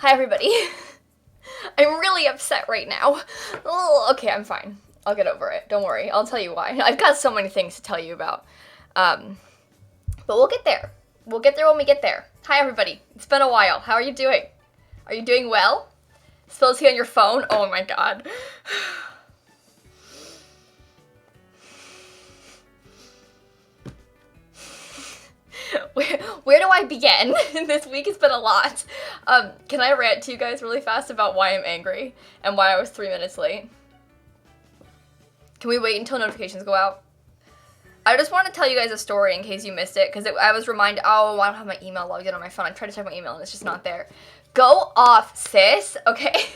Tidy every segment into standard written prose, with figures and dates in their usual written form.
Hi, everybody. I'm really upset right now. Oh, okay, I'm fine. I'll get over it. Don't worry. I'll tell you why. I've got so many things to tell you about. But we'll get there. We'll get there when we get there. Hi, everybody. It's been a while. How are you doing? Are you doing well? Spills here on your phone? Oh my god. Where do I begin? This week has been a lot. Can I rant to you guys really fast about why I'm angry and why I was 3 minutes late? Can we wait until notifications go out? I just want to tell you guys a story in case you missed it, because I was reminded, oh, I don't have my email logged in on my phone. I tried to check my email and it's just not there. Go off, sis. Okay.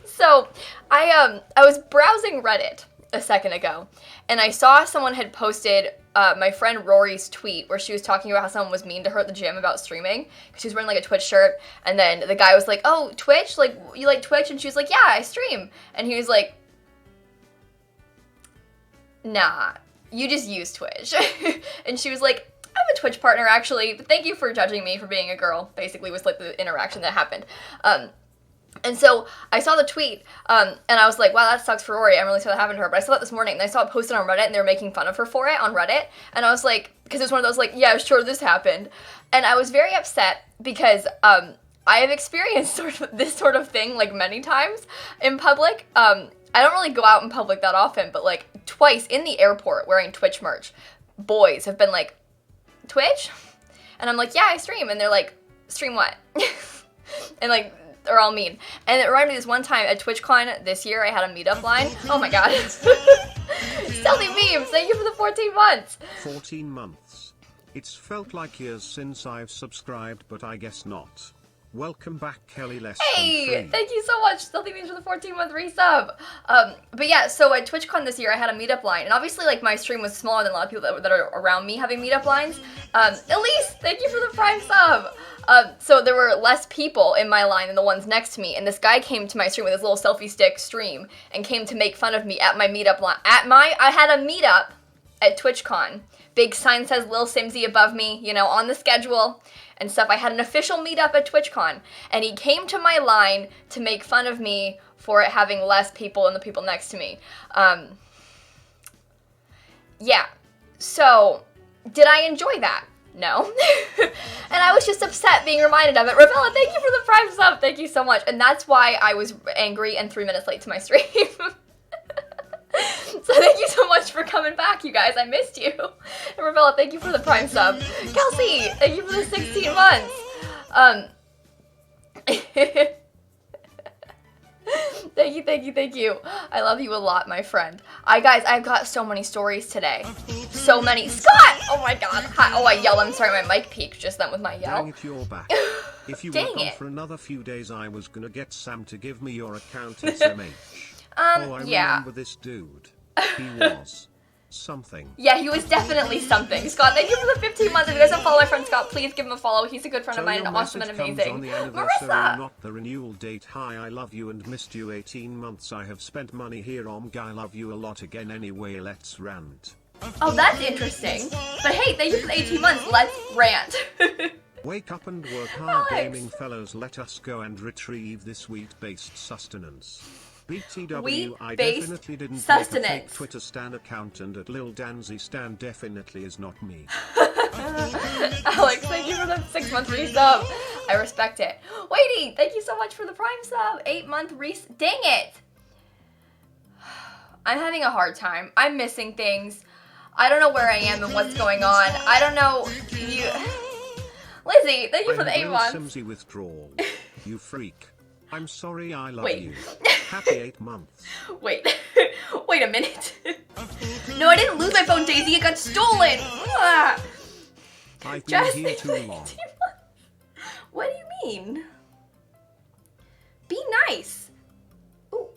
So, I was browsing Reddit a second ago, and I saw someone had posted my friend Rory's tweet where she was talking about how someone was mean to her at the gym about streaming, because she was wearing like a Twitch shirt, and then the guy was like, oh, Twitch? Like, you like Twitch? And she was like, yeah, I stream. And he was like, nah, you just use Twitch. And she was like, I'm a Twitch partner actually, but thank you for judging me for being a girl, basically was like the interaction that happened. And so I saw the tweet, and I was like, wow, that sucks for Rory. I'm really sorry that happened to her. But I saw that this morning, and I saw it posted on Reddit, and they were making fun of her for it on Reddit. And I was like, because it was one of those like, yeah, sure, this happened. And I was very upset because I have experienced this sort of thing like many times in public. I don't really go out in public that often, but like twice in the airport wearing Twitch merch, boys have been like, Twitch? And I'm like, yeah, I stream. And they're like, stream what? And like, they're all mean. And it reminded me this one time at TwitchCon this year, I had a meetup line. Oh my god. Stealthy Memes, thank you for the 14 months. 14 months. It's felt like years since I've subscribed, but I guess not. Welcome back, Kelly Less. Hey, thank you so much, Stealthy Memes, for the 14-month resub. But yeah, so at TwitchCon this year, I had a meetup line, and obviously, like, my stream was smaller than a lot of people that are around me having meetup lines. Elise, thank you for the Prime sub. So there were less people in my line than the ones next to me, and this guy came to my stream with his little selfie stick stream, and came to make fun of me at my meetup line. I had a meetup at TwitchCon. Big sign says lilsimsie above me, you know, on the schedule and stuff. I had an official meetup at TwitchCon, and he came to my line to make fun of me for it having less people than the people next to me. Yeah, so did I enjoy that? No. And I was just upset being reminded of it. Ravella, thank you for the Prime sub. Thank you so much. And that's why I was angry and 3 minutes late to my stream. So thank you so much for coming back, you guys. I missed you. And Ravella, thank you for the Prime sub. Kelsey, thank you for the 16 months. Thank you. I love you a lot, my friend. Guys, I've got so many stories today. So many. Scott! Oh my god. Hi. Oh, I yelled. I'm sorry, my mic peaked just then with my yell. Dang it, you're back. If you were gone for another few days, I was gonna get Sam to give me your account SMH. I remember this dude. He was something. Yeah, he was definitely something. Scott, thank you for the 15 months. If you guys don't follow my friend Scott, please give him a follow. He's a good friend of mine and awesome and amazing. On the anniversary, not the renewal date. Hi, I love you and missed you 18 months. I have spent money here on Guy. Love you a lot again. Anyway, let's rant. Oh, that's interesting. But hey, thank you for the 18 months. Let's rant. Wake up and work hard, gaming fellows. Let us go and retrieve this wheat-based sustenance. BTW, I definitely didn't make a fake Twitter stan account, and at Lil Danzy stan definitely is not me. Alex, thank you for the 6-month resub. I respect it. Waiting, thank you so much for the Prime sub. 8-month dang it. I'm having a hard time. I'm missing things. I don't know where I am and what's going on. I don't know. Lizzie, thank you for the 8 months. Simsie withdrawal. You freak. I'm sorry, I love you. Happy 8 months. Wait a minute. No, I didn't lose my phone, Daisy. It got stolen. I've been here too long. What do you mean? Be nice. Ooh.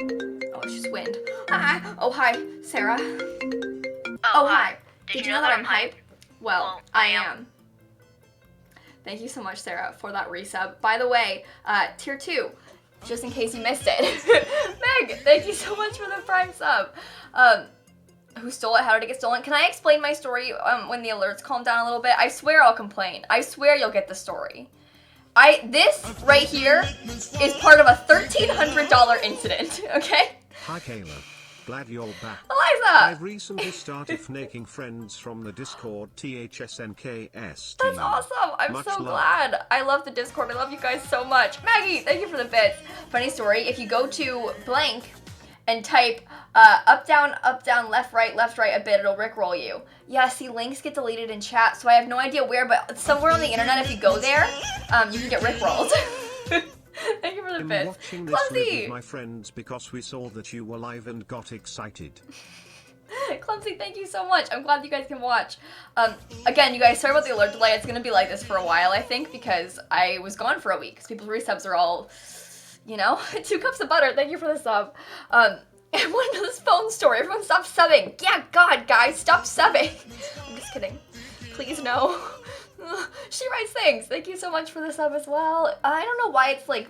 Oh, it's just wind. Oh, hi, Sarah. Oh, hi. Did you know that I'm hype? Well, I am. Thank you so much, Sarah, for that resub. By the way, tier 2, just in case you missed it. Meg, thank you so much for the Prime sub. Who stole it? How did it get stolen? Can I explain my story when the alerts calm down a little bit? I swear I'll complain. I swear you'll get the story. This right here is part of a $1,300 incident, okay? Hi Kayla, glad you're back. Eliza! I've recently started making friends from the Discord THSNKS team. That's awesome! I'm Much so love. glad. I love the Discord. I love you guys so much. Maggie, thank you for the bits. Funny story, if you go to blank and type up, down, left, right, a bit, it'll rickroll you. Yeah, see, links get deleted in chat, so I have no idea where, but somewhere on the internet, if you go there, you can get rickrolled. Thank you for the I'm bits. watching this live with my friends because we saw that you were live and got excited. Clumsy, thank you so much. I'm glad you guys can watch. Again, you guys, sorry about the alert delay. It's going to be like this for a while, I think, because I was gone for a week. Because people's resubs are all, you know, 2 cups of butter. Thank you for the sub. And one of this phone story. Everyone stop subbing. Yeah, God, guys, stop subbing. I'm just kidding. Please, no. She writes things. Thank you so much for the sub as well. I don't know why it's like,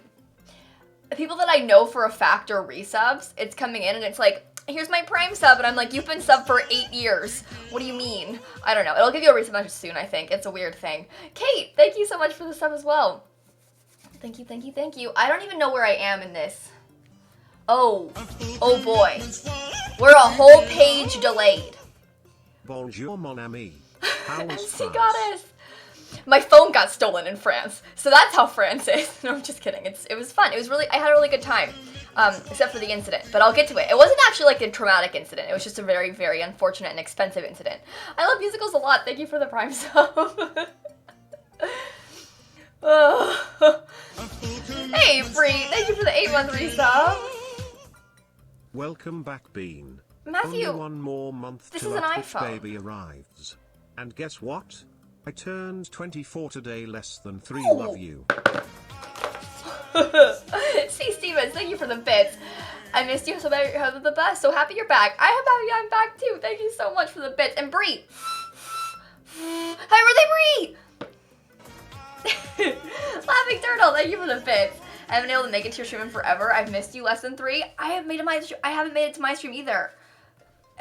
people that I know for a fact are resubs, it's coming in and it's like, here's my Prime sub, and I'm like, you've been subbed for 8 years. What do you mean? I don't know. It'll give you a resub message soon, I think. It's a weird thing. Kate, thank you so much for the sub as well. Thank you, thank you, thank you. I don't even know where I am in this. Oh boy. We're a whole page delayed. Bonjour mon ami. How was MC France? Goddess. My phone got stolen in France, so that's how France is. No, I'm just kidding. It was fun. It was really, I had a really good time, except for the incident. But I'll get to it. It wasn't actually like a traumatic incident. It was just a very, very unfortunate and expensive incident. I love musicals a lot. Thank you for the Prime sub. Hey, Bree. Thank you for the 8-month resub. Welcome back, Bean. Matthew. Only 1 more month This till is an our Twitch iPhone. baby arrives. And guess what? I turned 24 today, less than 3. Oh. Love you. See, Stevens, thank you for the bits. I missed you so bad. You're the best. So happy you're back. I'm back too. Thank you so much for the bits. And Bree. Happy birthday, Bree! Laughing Turtle, thank you for the bits. I haven't been able to make it to your stream in forever. I've missed you, less than 3. I haven't made it to my stream either.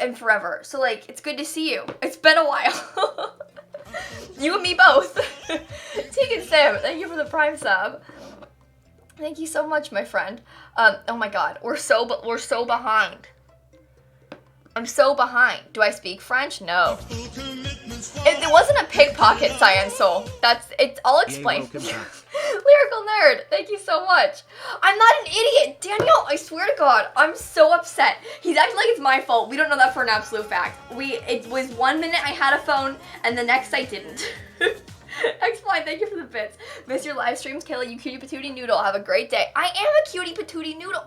In forever. So like, it's good to see you. It's been a while. You and me both. Tegan Sam, thank you for the Prime sub. Thank you so much, my friend. Oh my God, we're so behind. I'm so behind. Do I speak French? No. It wasn't a pickpocket, Cyan Soul. I'll explain. Lyrical Nerd, thank you so much. I'm not an idiot, Daniel. I swear to God, I'm so upset. He's acting like it's my fault. We don't know that for an absolute fact. It was 1 minute I had a phone, and the next I didn't. X-Fly, thank you for the bits. Miss your live streams, Kayla, you cutie patootie noodle. Have a great day. I am a cutie patootie noodle.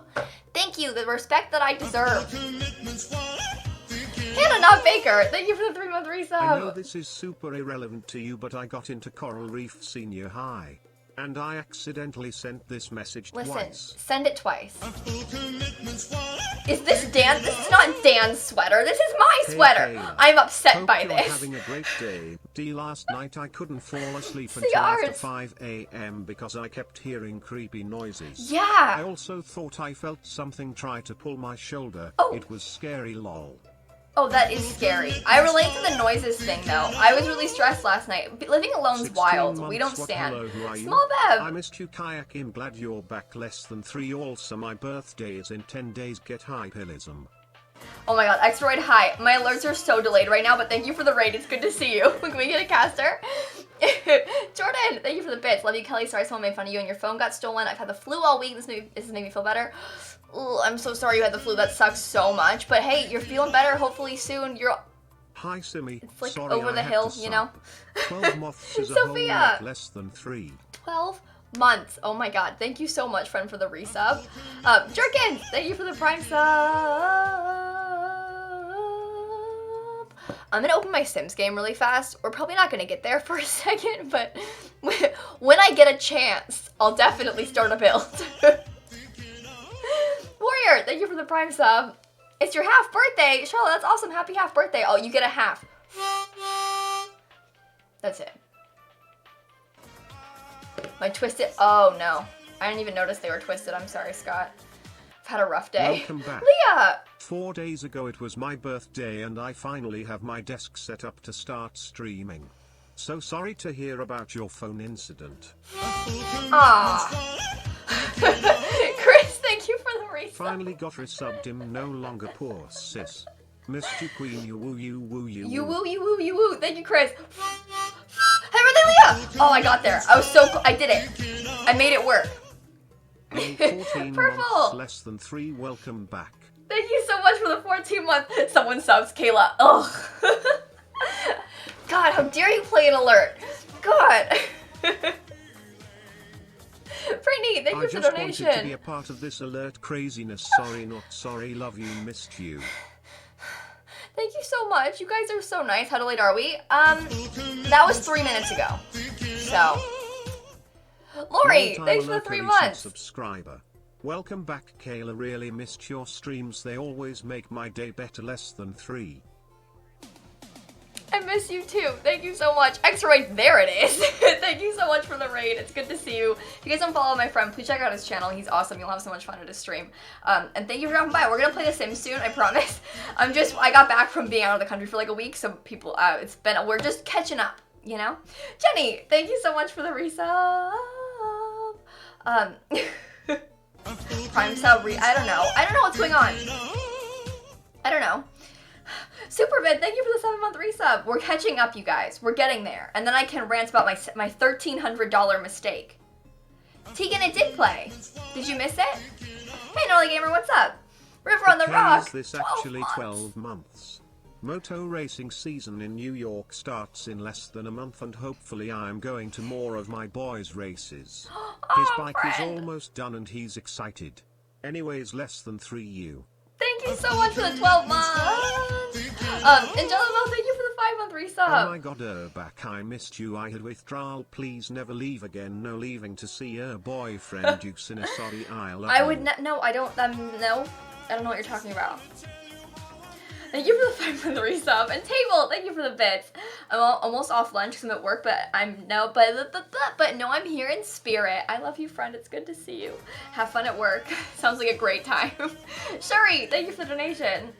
Thank you, the respect that I deserve. Hannah, not Baker, thank you for the 3-month resub. I know this is super irrelevant to you, but I got into Coral Reef Senior High. And I accidentally sent this message twice. Listen, send it twice. Is this Dan? This is not Dan's sweater. This is my sweater. Hey, I'm upset hope by you're this. having a great day. Last night I couldn't fall asleep See until after ours. 5 a.m. because I kept hearing creepy noises. I Yeah. also thought I felt something try to pull my shoulder. Oh. It was scary, lol. Oh, that is scary. I relate to the noises thing, though. I was really stressed last night. Living alone's 16 wild. We months, don't what, stand. hello, who are you? Small I Bev. missed you, Kayak. I'm glad you're back. Less than 3. Also, my birthday is in 10 days. Get hypelism. Oh my God, Xroid, hi. My alerts are so delayed right now, but thank you for the raid. It's good to see you. Can we get a caster? Jordan, thank you for the bits. Love you, Kelly. Sorry someone made fun of you and your phone got stolen. I've had the flu all week. This has made me feel better. Ooh, I'm so sorry you had the flu. That sucks so much. But hey, you're feeling better. Hopefully soon. Hi, Simmy. It's like Sorry, over the I had hill, to you know? sub. 12 months is a whole Sophia. lot less than 3. 12 months. Oh my God. Thank you so much, friend, for the resub. Jerkins, thank you for the Prime sub. I'm gonna open my Sims game really fast. We're probably not gonna get there for a second, but when I get a chance, I'll definitely start a build. Warrior, thank you for the Prime sub. It's your half birthday. Charlotte, that's awesome. Happy half birthday. Oh, you get a half. That's it. My twisted, oh no. I didn't even notice they were twisted. I'm sorry, Scott. I've had a rough day. Welcome back. Leah! 4 days ago it was my birthday and I finally have my desk set up to start streaming. So sorry to hear about your phone incident. Aww. Chris, thank you for the resub. Finally got resubbed him, no longer poor sis. Missed you, queen, you woo, you woo, you woo. You woo, you woo, you woo. Thank you, Chris. Hey, Rodelia! Oh, I got there. I was so I did it. I made it work. 14 months, less than 3, welcome back. Thank you so much for the 14-month. Someone subs, Kayla. Ugh. God, how dare you play an alert? God. Brittany, thank you for the donation. I just wanted to be a part of this alert craziness. Sorry, not sorry. Love you, missed you. Thank you so much. You guys are so nice. How late are we? That was 3 minutes ago. So, Lori, thanks for the 3 months. Subscriber. Welcome back, Kayla. Really missed your streams. They always make my day better. Less than 3. I miss you too. Thank you so much. Extra raid, there it is. Thank you so much for the raid. It's good to see you. If you guys don't follow my friend, please check out his channel. He's awesome. You'll have so much fun at his stream. And thank you for dropping by. We're gonna play The Sims soon, I promise. I got back from being out of the country for like a week, so people, we're just catching up, you know? Jenny, thank you so much for the resub. Prime sub I don't know. I don't know what's going on. I don't know. Supervid, thank you for the 7-month resub. We're catching up, you guys. We're getting there. And then I can rant about my $1,300 mistake. Tegan, it did play. Did you miss it? Hey, Nolly Gamer, what's up? River on the Rock. Is this actually 12 months? Moto racing season in New York starts in less than a month, and hopefully I'm going to more of my boys' races. His bike is almost done and he's excited. Anyways, less than 3 you. Thank you so much for the 12 months. Angela, thank you for the 5-month resub. Oh my god, back. I missed you. I had withdrawal. Please never leave again. No leaving to see your boyfriend. You sinner. Sorry, I love you. I would not. No, I don't. No, I don't know what you're talking about. Thank you for the 5-month resub. And Table, thank you for the bits. I'm almost off lunch because I'm at work, but no, I'm here in spirit. I love you, friend. It's good to see you. Have fun at work. Sounds like a great time. Shuri, thank you for the donation.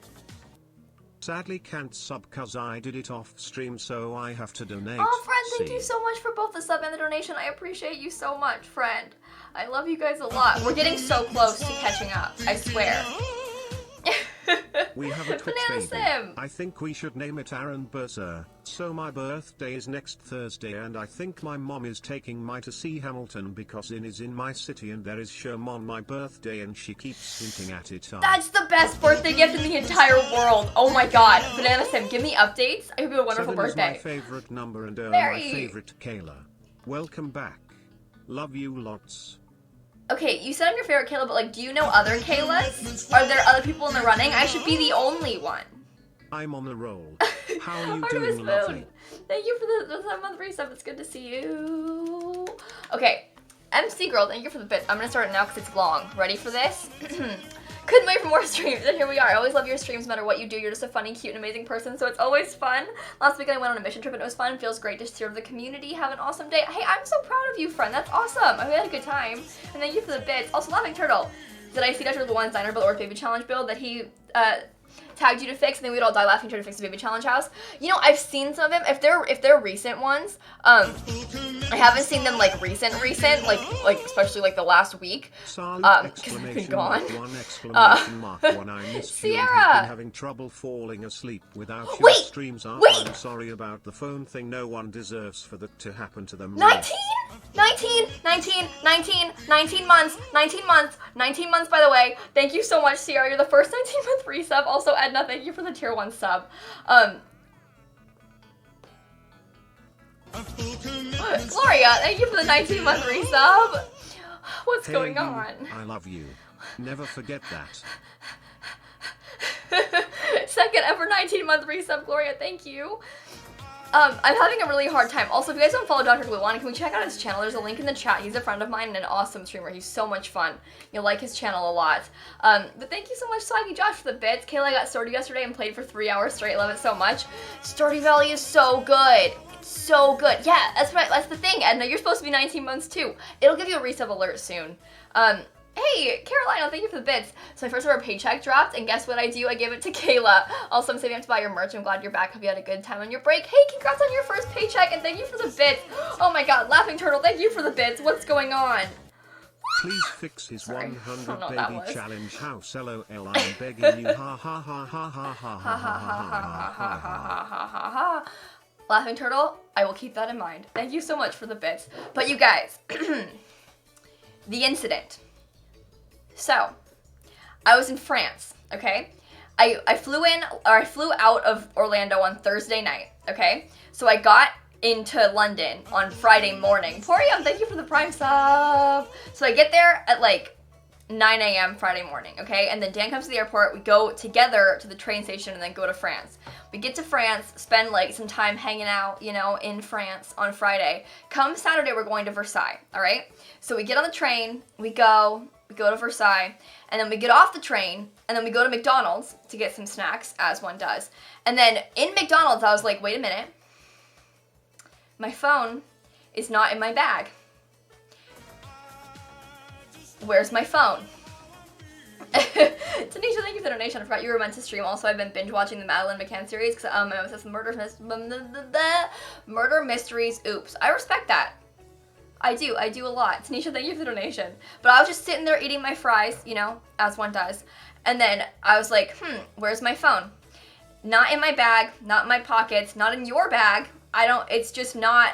Sadly can't sub cause I did it off stream, so I have to donate. Oh, friend, thank you so much for both the sub and the donation. I appreciate you so much, friend. I love you guys a lot. We're getting so close to catching up, I swear. We have a Twitch Banana baby. Sim. I think we should name it Aaron Burser. So my birthday is next Thursday, and I think my mom is taking me to see Hamilton because it is in my city and there is Sherm on my birthday and she keeps hinting at it. That's the best birthday gift in the entire world. Oh my god. Banana Sim, give me updates. I hope you have a wonderful 7 birthday. Is my favorite number and my favorite Kayla. Welcome back. Love you lots. Okay, you said I'm your favorite Kayla, but like, do you know other Kaylas? Are there other people in the running? I should be the only one. I'm on the roll. How are you doing, lovely? Thank you for the 7-month resub. It's good to see you. Okay, MC Girl, thank you for the bits. I'm gonna start it now because it's long. Ready for this? Couldn't wait for more streams, and here we are. I always love your streams no matter what you do. You're just a funny, cute, and amazing person, so it's always fun. Last weekend I went on a mission trip and it was fun. Feels great to serve the community. Have an awesome day. Hey, I'm so proud of you, friend. That's awesome. I hope you had a good time. And thank you for the bits. Also, Laughing Turtle. Did I see Dr. Luan's Diner Bill or Baby Challenge build that he tagged you to fix, and then we'd all die laughing trying to fix the Baby Challenge house? You know, I've seen some of them. If they're recent ones, I haven't seen them like recent, like especially like the last week, because I've been gone. I missed you and have been having trouble falling asleep without your streams. I'm sorry about the phone thing. No one deserves for that to happen to them. 19 months, by the way. Thank you so much, Sierra. You're the first 19-month resub. Also, Edna, thank you for the tier 1 sub. Gloria, thank you for the 19-month resub. What's going on? I love you. Never forget that. Second ever 19-month resub, Gloria, thank you. I'm having a really hard time. Also, if you guys don't follow Dr. Gluon, can we check out his channel? There's a link in the chat. He's a friend of mine and an awesome streamer. He's so much fun. You'll like his channel a lot. But thank you so much, Swaggy Josh, for the bits. Kayla got Stardew yesterday and played for 3 hours straight. Love it so much. Stardew Valley is so good. It's so good. Yeah, that's right. That's the thing, Edna. You're supposed to be 19 months too. It'll give you a resub alert soon. Hey, Carolina, thank you for the bits. So my first ever paycheck dropped, and guess what I do? I give it to Kayla. Also, I'm saving up to buy your merch. I'm glad you're back. Hope you had a good time on your break. Hey, congrats on your first paycheck, and thank you for the bits. Oh my god, Laughing Turtle, thank you for the bits. What's going on? Please fix his 100 baby challenge house. LOL, I'm begging you. Ha ha ha ha ha ha ha ha ha ha ha. Laughing Turtle, I will keep that in mind. Thank you so much for the bits. But you guys, the incident. So, I was in France, okay? I flew out of Orlando on Thursday night, okay? So I got into London on Friday morning. Porium, thank you for the Prime sub. So I get there at like 9 a.m. Friday morning, okay? And then Dan comes to the airport, we go together to the train station and then go to France. We get to France, spend like some time hanging out, you know, in France on Friday. Come Saturday, we're going to Versailles, all right? So we get on the train, we go to Versailles, and then we get off the train, and then we go to McDonald's to get some snacks, as one does. And then in McDonald's, I was like, wait a minute. My phone is not in my bag. Where's my phone? Tanisha, thank you for the donation. I forgot you were meant to stream. Also, I've been binge watching the Madeleine McCann series because I'm obsessed with murder mysteries. Oops. I respect that. I do a lot. Tanisha, thank you for the donation. But I was just sitting there eating my fries, you know, as one does. And then I was like, where's my phone? Not in my bag, not in my pockets, not in your bag. It's just not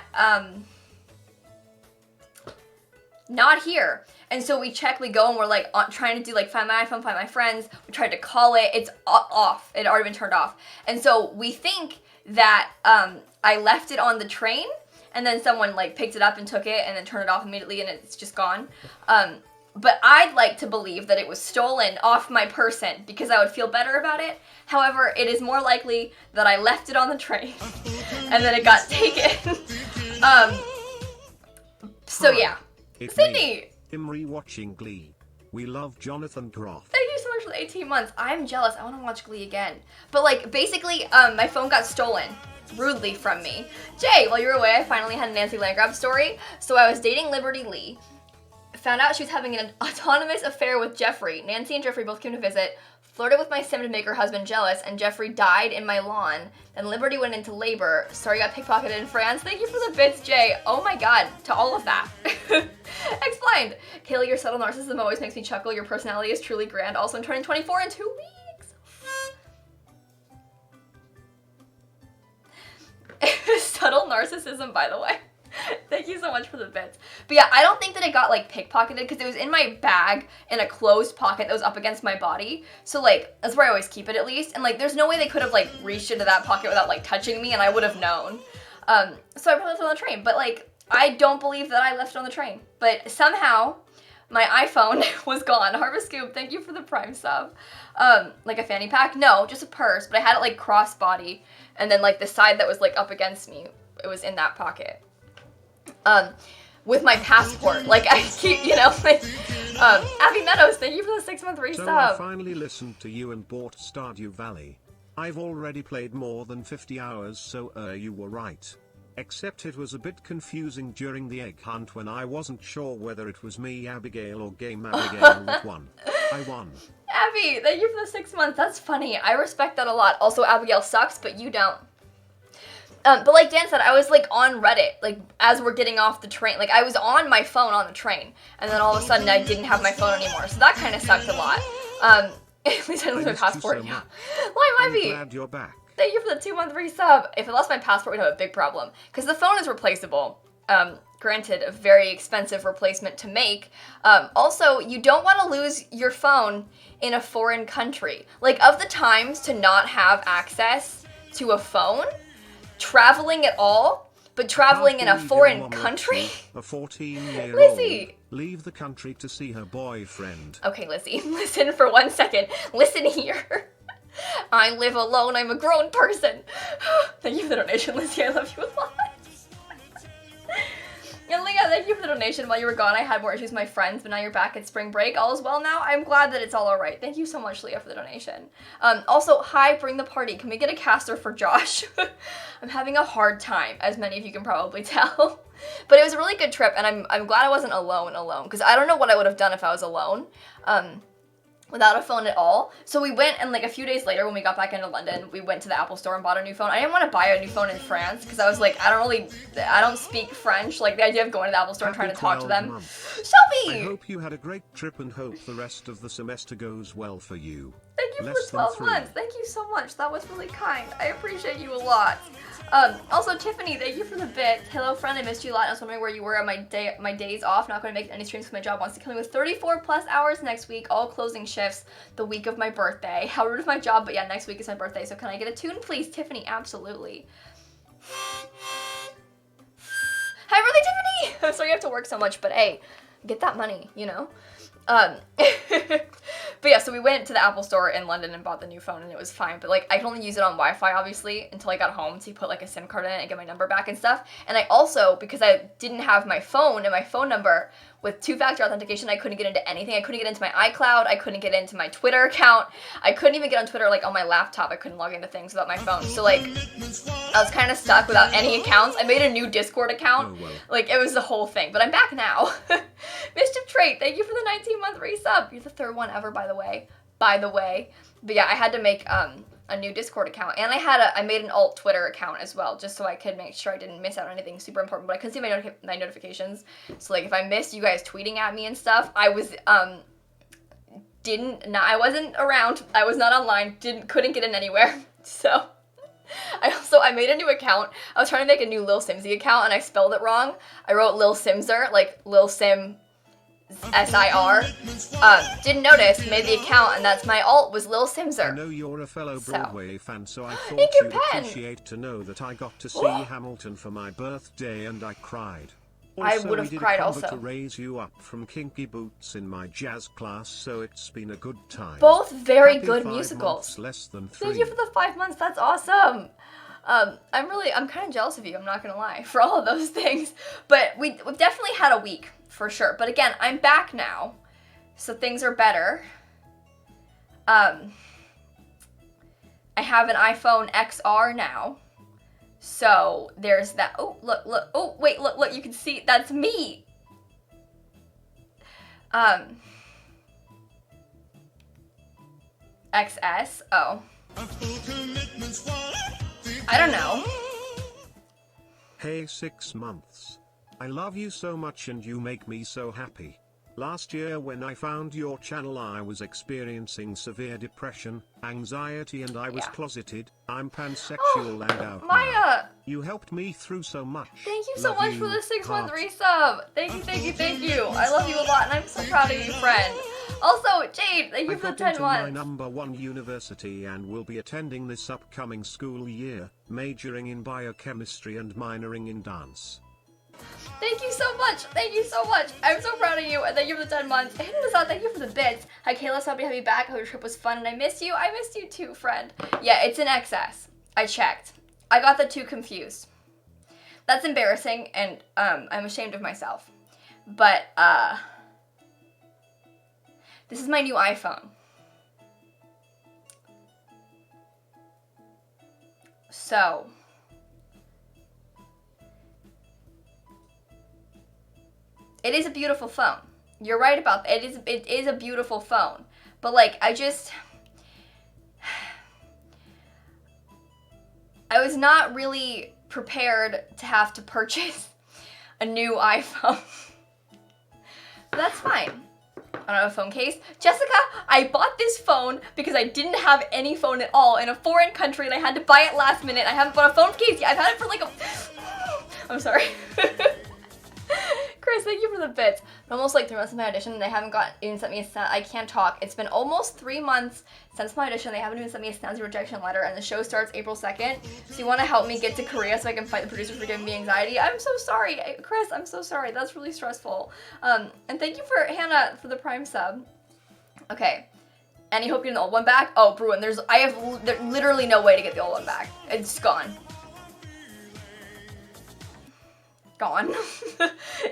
here. And so we go and we're like trying to do like find my iPhone, find my friends. We tried to call it, it's off. It had already been turned off. And so we think that I left it on the train and then someone like picked it up and took it and then turned it off immediately and it's just gone. But I'd like to believe that it was stolen off my person because I would feel better about it. However, it is more likely that I left it on the train and then it got taken. So yeah. Sydney! I'm rewatching Glee. We love Jonathan Groff. Thank you so much for the 18 months. I'm jealous. I want to watch Glee again. But like, basically, my phone got stolen rudely from me. Jay, while you were away, I finally had a Nancy Landgraf story. So I was dating Liberty Lee. Found out she was having an autonomous affair with Jeffrey. Nancy and Jeffrey both came to visit. Flirted with my sim to make her husband jealous, and Jeffrey died in my lawn. Then Liberty went into labor. Sorry, got pickpocketed in France. Thank you for the bits, Jay. Oh my god, to all of that. Explained. Kaylee, your subtle narcissism always makes me chuckle. Your personality is truly grand. Also, I'm turning 24 in 2 weeks. Subtle narcissism, by the way. Thank you so much for the bits. But yeah, I don't think that it got like pickpocketed because it was in my bag in a closed pocket that was up against my body. So like, that's where I always keep it at least. And like, there's no way they could have like reached into that pocket without like touching me and I would have known. So I probably left it on the train. But like, I don't believe that I left it on the train. But somehow, my iPhone was gone. Harvest Scoop, thank you for the Prime sub. Like a fanny pack? No, just a purse. But I had it like crossbody. And then like the side that was like up against me, it was in that pocket. With my passport, like I keep, you know, like, Abby Meadows, thank you for the 6-month resub. So I finally listened to you and bought Stardew Valley. I've already played more than 50 hours, so you were right. Except it was a bit confusing during the egg hunt when I wasn't sure whether it was me, Abigail, or Game Abigail that won. I won. Abby, thank you for the 6 months. That's funny. I respect that a lot. Also, Abigail sucks, but you don't. But like Dan said, I was like on Reddit, like as we're getting off the train. Like I was on my phone on the train, and then all of a sudden I didn't have my phone anymore. So that kind of sucked a lot. At least I didn't lose my passport. So yeah. Lime Ivy. I'm glad you're back. Thank you for the 2-month resub. If I lost my passport, we'd have a big problem because the phone is replaceable. Granted, a very expensive replacement to make. Also, you don't want to lose your phone in a foreign country. Like of the times to not have access to a phone. Traveling at all, but traveling in a foreign country? A 14-year-old. Lizzie! Leave the country to see her boyfriend. Okay, Lizzie, listen for 1 second. Listen here. I live alone, I'm a grown person. Thank you for the donation, Lizzie, I love you a lot. And Leah, thank you for the donation. While you were gone, I had more issues with my friends, but now you're back at spring break. All is well now. I'm glad that it's all alright. Thank you so much, Leah, for the donation. Also, hi, bring the party. Can we get a caster for Josh? I'm having a hard time, as many of you can probably tell. But it was a really good trip, and I'm glad I wasn't alone, because I don't know what I would have done if I was alone. Without a phone at all. So we went, and like a few days later when we got back into London, we went to the Apple store and bought a new phone. I didn't want to buy a new phone in France because I was like, I don't speak French. Like the idea of going to the Apple store and trying to talk to them. Shelby! I hope you had a great trip and hope the rest of the semester goes well for you. Thank you for the 12 months. Thank you so much. That was really kind. I appreciate you a lot. Also, Tiffany, thank you for the bits. Hello, friend. I missed you a lot. I was wondering where you were on my days off. Not going to make any streams because my job wants to kill me with 34 plus hours next week. All closing shifts the week of my birthday. How rude of my job, but yeah, next week is my birthday. So can I get a tune, please? Tiffany, absolutely. Hi, really, Tiffany? I'm sorry you have to work so much, but hey, get that money, you know? But yeah, so we went to the Apple store in London and bought the new phone, and it was fine, but like I could only use it on Wi-Fi obviously until I got home, so you put like a SIM card in it and get my number back and stuff. And I also, because I didn't have my phone and my phone number with two-factor authentication, I couldn't get into anything. I couldn't get into my iCloud, I couldn't get into my Twitter account, I couldn't even get on Twitter like on my laptop. I couldn't log into things without my phone. So like I was kind of stuck without any accounts. I made a new Discord account. Oh, well. Like it was the whole thing, but I'm back now. Mischief Trait, thank you for the 19-month resub. You're the third one ever, by the way. But yeah, I had to make a new Discord account, and I made an alt Twitter account as well, just so I could make sure I didn't miss out on anything super important. But I couldn't see my notifications, so like if I missed you guys tweeting at me and stuff, I was I wasn't around. I was not online. Couldn't get in anywhere. So I made a new account. I was trying to make a new lilsimsie account, and I spelled it wrong. I wrote lilsimser, like Lil Sim. SIR. Didn't notice, made the account, and that's my alt was Lil Simser. I know you're a fellow Broadway fan, so I thought you'd appreciate to know that I got to see Hamilton for my birthday and I cried. Also, I would have cried also. To raise you up from Kinky Boots in my jazz class, so it's been a good time. Both very Happy good 5 musicals. Months, less than 3. Thank you for the 5 months. That's awesome. I'm kind of jealous of you. I'm not gonna lie for all of those things. But we've definitely had a week for sure. But again, I'm back now, so things are better. I have an iPhone XR now, so there's that. Oh, look. Oh, wait, look. You can see that's me. XS. Oh. I don't know. Hey, 6 months. I love you so much and you make me so happy. Last year when I found your channel I was experiencing severe depression, anxiety and I was closeted. I'm pansexual and out Maya! now. You helped me through so much. Thank you so much for the 6-month resub. Thank you. I love you a lot and I'm so proud of you, friend. Also, Jade, thank you for the 10 months. I got into my #1 university and will be attending this upcoming school year, majoring in biochemistry and minoring in dance. Thank you so much. I'm so proud of you, and thank you for the 10 months. Hitting this out, thank you for the bits. Hi, Kayla, so happy to have you back. I hope your trip was fun, and I missed you. I missed you too, friend. Yeah, it's an XS. I checked. I got the two confused. That's embarrassing, and I'm ashamed of myself. But, this is my new iPhone. So, it is a beautiful phone. You're right about that. It is a beautiful phone. But like, I was not really prepared to have to purchase a new iPhone. But that's fine. I don't have a phone case. Jessica, I bought this phone because I didn't have any phone at all in a foreign country and I had to buy it last minute. I haven't bought a phone case yet. I've had it for like I'm sorry. Chris, thank you for the bits. I'm almost like 3 months into my audition and they haven't even sent me a I can't talk. It's been almost 3 months since my audition. They haven't even sent me a snazzy rejection letter and the show starts April 2nd. So you want to help me get to Korea so I can fight the producers for giving me anxiety? I'm so sorry. Chris, I'm so sorry. That's really stressful. And thank you for Hannah for the Prime sub. Okay. Any hope getting the old one back? Oh, Bruin, there's literally no way to get the old one back. It's gone. gone.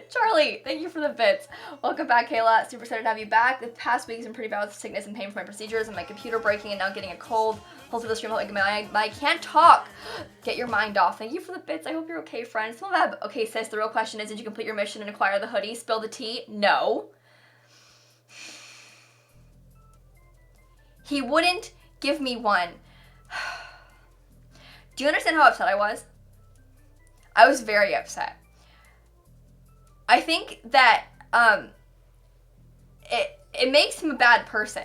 Charlie, thank you for the bits. Welcome back, Kayla. Super excited to have you back. The past week has been pretty bad with sickness and pain from my procedures and my computer breaking and now getting a cold. Hopefully the stream will make I can't talk. Get your mind off. Thank you for the bits. I hope you're okay, friend. Okay, sis, the real question is, did you complete your mission and acquire the hoodie? Spill the tea? No. He wouldn't give me one. Do you understand how upset I was? I was very upset. I think that it makes him a bad person.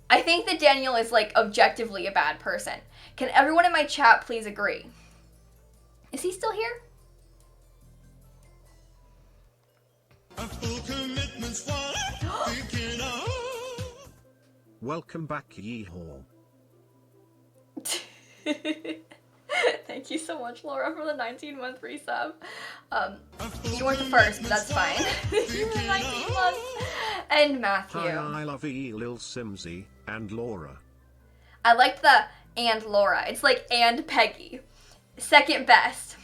I think that Daniel is, like, objectively a bad person. Can everyone in my chat please agree? Is he still here? Welcome back, Yeehaw. Thank you so much, Laura, for the 19-month resub. You weren't the first, but that's fine. You were 19 months. And Matthew. Hi, I love lilsimsie and Laura. I liked the and Laura. It's like and Peggy. Second best.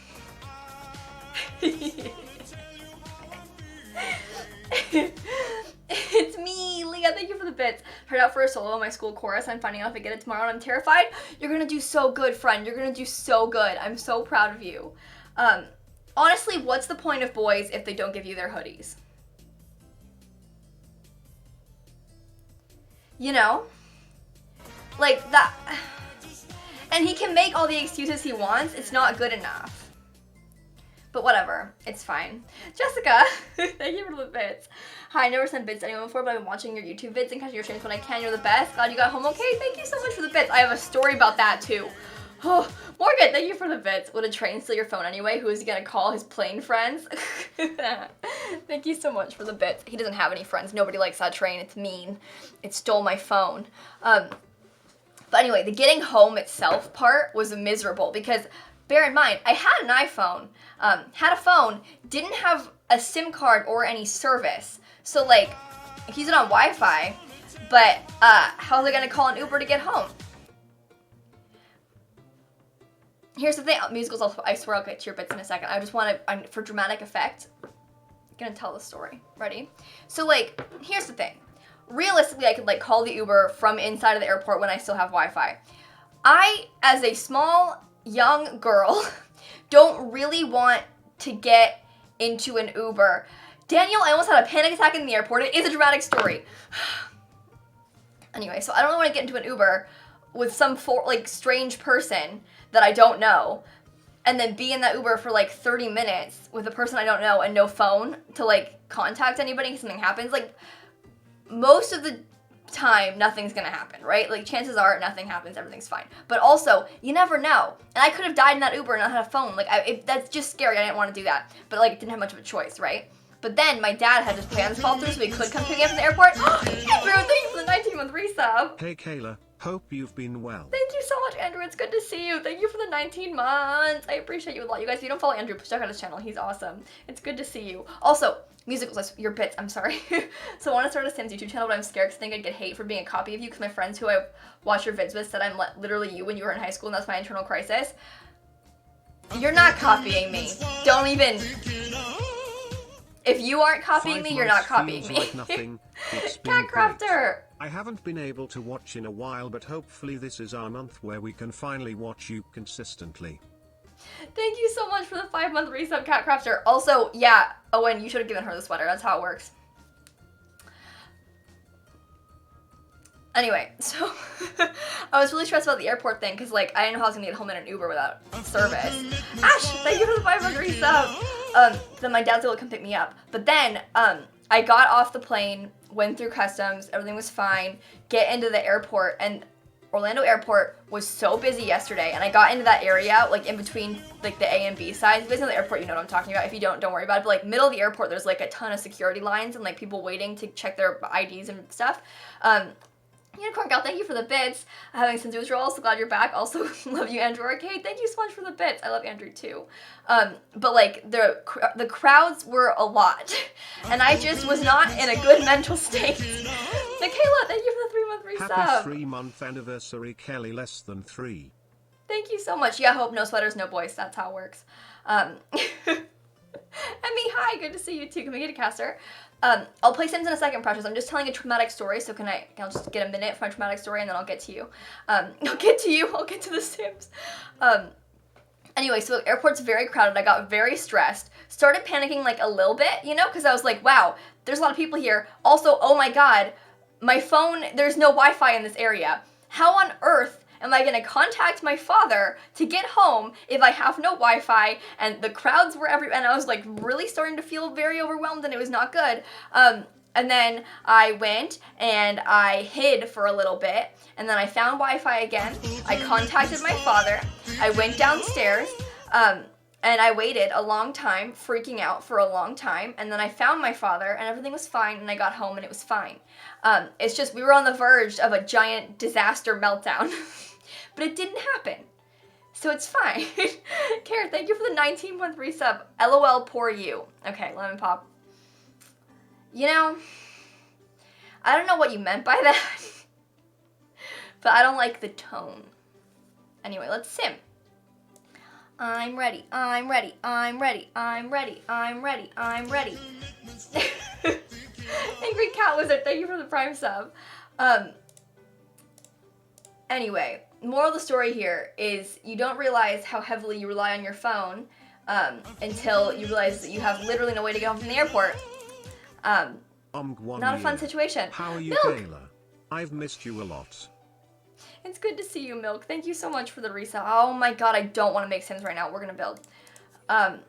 It's me, Leah. Thank you for the bits. Heard out for a solo in my school chorus. I'm finding out if I get it tomorrow and I'm terrified. You're gonna do so good, friend. You're gonna do so good. I'm so proud of you. Honestly, what's the point of boys if they don't give you their hoodies? You know? Like that. And he can make all the excuses he wants. It's not good enough. But whatever, it's fine. Jessica, thank you for the bits. Hi, I never sent bits to anyone before, but I've been watching your YouTube vids and catching your streams when I can. You're the best. Glad you got home okay. Thank you so much for the bits. I have a story about that too. Oh, Morgan, thank you for the bits. Would a train steal your phone anyway? Who is he gonna call? His plane friends? Thank you so much for the bits. He doesn't have any friends. Nobody likes that train. It's mean. It stole my phone. But anyway, the getting home itself part was miserable because bear in mind, I had an iPhone, had a phone, didn't have a SIM card or any service. So, like, I could use it on Wi-Fi, but how was I going to call an Uber to get home? Here's the thing. Musicals, I swear I'll get to your bits in a second. I just want to, for dramatic effect, I'm going to tell the story. Ready? So, like, here's the thing. Realistically, I could, like, call the Uber from inside of the airport when I still have Wi-Fi. I, as a small young girl, don't really want to get into an Uber. Daniel, I almost had a panic attack in the airport. It is a dramatic story. Anyway, so I don't really want to get into an Uber with some strange person that I don't know and then be in that Uber for like 30 minutes with a person I don't know and no phone to like contact anybody if something happens. Like most of the time nothing's gonna happen, right? Like chances are nothing happens, everything's fine. But also, you never know. And I could have died in that Uber and not had a phone. Like that's just scary. I didn't want to do that. But like didn't have much of a choice, right? But then my dad had his plans fall through so he could come pick me up from the airport. Andrew, thank you for the 19-month resub. Hey Kayla, hope you've been well. Thank you so much, Andrew. It's good to see you. Thank you for the 19 months. I appreciate you a lot. You guys, if you don't follow Andrew, please check out his channel. He's awesome. It's good to see you. Also, musicals, your bits, I'm sorry. So I want to start a Sims YouTube channel, but I'm scared because I think I'd get hate for being a copy of you because my friends who I watch your vids with said I'm literally you when you were in high school and that's my internal crisis. You're not copying me. Don't even... If you aren't copying me, you're not copying me. Like nothing. Catcrafter! I haven't been able to watch in a while, but hopefully this is our month where we can finally watch you consistently. Thank you so much for the 5-month resub, Catcrafter. Also, yeah, Owen, you should have given her the sweater. That's how it works. Anyway, so I was really stressed about the airport thing because, like, I didn't know how I was going to get home in an Uber without service. Ash, thank you for the 5-month resub. Then my dad's able to come pick me up. But then I got off the plane, went through customs, everything was fine, get into the airport, and Orlando Airport was so busy yesterday, and I got into that area, like, in between, like, the A and B sides. Basically, the airport, you know what I'm talking about. If you don't worry about it. But, like, middle of the airport, there's, like, a ton of security lines and, like, people waiting to check their IDs and stuff. Unicorn Gal, thank you for the bits. Having Sims withdrawal, so glad you're back. Also, love you, Andrew Arcade. Thank you so much for the bits. I love Andrew, too. But, like, the crowds were a lot, and I just was not in a good mental state. Michaela, thank you for the 3-month resub. Happy 3-month anniversary, Kelly, less than 3. Thank you so much. Yeah, hope no sweaters, no boys. That's how it works. Emmy, hi. Good to see you too. Can we get a caster? I'll play Sims in a second, Precious. I'm just telling a traumatic story, so I'll just get a minute for my traumatic story, and then I'll get to you. I'll get to the Sims. Anyway, so the airport's very crowded. I got very stressed. Started panicking like a little bit, you know, because I was like, wow, there's a lot of people here. Also, oh my god, my phone, there's no Wi-Fi in this area. How on earth am I going to contact my father to get home if I have no Wi-Fi? And the crowds were everywhere, and I was like really starting to feel very overwhelmed, and it was not good. And then I went and I hid for a little bit, and then I found Wi-Fi again. I contacted my father. I went downstairs, and I waited a long time, freaking out for a long time, and then I found my father, and everything was fine, and I got home, and it was fine. It's just we were on the verge of a giant disaster meltdown, but it didn't happen. So it's fine. Kara, thank you for the 19-month resub. LOL, poor you. Okay, lemon pop. You know, I don't know what you meant by that, but I don't like the tone. Anyway, let's sim. I'm ready, I'm ready, I'm ready, I'm ready, I'm ready, I'm ready. Angry Cat Wizard, thank you for the Prime sub. Anyway, moral of the story here is you don't realize how heavily you rely on your phone until you realize that you have literally no way to get home from the airport. Not a fun situation. How are you, Milk? Kayla? I've missed you a lot. It's good to see you, Milk. Thank you so much for the resale. Oh my god, I don't want to make Sims right now. We're gonna build. Gonna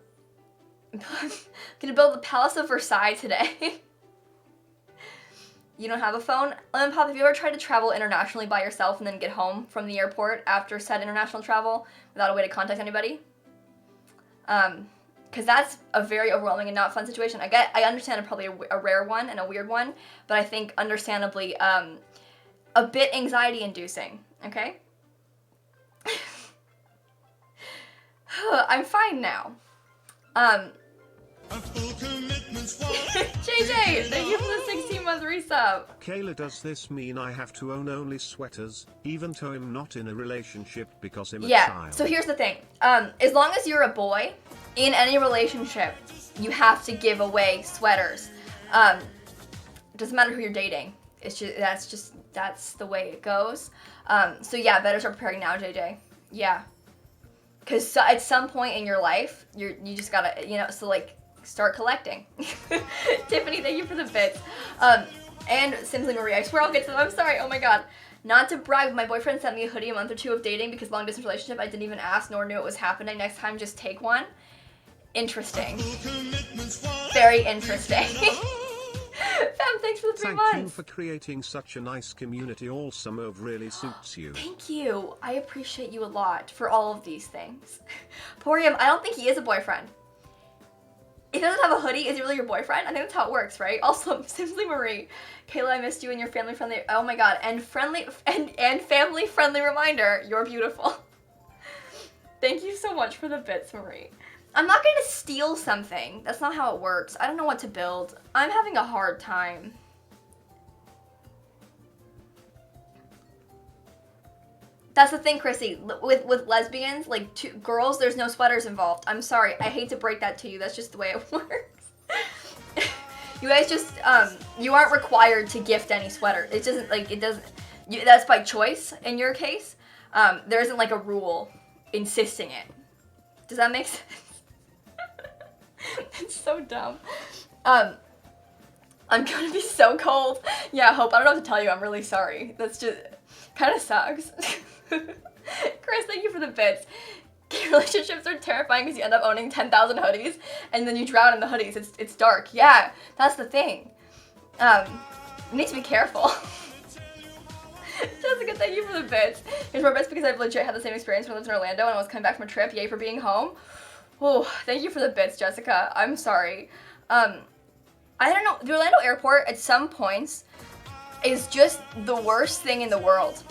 build the Palace of Versailles today. You don't have a phone? Lemon Pop, have you ever tried to travel internationally by yourself and then get home from the airport after said international travel without a way to contact anybody? Because that's a very overwhelming and not fun situation. I understand probably a rare one and a weird one, but I think understandably a bit anxiety-inducing, okay? I'm fine now. JJ, thank you for the 16-month resub. Kayla, does this mean I have to own only sweaters, even though I'm not in a relationship because I'm a child? So here's the thing. As long as you're a boy, in any relationship, you have to give away sweaters. It doesn't matter who you're dating. It's just, that's the way it goes. So yeah, better start preparing now, JJ. Yeah. Because at some point in your life, you just gotta, you know, so like, start collecting. Tiffany, thank you for the bits. And Simply Marie, I swear I'll get to them. I'm sorry, oh my god. Not to brag, but my boyfriend sent me a hoodie a month or two of dating because long distance relationship, I didn't even ask nor knew it was happening. Next time, just take one. Interesting. Very interesting. Fam, thanks for the 3 months. Thank you for creating such a nice community. All summer really suits you. Thank you. I appreciate you a lot for all of these things. Porium, I don't think he is a boyfriend. If he doesn't have a hoodie, is he really your boyfriend? I think that's how it works, right? Also, Simply Marie, Kayla, I missed you and your family-friendly. Oh my god, and family-friendly reminder, you're beautiful. Thank you so much for the bits, Marie. I'm not going to steal something. That's not how it works. I don't know what to build. I'm having a hard time. That's the thing, Chrissy. With lesbians, like girls, there's no sweaters involved. I'm sorry. I hate to break that to you. That's just the way it works. You guys just, you aren't required to gift any sweater. It doesn't, like, it doesn't, that's by choice in your case. There isn't like a rule insisting it. Does that make sense? It's so dumb. I'm gonna be so cold. Yeah, Hope, I don't know what to tell you. I'm really sorry. That's just, kind of sucks. Chris, thank you for the bits. Relationships are terrifying because you end up owning 10,000 hoodies and then you drown in the hoodies. It's dark. Yeah, that's the thing. You need to be careful. Jessica, thank you for the bits. Here's more bits because I've legit had the same experience when I lived in Orlando and I was coming back from a trip. Yay for being home. Oh, thank you for the bits, Jessica. I'm sorry. I don't know. The Orlando airport at some points is just the worst thing in the world.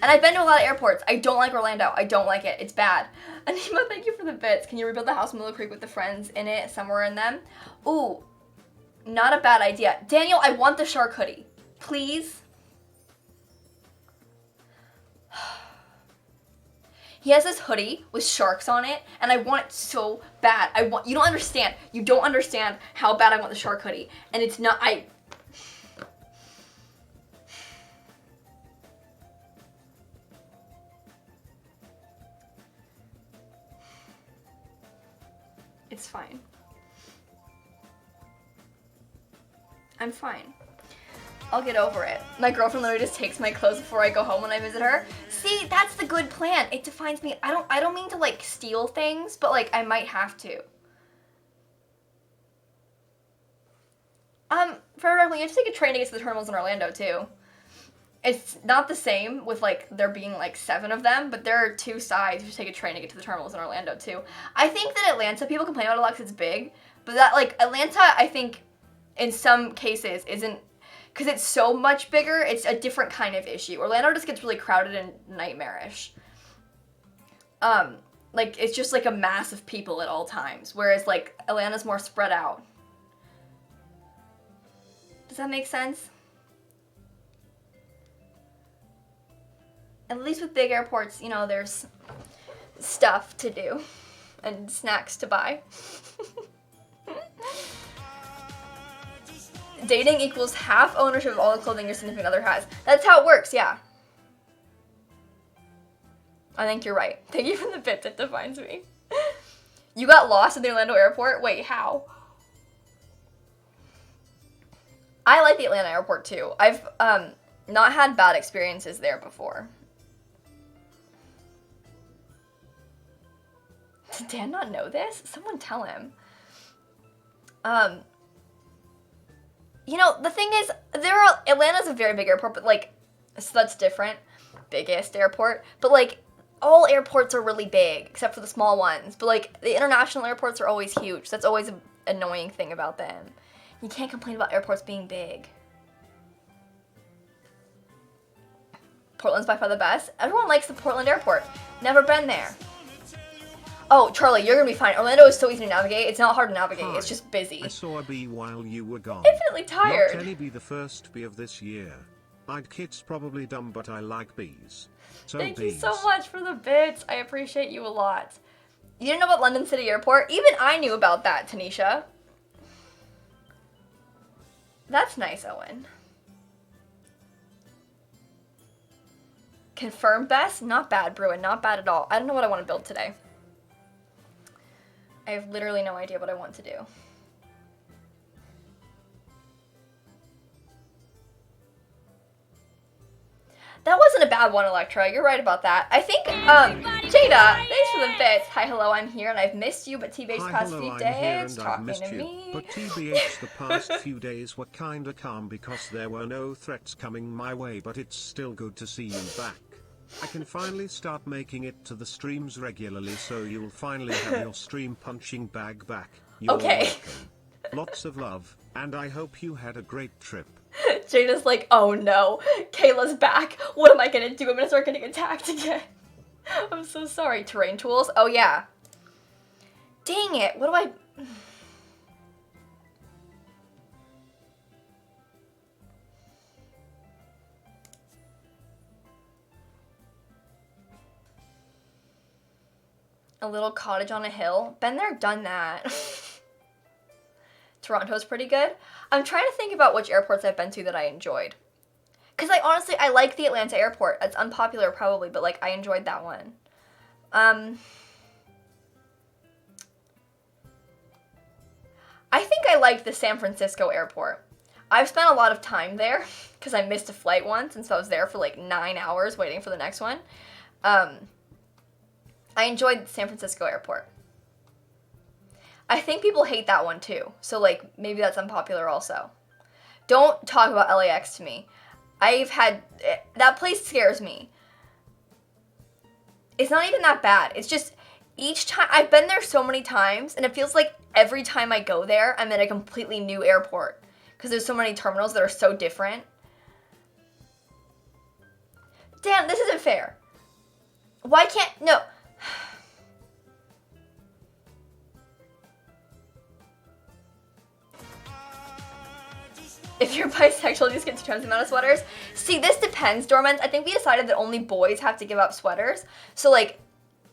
And I've been to a lot of airports. I don't like Orlando. I don't like it. It's bad. Anima, thank you for the bits. Can you rebuild the house in Willow Creek with the friends in it, somewhere in them? Ooh, not a bad idea. Daniel, I want the shark hoodie. Please? He has this hoodie with sharks on it, and I want it so bad. You don't understand. You don't understand how bad I want the shark hoodie. And it's not, It's fine. I'm fine. I'll get over it. My girlfriend literally just takes my clothes before I go home when I visit her. See, that's the good plan. It defines me. I don't mean to like steal things, but like I might have to. For reference, you have to take a train to get to the terminals in Orlando too. It's not the same with like there being like 7 of them, but there are 2 sides. You have to take a train to get to the terminals in Orlando too. I think that Atlanta, people complain about it a lot because it's big, but that like Atlanta, I think in some cases isn't, because it's so much bigger, it's a different kind of issue. Orlando just gets really crowded and nightmarish. Like it's just like a mass of people at all times, whereas like Atlanta's more spread out. Does that make sense? At least with big airports, you know, there's stuff to do and snacks to buy. Dating equals half ownership of all the clothing your significant other has. That's how it works, yeah. I think you're right. Thank you for the bit that defines me. You got lost in the Orlando airport? Wait, how? I like the Atlanta airport too. I've not had bad experiences there before. Did Dan not know this? Someone tell him. You know, the thing is, Atlanta's a very big airport, but like, so that's different. Biggest airport. But like, all airports are really big, except for the small ones. But like, the international airports are always huge. That's always an annoying thing about them. You can't complain about airports being big. Portland's by far the best. Everyone likes the Portland airport. Never been there. Oh, Charlie, you're gonna be fine. Orlando is so easy to navigate. It's not hard to navigate. Hi. It's just busy. I saw a bee while you were gone. Infinitely tired. Not any bee, the first bee of this year. I'd kids probably dumb, but I like bees. So Thank bees. you so much for the bits. I appreciate you a lot. You didn't know about London City Airport? Even I knew about that, Tanisha. That's nice, Owen. Confirmed best? Not bad, Bruin. Not bad at all. I don't know what I want to build today. I have literally no idea what I want to do. That wasn't a bad one, Electra. You're right about that. I think, Jada, thanks for the bits. Hi, hello, I'm here, and I've missed you, but TBH's past few days talking to me. But TBH, the past few days were kinda calm because there were no threats coming my way, but it's still good to see you back. I can finally start making it to the streams regularly, so you'll finally have your stream punching bag back. You're okay. welcome. Lots of love, and I hope you had a great trip. Jada's like, oh no, Kayla's back. What am I gonna do? I'm gonna start getting attacked again. I'm so sorry. Terrain tools? Oh yeah. Dang it, what do I... A little cottage on a hill? Been there, done that. Toronto's pretty good. I'm trying to think about which airports I've been to that I enjoyed. Because I like the Atlanta airport. It's unpopular probably, but like I enjoyed that one. I think I liked the San Francisco airport. I've spent a lot of time there because I missed a flight once, and so I was there for like 9 hours waiting for the next one. I enjoyed San Francisco airport. I think people hate that one too, so like maybe that's unpopular also. Don't talk about LAX to me. That place scares me. It's not even that bad. It's just each time, I've been there so many times, and it feels like every time I go there, I'm in a completely new airport because there's so many terminals that are so different. Dan, this isn't fair. Why can't, no. If you're bisexual, you just get 2 times the amount of sweaters. See, this depends, Dormant. I think we decided that only boys have to give up sweaters. So, like,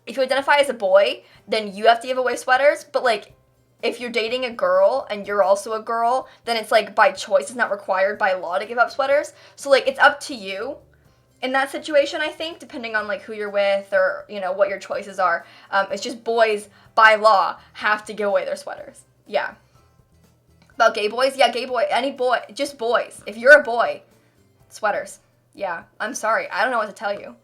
if you identify as a boy, then you have to give away sweaters, but, like, if you're dating a girl and you're also a girl, then it's, like, by choice. It's not required by law to give up sweaters. So, like, it's up to you in that situation, I think, depending on, like, who you're with or, you know, what your choices are. It's just boys, by law, have to give away their sweaters. Yeah. About gay boys? Yeah, gay boy, any boy, just boys. If you're a boy, sweaters. Yeah, I'm sorry. I don't know what to tell you.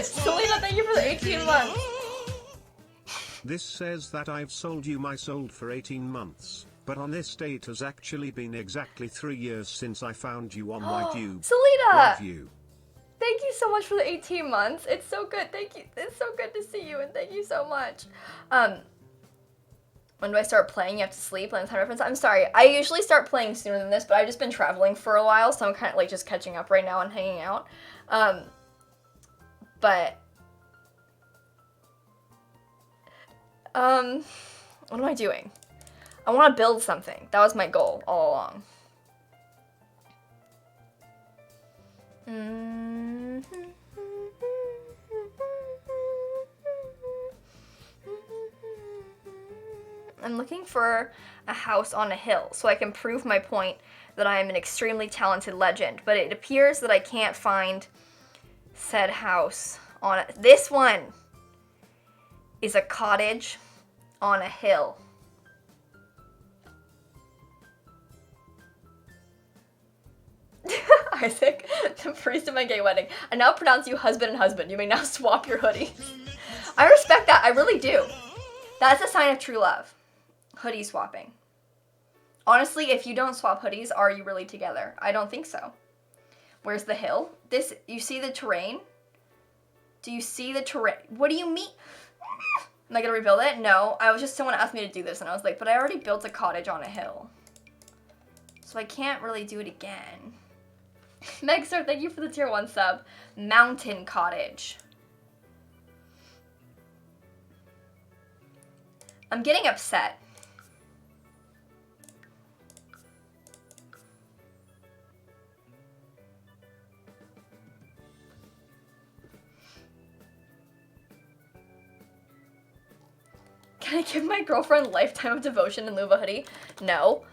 Selena, thank you for the 18 months. This says that I've sold you my soul for 18 months, but on this date has actually been exactly 3 years since I found you on my tube. Selena! Love you. Thank you so much for the 18 months. It's so good. Thank you. It's so good to see you, and thank you so much. When do I start playing? You have to sleep. Time reference. I'm sorry. I usually start playing sooner than this, but I've just been traveling for a while, so I'm kind of like just catching up right now and hanging out. But what am I doing? I want to build something. That was my goal all along. I'm looking for a house on a hill so I can prove my point that I am an extremely talented legend, but it appears that I can't find said house on it. This one is a cottage on a hill. Isaac, the priest of my gay wedding. I now pronounce you husband and husband. You may now swap your hoodies. I respect that. I really do. That's a sign of true love. Hoodie swapping. Honestly, if you don't swap hoodies, are you really together? I don't think so. Where's the hill? This, you see the terrain? Do you see the terrain? What do you mean? Am I gonna rebuild it? No. I was just, someone asked me to do this and I was like, but I already built a cottage on a hill. So I can't really do it again. Meg Sir, thank you for the tier 1 sub. Mountain cottage. I'm getting upset. Can I give my girlfriend lifetime of devotion in lieu of a hoodie? No.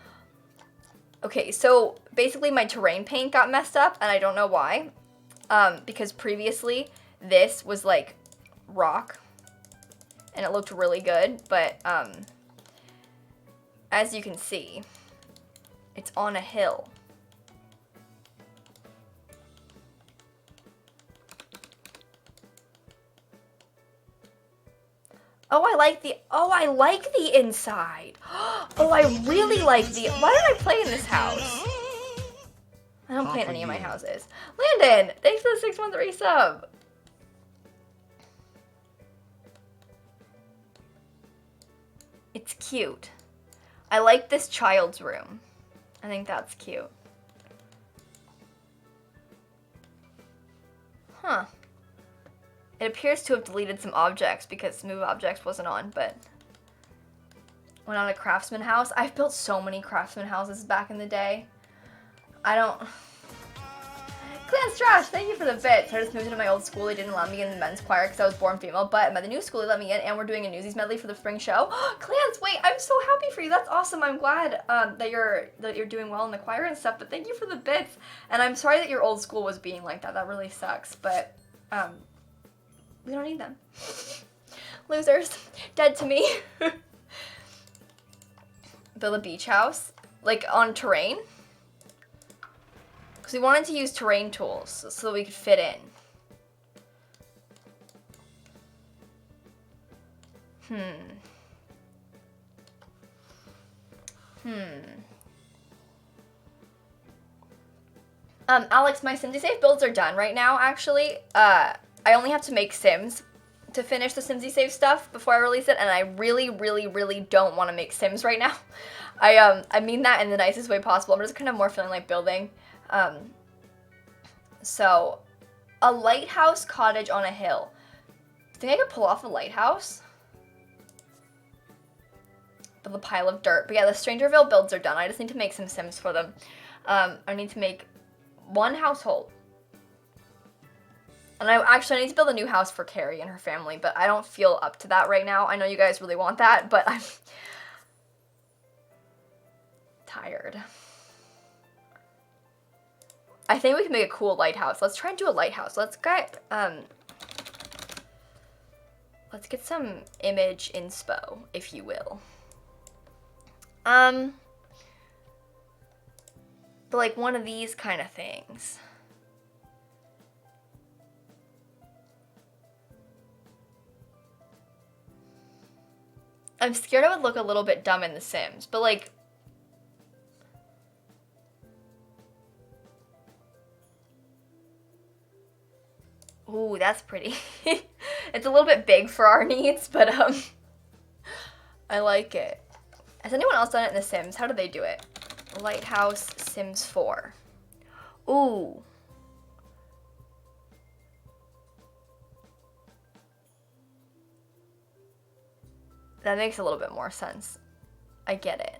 Okay, so basically my terrain paint got messed up, and I don't know why. Because previously this was like rock, and it looked really good, but as you can see, it's on a hill. Oh, I like the inside. Oh, I really like the, why did I play in this house? I don't play in any of my houses. Landon, thanks for the 6-month resub. It's cute. I like this child's room. I think that's cute. Huh. It appears to have deleted some objects because move objects wasn't on, but went on a craftsman house. I've built so many craftsman houses back in the day. I don't... Clan's trash, thank you for the bits. I just moved into my old school. They didn't let me in the men's choir because I was born female, but at the new school they let me in, and we're doing a Newsies medley for the spring show. Clans, wait, I'm so happy for you. That's awesome. I'm glad that you're doing well in the choir and stuff, but thank you for the bits. And I'm sorry that your old school was being like that. That really sucks, but we don't need them. Losers. Dead to me. Build a beach house, like on terrain. Because we wanted to use terrain tools so we could fit in. Alex, my SimSie Safe builds are done right now, actually. I only have to make Sims to finish the SimSie Safe stuff before I release it, and I really, really, really don't want to make Sims right now. I mean that in the nicest way possible. I'm just kind of more feeling like building. So, a lighthouse cottage on a hill. Think I could pull off a lighthouse? Build a pile of dirt. But yeah, the Strangerville builds are done. I just need to make some Sims for them. I need to make one household. And I need to build a new house for Carrie and her family, but I don't feel up to that right now. I know you guys really want that, but I'm tired. I think we can make a cool lighthouse. Let's try and do a lighthouse. Let's get some image inspo, if you will. But like one of these kind of things. I'm scared I would look a little bit dumb in The Sims, but like, ooh, that's pretty. It's a little bit big for our needs, but I like it. Has anyone else done it in The Sims? How do they do it? Lighthouse Sims 4. Ooh. That makes a little bit more sense. I get it.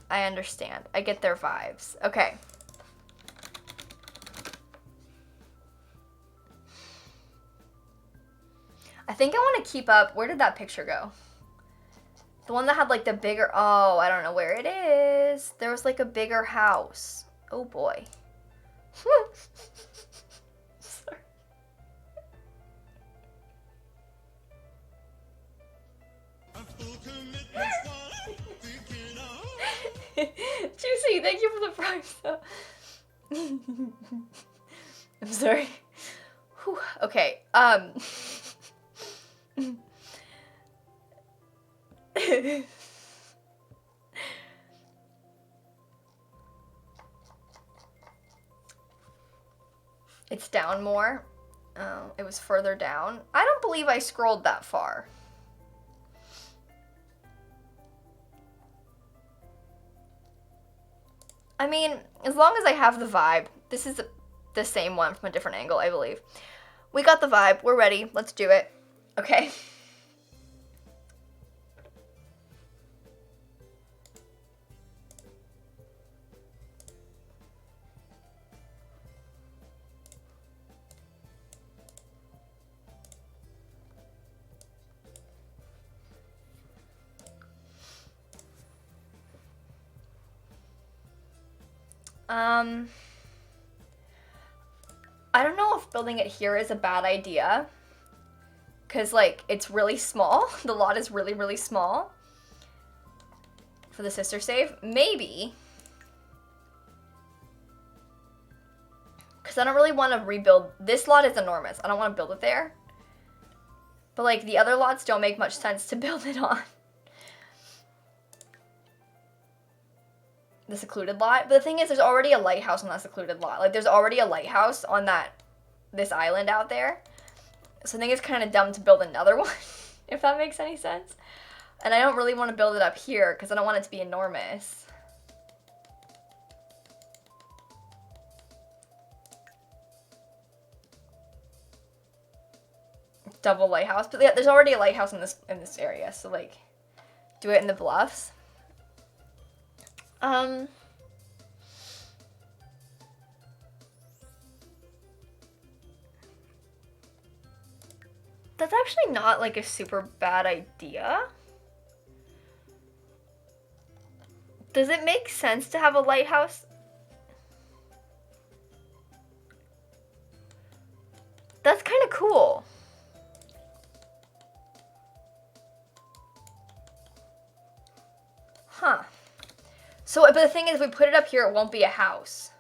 I understand. I get their vibes. Okay. I think I want to keep up. Where did that picture go? The one that had like the bigger, oh, I don't know where it is. There was like a bigger house. Oh boy. Sorry. Juicy, thank you for the prime stuff. I'm sorry. Whew. Okay, it's down more. Oh, it was further down. I don't believe I scrolled that far. I mean, as long as I have the vibe. This is the same one from a different angle, I believe. We got the vibe. We're ready. Let's do it. Okay. I don't know if building it here is a bad idea. Because, like, it's really small. The lot is really, really small. For the sister save. Maybe. Because I don't really want to rebuild. This lot is enormous. I don't want to build it there. But, like, the other lots don't make much sense to build it on. The secluded lot. But the thing is, there's already a lighthouse on that secluded lot. Like, there's already a lighthouse on this island out there. So I think it's kind of dumb to build another one, if that makes any sense. And I don't really want to build it up here, because I don't want it to be enormous. Double lighthouse. But yeah, there's already a lighthouse in this area, so, like, do it in the bluffs. That's actually not, like, a super bad idea. Does it make sense to have a lighthouse? That's kind of cool. Huh. So, but the thing is, if we put it up here, it won't be a house.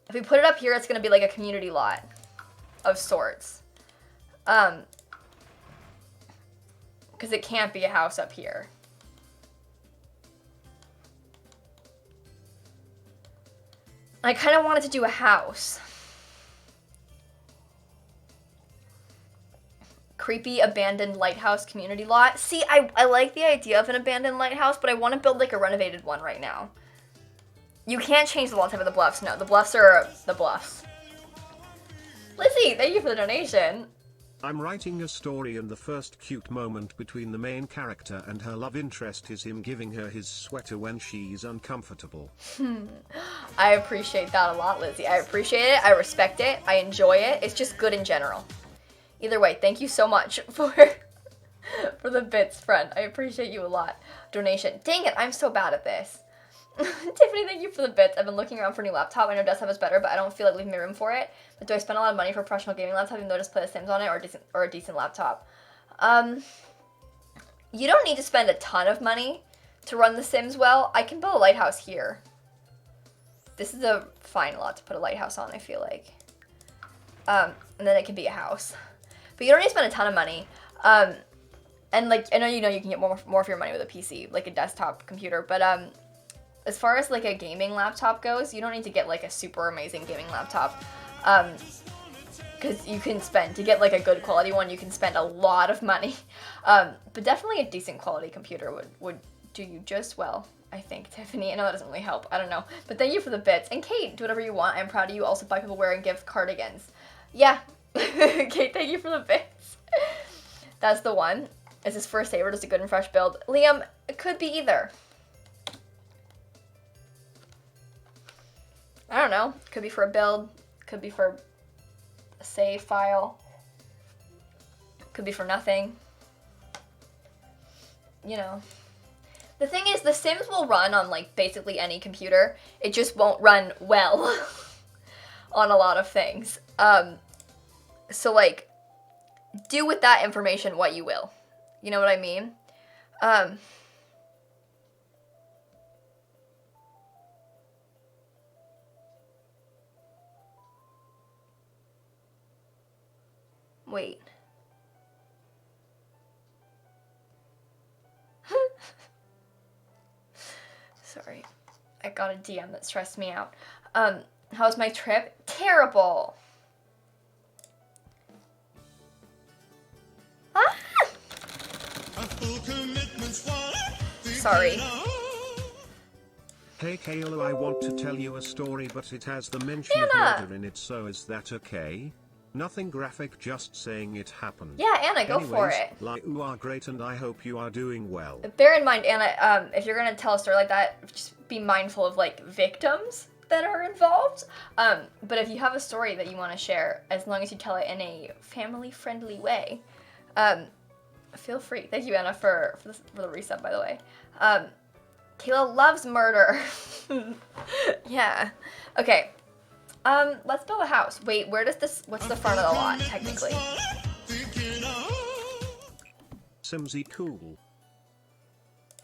If we put it up here, it's going to be like a community lot of sorts. Because it can't be a house up here. I kind of wanted to do a house. Creepy abandoned lighthouse community lot. See, I like the idea of an abandoned lighthouse, but I want to build like a renovated one right now. You can't change the lot type of the bluffs. No, the bluffs are the bluffs. Lizzie, thank you for the donation. I'm writing a story and the first cute moment between the main character and her love interest is him giving her his sweater when she's uncomfortable. I appreciate that a lot, Lizzie. I appreciate it. I respect it. I enjoy it. It's just good in general. Either way, thank you so much for the bits, friend. I appreciate you a lot. Donation. Dang it, I'm so bad at this. Tiffany, thank you for the bits. I've been looking around for a new laptop. I know desktop is better, but I don't feel like leaving me room for it. But do I spend a lot of money for a professional gaming laptop even though I just play The Sims on it, or a decent laptop? You don't need to spend a ton of money to run The Sims well. I can build a lighthouse here. This is a fine lot to put a lighthouse on, I feel like. And then it can be a house. But you don't need to spend a ton of money. And like, I know you can get more for your money with a PC, like a desktop computer, but as far as like a gaming laptop goes, you don't need to get like a super amazing gaming laptop. Because you can spend, to get like a good quality one, you can spend a lot of money. But definitely a decent quality computer would do you just well, I think, Tiffany. I know that doesn't really help, I don't know. But thank you for the bits. And Kate, do whatever you want. I'm proud of you. Also buy people wearing gift cardigans. Yeah, Kate, thank you for the bits. That's the one. Is this for a saver, just a good and fresh build? Liam, it could be either. I don't know. Could be for a build. Could be for a save file. Could be for nothing. You know. The thing is, The Sims will run on like basically any computer. It just won't run well on a lot of things. So like, do with that information what you will. You know what I mean? Wait. Sorry. I got a DM that stressed me out. How's my trip? Terrible. Ah! Sorry. Hey Kayla, I want to tell you a story but it has the mention of murder in it, so is that okay? Nothing graphic, just saying it happened. Yeah, Anna, go for it. Like, you are great and I hope you are doing well. Bear in mind, Anna, if you're gonna tell a story like that, just be mindful of like victims that are involved. But if you have a story that you want to share, as long as you tell it in a family-friendly way, feel free. Thank you, Anna, for the resub, by the way. Kayla loves murder. Yeah. Okay. Let's build a house. Wait, where does this, what's the front of the lot, technically? Simsie cool.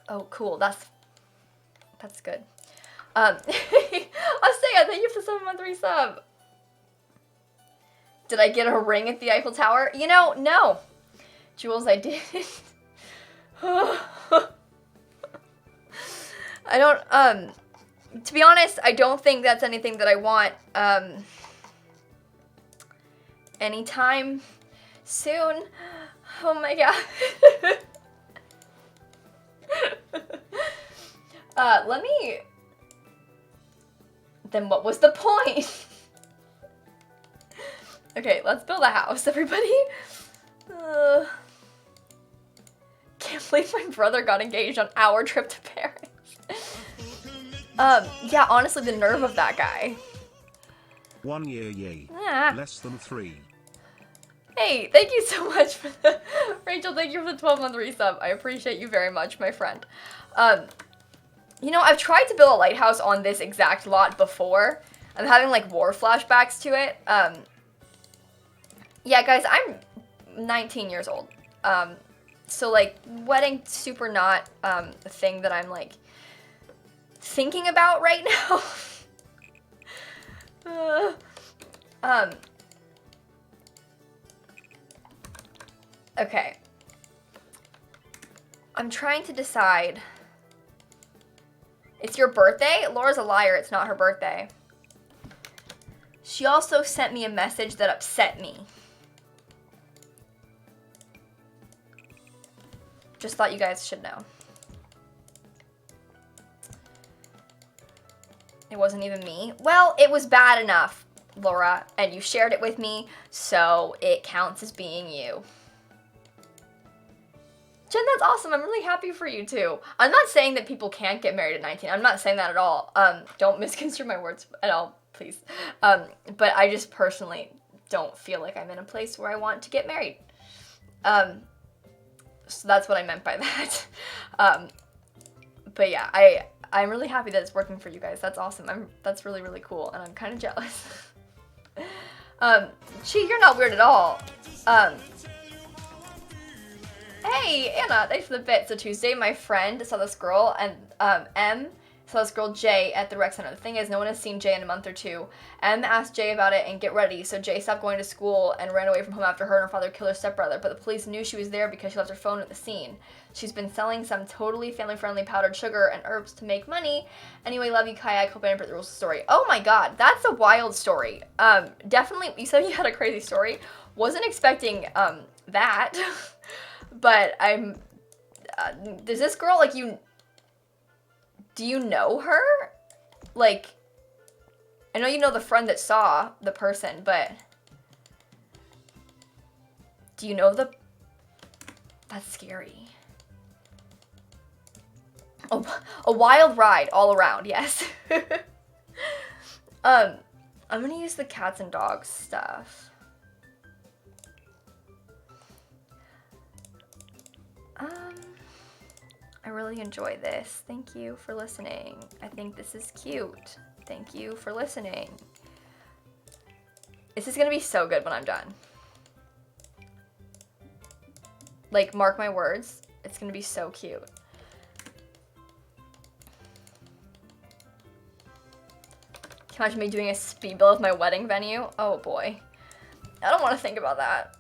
Oh, cool. That's good. Asaya, thank you for the 7-month resub. Did I get a ring at the Eiffel Tower? You know, no. Jules, I didn't. I don't, to be honest, I don't think that's anything that I want, anytime soon. Oh my god. Let me... Then what was the point? Okay, let's build a house, everybody. Can't believe my brother got engaged on our trip to Paris. Yeah, honestly, the nerve of that guy. 1 year, yay. Ah. Less than 3. Hey, thank you so much for the... Rachel, thank you for the 12-month resub. I appreciate you very much, my friend. You know, I've tried to build a lighthouse on this exact lot before. I'm having, like, war flashbacks to it. Yeah, guys, I'm 19 years old. So, like, wedding super not a thing that I'm, like, thinking about right now. Okay. I'm trying to decide. It's your birthday? Laura's a liar. It's not her birthday. She also sent me a message that upset me. Just thought you guys should know. It wasn't even me. Well, it was bad enough. Laura, and you shared it with me, so it counts as being you. Jen, that's awesome. I'm really happy for you too. I'm not saying that people can't get married at 19. I'm not saying that at all. Don't misconstrue my words at all, please. But I just personally don't feel like I'm in a place where I want to get married. So that's what I meant by that. But yeah, I'm really happy that it's working for you guys. That's awesome. That's really, really cool, and I'm kind of jealous. Gee, you're not weird at all. Hey, Anna, thanks for the bit. So Tuesday, my friend saw this girl, and M saw this girl, Jay, at the rec center. The thing is, no one has seen Jay in a month or two. M asked Jay about it and get ready, so Jay stopped going to school and ran away from home after her and her father killed her stepbrother, but the police knew she was there because she left her phone at the scene. She's been selling some totally family-friendly powdered sugar and herbs to make money. Anyway, love you, Kayak. Hope I didn't break the rules of the story. Oh my god, that's a wild story. Definitely, you said you had a crazy story. Wasn't expecting, that. But does this girl, like, do you know her? Like, I know you know the friend that saw the person, but do you know that's scary. A wild ride all around, yes. I'm gonna use the cats and dogs stuff. I really enjoy this. Thank you for listening. I think this is cute. Thank you for listening. This is gonna be so good when I'm done. Like, mark my words. It's gonna be so cute. Can you imagine me doing a speed bill of my wedding venue? Oh boy. I don't want to think about that.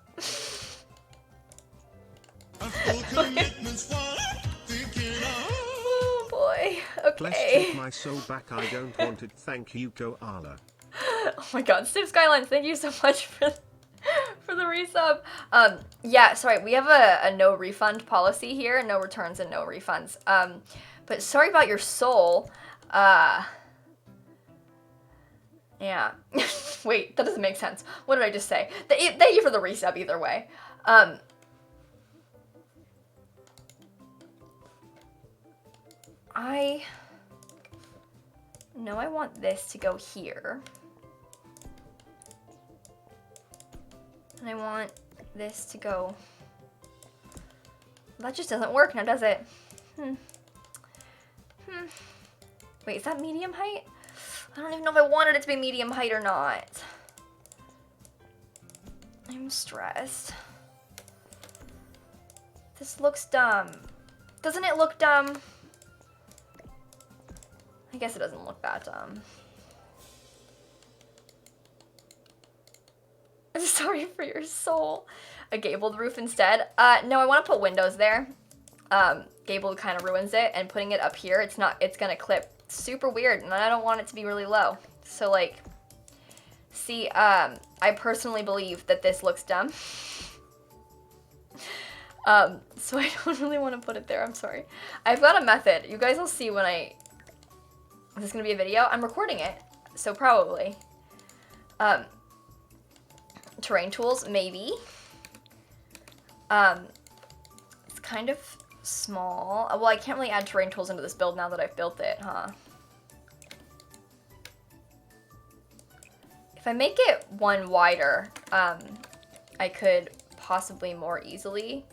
Oh boy. Okay. Let's take my soul back. I don't want it. Thank you, Koala. Oh my god, Steve Skylines, thank you so much for the resub. Yeah, sorry, we have a no refund policy here, no returns and no refunds. But sorry about your soul. Yeah. Wait, that doesn't make sense. What did I just say? Thank you for the resub either way. I know I want this to go here. And I want this to go... That just doesn't work now, does it? Wait, is that medium height? I don't even know if I wanted it to be medium height or not. I'm stressed. This looks dumb. Doesn't it look dumb? I guess it doesn't look that dumb. I'm sorry for your soul. A gabled roof instead? No, I want to put windows there. Gabled kind of ruins it, and putting it up here, it's gonna clip super weird, and I don't want it to be really low. So, like, see, I personally believe that this looks dumb. So I don't really want to put it there, I'm sorry. I've got a method. You guys will see when is this gonna be a video? I'm recording it, so probably. Terrain tools, maybe. It's kind of small. Well, I can't really add terrain tools into this build now that I've built it, huh? If I make it one wider, I could possibly more easily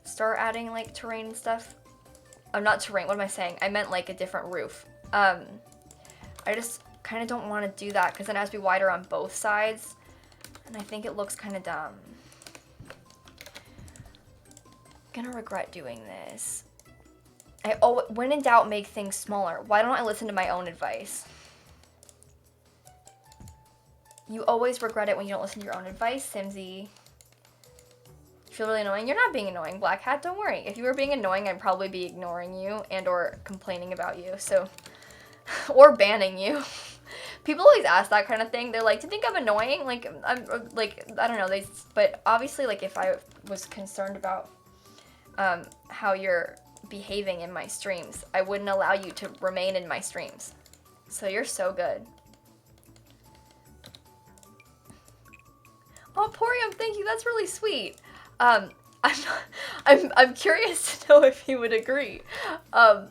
start adding, like, terrain and stuff. Not terrain, what am I saying? I meant, like, a different roof. I just kind of don't want to do that because then it has to be wider on both sides. And I think it looks kind of dumb. I'm gonna regret doing this. When in doubt, make things smaller. Why don't I listen to my own advice? You always regret it when you don't listen to your own advice, Simsie. You feel really annoying? You're not being annoying, Black Hat. Don't worry. If you were being annoying, I'd probably be ignoring you and or complaining about you. So, or banning you. People always ask that kind of thing. They're like, "Do you think I'm annoying?" Like, I'm like, I don't know. But obviously, like, if I was concerned about how you're behaving in my streams, I wouldn't allow you to remain in my streams. So you're so good. Oh, Porium, thank you. That's really sweet. I'm curious to know if he would agree. But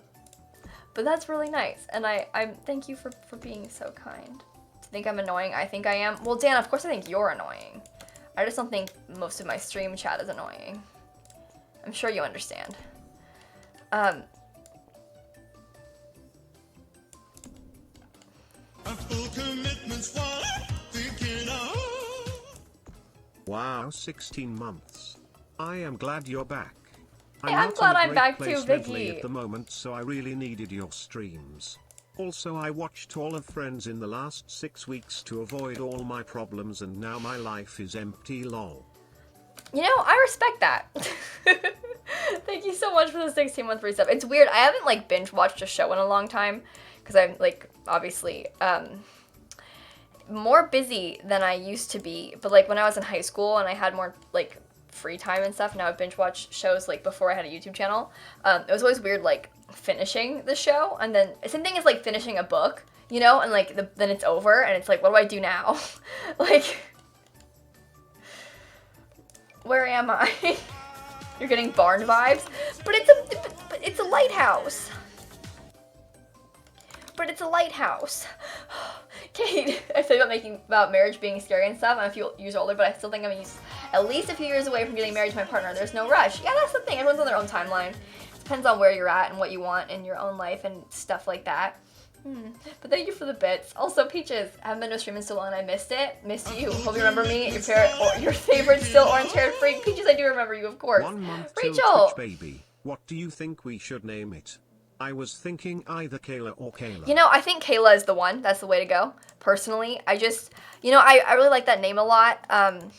that's really nice, and I'm thank you for being so kind. To think I'm annoying, I think I am. Well, Dan, of course I think you're annoying. I just don't think most of my stream chat is annoying. I'm sure you understand. Wow, 16 months. I am glad you're back. Hey, I'm glad I'm back too, Vicky. At the moment, so I really needed your streams. Also, I watched all of Friends in the last 6 weeks to avoid all my problems, and now my life is empty, lol. You know, I respect that. Thank you so much for the 16-month resub. It's weird, I haven't like binge watched a show in a long time, because I'm like, obviously, more busy than I used to be. But like when I was in high school and I had more like free time and stuff, now I binge watch shows like before I had a YouTube channel. It was always weird like finishing the show, and then same thing as like finishing a book, you know, and like then it's over and it's like, what do I do now? Like, where am I? You're getting barn vibes, but it's a lighthouse. But it's a lighthouse. Kate, I said about marriage being scary and stuff. I'm a few years older, but I still think I'm at least a few years away from getting married to my partner. There's no rush. Yeah, that's the thing. Everyone's on their own timeline. It depends on where you're at and what you want in your own life and stuff like that. But thank you for the bits. Also, Peaches, I haven't been to a stream in so long and I missed it. Missed you. Hope you remember me. Your favorite still orange-haired freak. Peaches, I do remember you, of course. 1 month Rachel! Twitch baby. What do you think we should name it? I was thinking either Kayla or Kayla. You know, I think Kayla is the one. That's the way to go. Personally, I just, you know, I really like that name a lot. And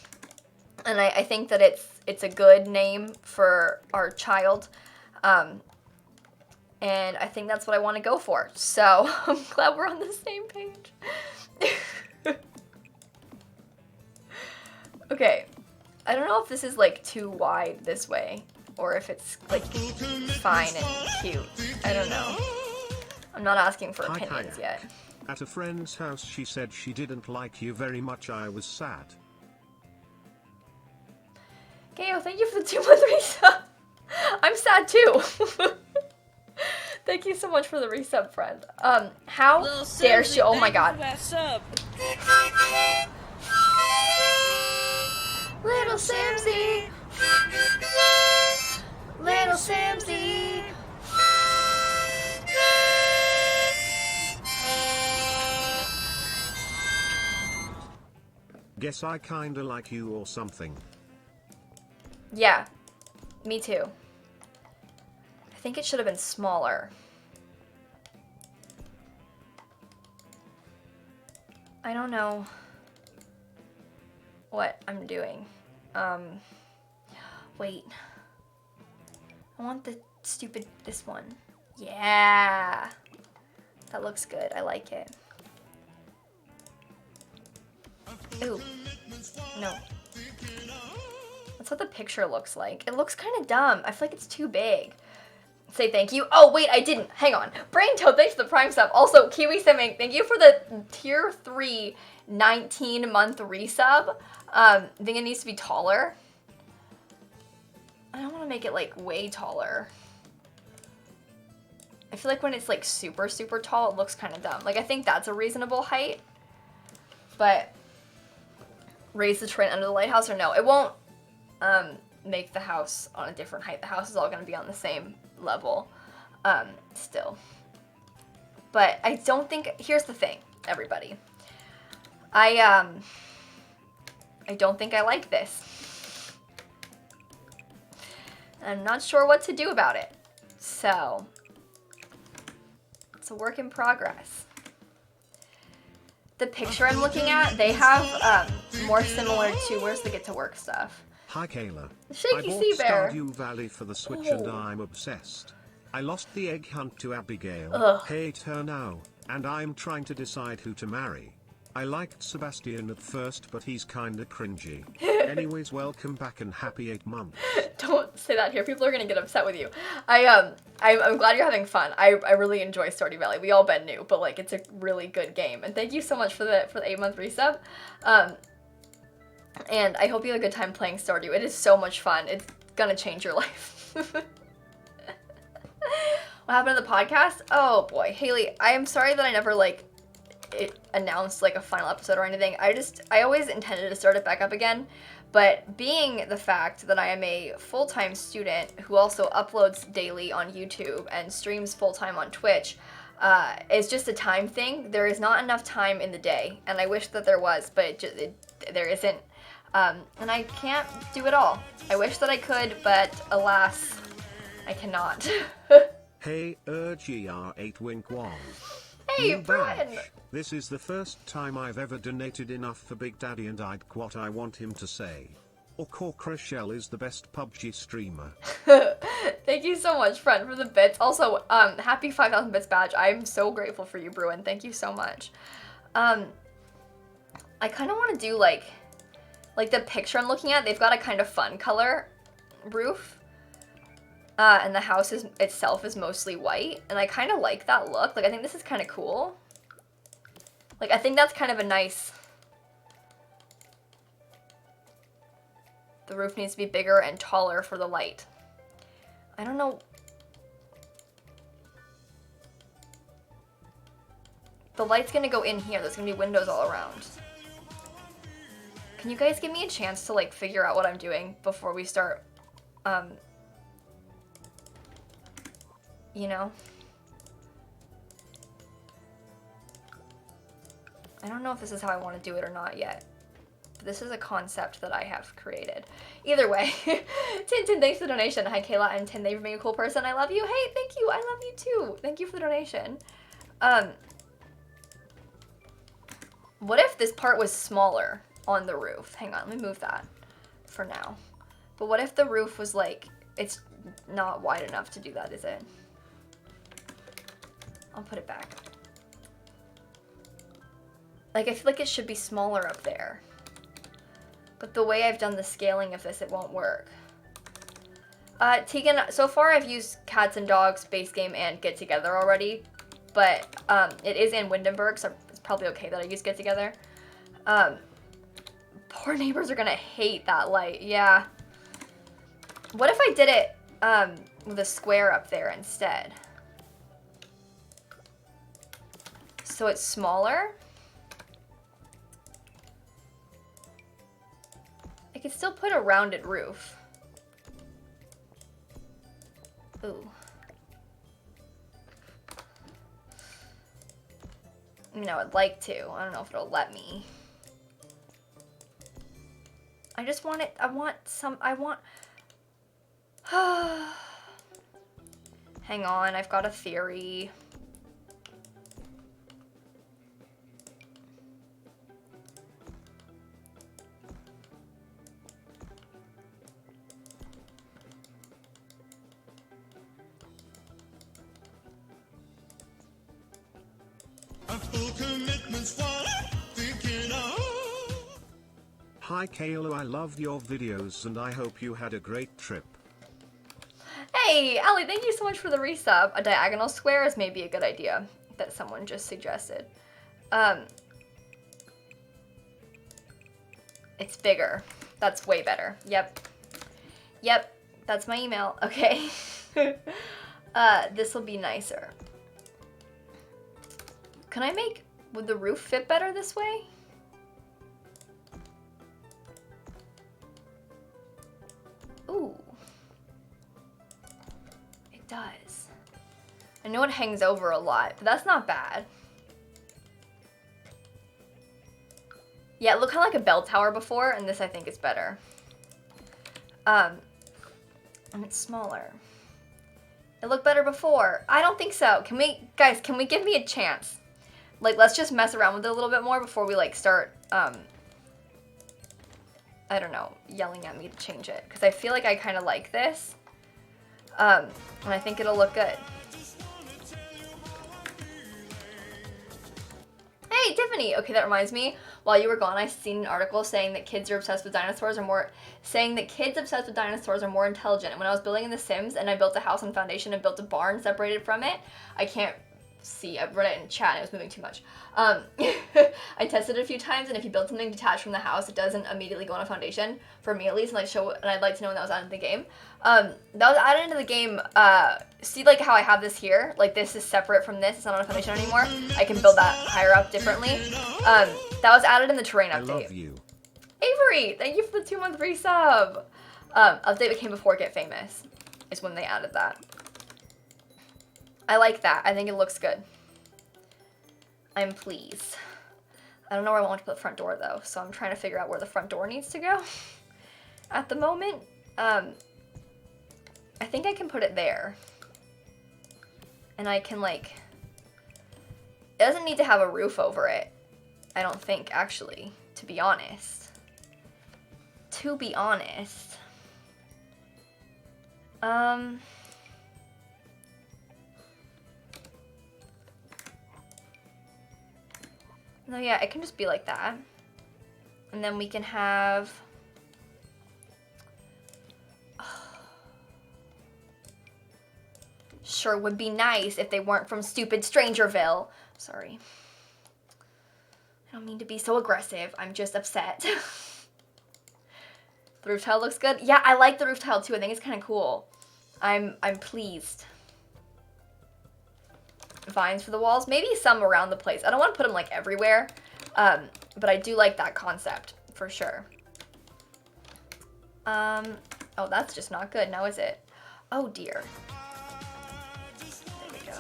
I think that it's a good name for our child. And I think that's what I want to go for. So I'm glad we're on the same page. Okay. I don't know if this is like too wide this way, or if it's like fine and cute. I don't know. I'm not asking for opinions yet. At a friend's house she said she didn't like you very much. I was sad. Gayo, thank you for the 2-month resub. I'm sad too. Thank you so much for the resub, friend. How dare she? Oh my god. Little Simsie. Little Simsie. Guess I kinda like you or something. Yeah, me too. I think it should have been smaller. I don't know what I'm doing. Wait. I want this one. Yeah. That looks good. I like it. Ooh. No. That's what the picture looks like. It looks kind of dumb. I feel like it's too big. Say thank you. Oh, wait, I didn't. Hang on. Brain Toad, thanks for the Prime sub. Also, Kiwi Simming, thank you for the tier 3 19-month resub. I think it needs to be taller. I don't want to make it, like, way taller. I feel like when it's, like, super, super tall, it looks kind of dumb. Like, I think that's a reasonable height. But raise the train under the lighthouse, or no? It won't make the house on a different height. The house is all going to be on the same level still. But I don't think... Here's the thing, everybody. I don't think I like this. I'm not sure what to do about it. So, it's a work in progress. The picture I'm looking at, they have more similar to... Where's the Get to Work stuff? Hi Kayla. Shaky I bought Sea Bear. Stardew Valley for the Switch and I'm obsessed. I lost the egg hunt to Abigail. Ugh. Hate her now, and I'm trying to decide who to marry. I liked Sebastian at first, but he's kinda cringy. Anyways, welcome back and happy 8 months. Don't say that here. People are gonna get upset with you. I'm glad you're having fun. I really enjoy Stardew Valley. We all been new, but like it's a really good game. And thank you so much for the 8-month resub. And I hope you have a good time playing Stardew. It is so much fun. It's gonna change your life. What happened to the podcast? Oh boy, Haley, I am sorry that I never announced a final episode or anything. I always intended to start it back up again, but being the fact that I am a full-time student who also uploads daily on YouTube and streams full-time on Twitch, it's just a time thing. There is not enough time in the day, and I wish that there was, but there isn't. And I can't do it all. I wish that I could, but alas, I cannot. Hey, GR8 Wink One. Hey, New Brian! badge. This is the first time I've ever donated enough for Big Daddy and I'd what I want him to say. Or Corcrashell is the best PUBG streamer. Thank you so much, friend, for the bits. Also, happy 5,000 bits badge. I'm so grateful for you, Bruin. Thank you so much. I kind of want to do, like the picture I'm looking at, they've got a kind of fun color roof. And the house itself is mostly white. And I kind of like that look. I think this is kind of cool. I think that's kind of a nice... The roof needs to be bigger and taller for the light. I don't know. The light's gonna go in here. There's gonna be windows all around. Can you guys give me a chance to figure out what I'm doing before we start, you know? I don't know if this is how I want to do it or not yet. But this is a concept that I have created. Either way, Tintin, thanks for the donation. Hi, Kayla. And Tin, thank you for being a cool person. I love you. Hey, thank you. I love you too. Thank you for the donation. What if this part was smaller on the roof? Hang on, let me move that for now. But what if the roof was it's not wide enough to do that, is it? I'll put it back. I feel like it should be smaller up there. But the way I've done the scaling of this, it won't work. Tegan, so far I've used Cats and Dogs base game and Get Together already. But it is in Windenburg, so it's probably okay that I use Get Together. Poor neighbors are gonna hate that light, yeah. What if I did it with a square up there instead? So it's smaller? I could still put a rounded roof. Ooh. I mean, I would like to. I don't know if it'll let me. I just want it, I want... Hang on, I've got a theory. Hi Kayla, I love your videos and I hope you had a great trip. Hey, Allie, thank you so much for the resub. A diagonal square is maybe a good idea that someone just suggested. It's bigger. That's way better. Yep. Yep, that's my email. Okay. This will be nicer. Would the roof fit better this way? Ooh. It does. I know it hangs over a lot, but that's not bad. Yeah, it looked kind of like a bell tower before, and this I think is better. And it's smaller. It looked better before. I don't think so. Guys, can we give me a chance? Let's just mess around with it a little bit more before we start, I don't know, yelling at me to change it. Because I feel like I kind of like this. And I think it'll look good. Hey, Tiffany! Okay, that reminds me. While you were gone, I seen an article saying that kids obsessed with dinosaurs are more intelligent. And when I was building in The Sims and I built a house on foundation and built a barn separated from it, I can't see. I wrote it in chat and it was moving too much. I tested it a few times, and if you build something detached from the house, it doesn't immediately go on a foundation, for me at least, and I'd like to know when that was added into the game. That was added into the game, see like how I have this here? Like this is separate from this, it's not on a foundation anymore. I can build that higher up differently. That was added in the terrain update. I love you. Avery, thank you for the 2-month resub. Update that came before Get Famous is when they added that. I like that. I think it looks good. I'm pleased. I don't know where I want to put the front door though, so I'm trying to figure out where the front door needs to go at the moment. I think I can put it there. And I can like, it doesn't need to have a roof over it. I don't think, actually, to be honest. To be honest. No, yeah, it can just be like that. And then we can have... Sure would be nice if they weren't from stupid Strangerville. Sorry. I don't mean to be so aggressive. I'm just upset. The roof tile looks good. Yeah, I like the roof tile too. I think it's kind of cool. I'm pleased. Vines for the walls. Maybe some around the place. I don't want to put them like everywhere. But I do like that concept for sure. Oh, that's just not good now, is it? Oh dear. There we go.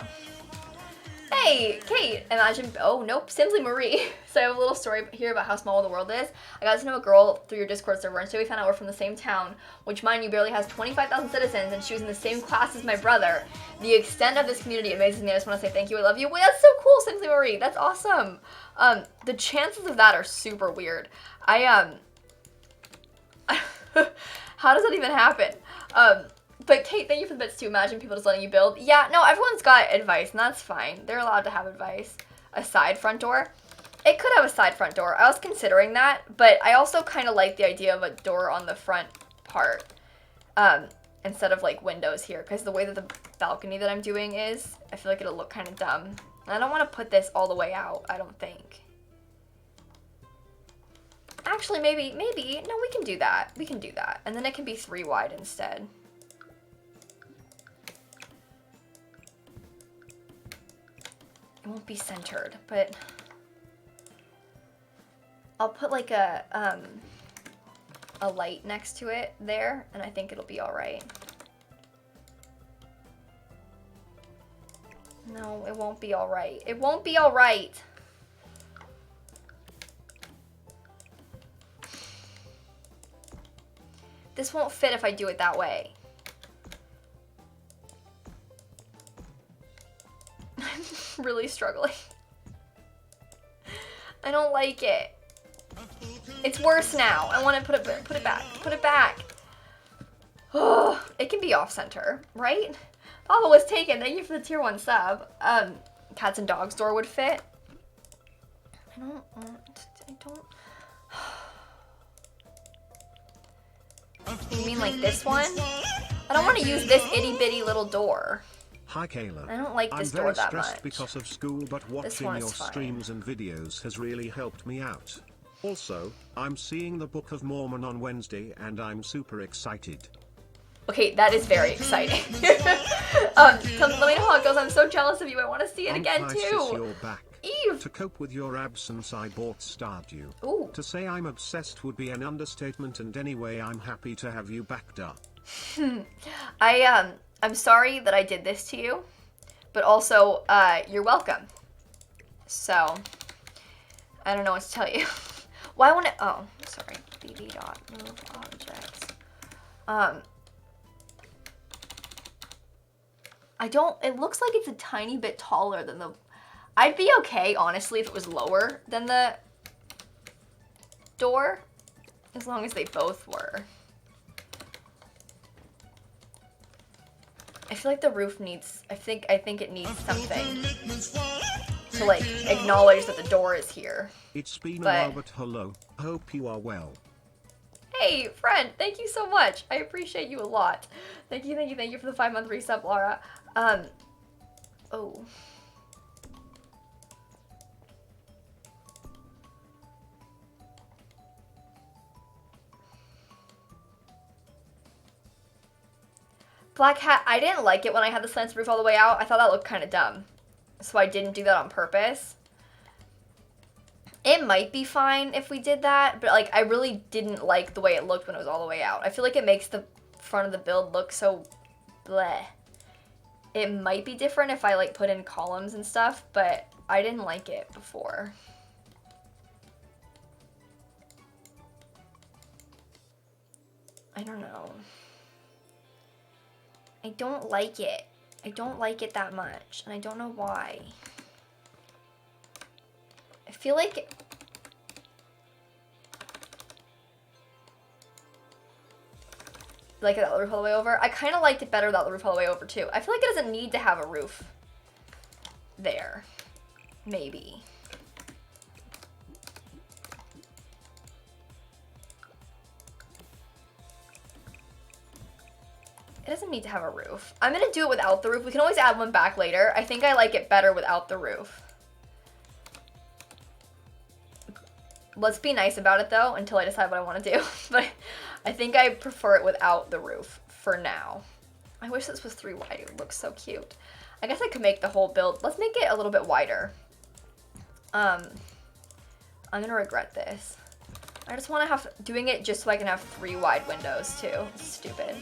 Hey, Kate, imagine, oh nope, Simply Marie. So I have a little story here about how small the world is. I got to know a girl through your Discord server, and so we found out we're from the same town, which mind you barely has 25,000 citizens, and she was in the same class as my brother. The extent of this community amazes me. I just want to say thank you, I love you. Wait, that's so cool, Simply Marie, that's awesome. The chances of that are super weird. How does that even happen? But Kate, thank you for the bits too. Imagine people just letting you build. Yeah, no, everyone's got advice, and that's fine. They're allowed to have advice. A side front door. It could have a side front door. I was considering that, but I also kind of like the idea of a door on the front part instead of like windows here, because the way that the balcony that I'm doing is, I feel like it'll look kind of dumb. And I don't want to put this all the way out, I don't think. Actually, maybe, no, we can do that. We can do that. And then it can be 3 wide instead. It won't be centered, but I'll put like a light next to it there, and I think it'll be all right. No, it won't be all right. It won't be all right. This won't fit if I do it that way. I'm really struggling. I don't like it. It's worse now. I want to put it back. Put it back. Oh, it can be off center, right? Papa was taken. Thank you for the tier 1 sub. Cats and dogs door would fit. I don't. You mean like this one? I don't want to use this itty bitty little door. Hi Kayla. I don't like this door that much. I'm very stressed because of school, but watching your streams and videos has really helped me out. Also, I'm seeing the Book of Mormon on Wednesday and I'm super excited. Okay, that is very exciting. Let me know how it goes. I'm so jealous of you. I want to see it again too. You're back. Eve. To cope with your absence, I bought Stardew. Ooh. To say I'm obsessed would be an understatement, and anyway, I'm happy to have you back, duh. I'm sorry that I did this to you, but also, you're welcome. So, I don't know what to tell you. Why won't it, oh, sorry, bb.move objects. It looks like it's a tiny bit taller than the, I'd be okay, honestly, if it was lower than the door, as long as they both were. I feel like the roof needs, I think it needs something to like acknowledge that the door is here. It's been a while, but hello. Hope you are well. Hey, friend, thank you so much. I appreciate you a lot. Thank you for the 5-month resub, Laura. Oh. Black hat, I didn't like it when I had the slanted roof all the way out. I thought that looked kind of dumb. So I didn't do that on purpose. It might be fine if we did that, but like I really didn't like the way it looked when it was all the way out. I feel like it makes the front of the build look so bleh. It might be different if I like put in columns and stuff, but I didn't like it before. I don't know. I don't like it. I don't like it that much, and I don't know why. I feel like it without the roof all the way over. I kind of liked it better without the roof all the way over too. I feel like it doesn't need to have a roof there. Maybe. It doesn't need to have a roof. I'm gonna do it without the roof. We can always add one back later. I think I like it better without the roof. Let's be nice about it though until I decide what I want to do. But I think I prefer it without the roof for now. I wish this was 3 wide. It looks so cute. I guess I could make the whole build. Let's make it a little bit wider. I'm gonna regret this. I just want to have doing it just so I can have 3 wide windows too. It's stupid.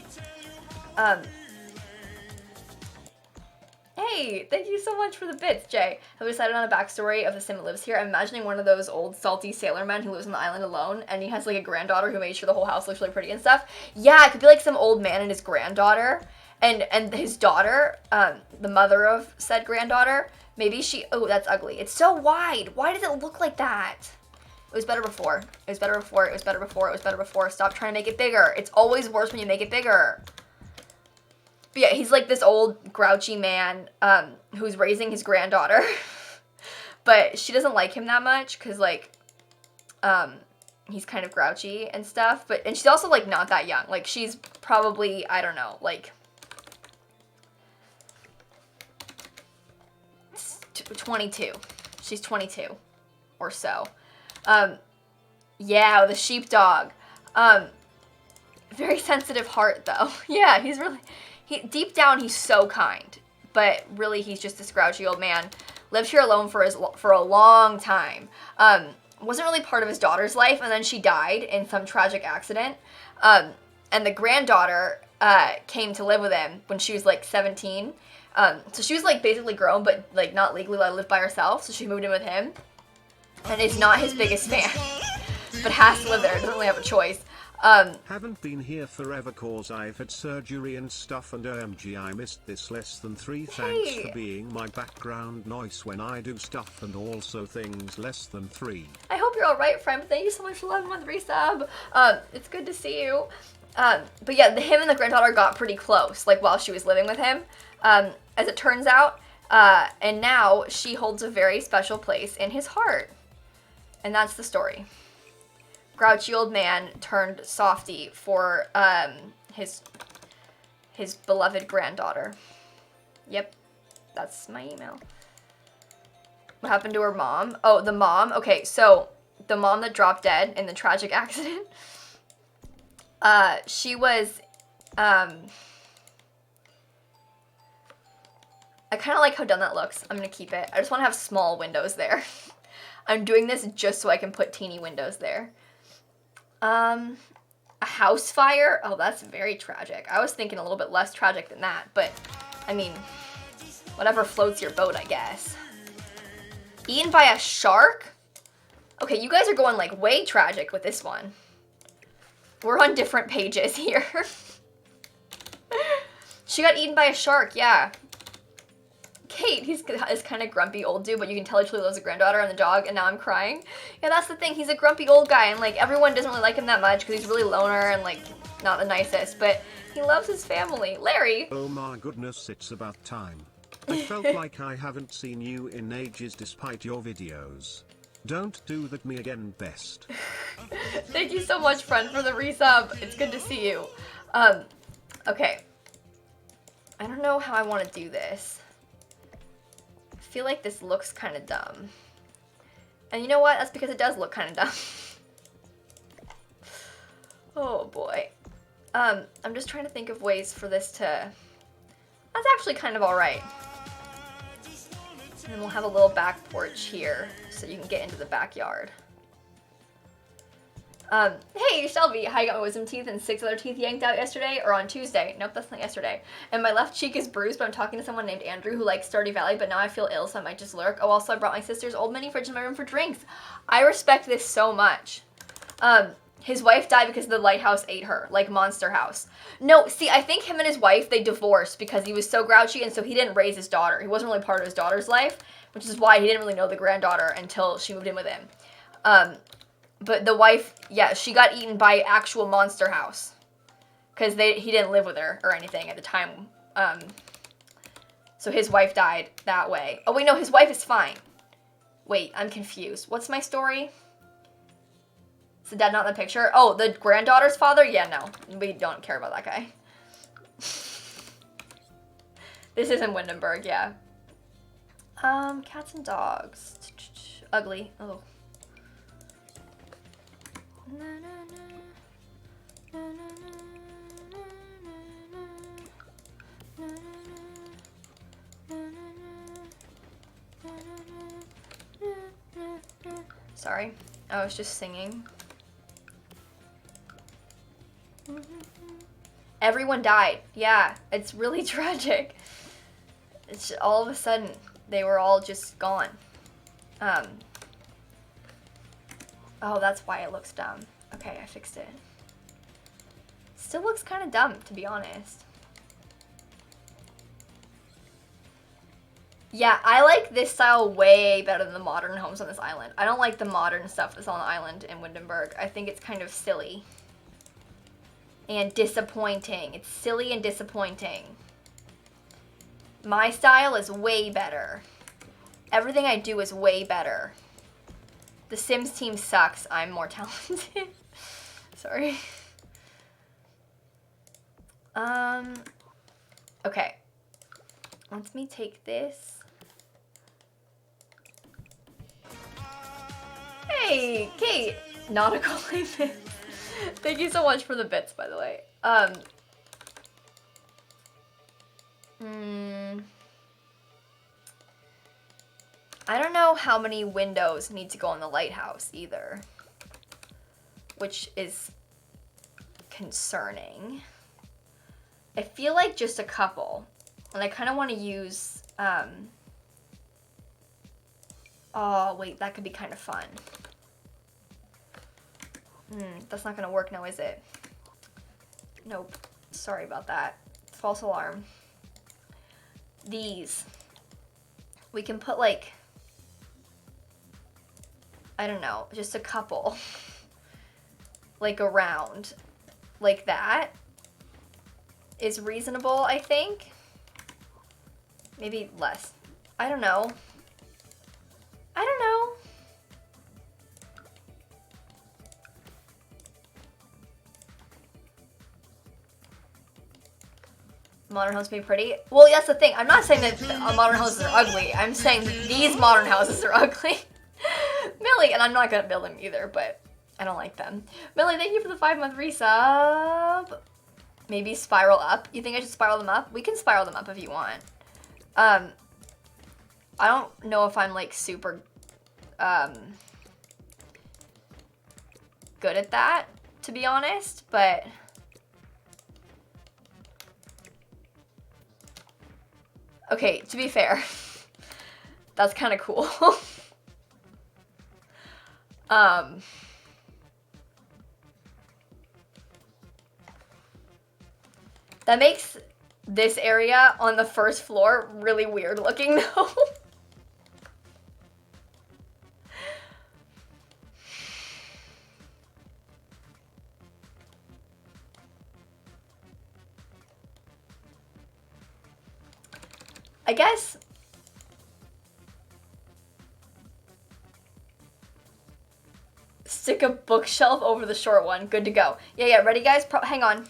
Hey, thank you so much for the bits, Jay. Have we decided on a backstory of the sim that lives here? I'm imagining one of those old salty sailormen who lives on the island alone, and he has like a granddaughter who made sure the whole house looks really pretty and stuff. Yeah, it could be like some old man and his granddaughter, and his daughter, the mother of said granddaughter, maybe she, oh, that's ugly. It's so wide. Why does it look like that? It was better before. It was better before. It was better before. It was better before. Stop trying to make it bigger. It's always worse when you make it bigger. But yeah, he's like this old grouchy man who's raising his granddaughter. But she doesn't like him that much because like he's kind of grouchy and stuff. And she's also like not that young. Like she's probably, I don't know, like 22. She's 22 or so. Yeah, the sheepdog. Very sensitive heart though. Yeah, he's really... deep down, he's so kind, but really, he's just this grouchy old man. Lived here alone for a long time. Wasn't really part of his daughter's life, and then she died in some tragic accident. And the granddaughter came to live with him when she was like 17. So she was like basically grown, but like not legally allowed to live by herself. So she moved in with him, and is not his biggest fan, but has to live there. Doesn't really have a choice. Haven't been here forever cause I've had surgery and stuff, and OMG I missed this less than 3. Thanks for being my background noise when I do stuff, and also things less than 3. I hope you're alright, friend. Thank you so much for 11-month resub. It's good to see you. But yeah, him and the granddaughter got pretty close, like while she was living with him, as it turns out. And now she holds a very special place in his heart. And that's the story. Grouchy old man turned softy for his beloved granddaughter. Yep, that's my email. What happened to her mom? Oh, the mom. Okay, so the mom that dropped dead in the tragic accident. She was. I kind of like how done that looks. I'm gonna keep it. I just want to have small windows there. I'm doing this just so I can put teeny windows there. A house fire? Oh, that's very tragic. I was thinking a little bit less tragic than that, but, I mean, whatever floats your boat, I guess. Eaten by a shark? Okay, you guys are going, like, way tragic with this one. We're on different pages here. She got eaten by a shark, yeah. Kate, he's this kind of grumpy old dude, but you can tell he truly loves a granddaughter and the dog, and now I'm crying. Yeah, that's the thing. He's a grumpy old guy, and like everyone doesn't really like him that much because he's really loner and like not the nicest, but he loves his family. Larry. Oh my goodness, it's about time. I felt like I haven't seen you in ages despite your videos. Don't do that me again, best. Thank you so much, friend, for the resub. It's good to see you. Okay. I don't know how I want to do this. I feel like this looks kind of dumb. And you know what? That's because it does look kind of dumb. Oh boy. I'm just trying to think of ways for this to That's actually kind of alright. And then we'll have a little back porch here so you can get into the backyard. Hey Shelby, I got my wisdom teeth and 6 other teeth yanked out yesterday or on Tuesday. Nope, that's not yesterday. And my left cheek is bruised, but I'm talking to someone named Andrew who likes Stardew Valley, but now I feel ill, so I might just lurk. Oh, also I brought my sister's old mini fridge in my room for drinks. I respect this so much. His wife died because the lighthouse ate her, like Monster House. No, see, I think him and his wife, they divorced because he was so grouchy, and so he didn't raise his daughter. He wasn't really part of his daughter's life, which is why he didn't really know the granddaughter until she moved in with him. But the wife, yeah, she got eaten by actual Monster House. Because he didn't live with her or anything at the time. So his wife died that way. Oh, wait, no, his wife is fine. Wait, I'm confused. What's my story? Is the dad not in the picture? Oh, the granddaughter's father? Yeah, no. We don't care about that guy. This is in Windenburg, yeah. Cats and dogs. Ugly. Oh. Sorry, I was just singing. Everyone died. Yeah, it's really tragic. It's just, all of a sudden, they were all just gone. Oh, that's why it looks dumb. Okay, I fixed it. Still looks kind of dumb, to be honest. Yeah, I like this style way better than the modern homes on this island. I don't like the modern stuff that's on the island in Windenburg. I think it's kind of silly. And disappointing. It's silly and disappointing. My style is way better. Everything I do is way better. The Sims team sucks. I'm more talented. Sorry. Okay. Let me take this. Hey, Kate. Nautical Layman. Thank you so much for the bits, by the way. I don't know how many windows need to go on the lighthouse either, which is concerning. I feel like just a couple, and I kind of want to use, oh wait, that could be kind of fun. That's not gonna work now, is it? Nope, sorry about that. False alarm. These, we can put like, I don't know, just a couple, like around, like that is reasonable, I think. Maybe less. I don't know. I don't know. Modern houses be pretty. Well, that's the thing. I'm not saying that modern houses are ugly. I'm saying that these modern houses are ugly. Millie, and I'm not gonna build them either, but I don't like them. Millie, thank you for the 5-month resub. Maybe spiral up. You think I should spiral them up? We can spiral them up if you want. I don't know if I'm like super good at that, to be honest, but okay, to be fair, that's kind of cool. That makes this area on the first floor really weird looking though. I guess stick a bookshelf over the short one. Good to go. Yeah, ready guys? Hang on.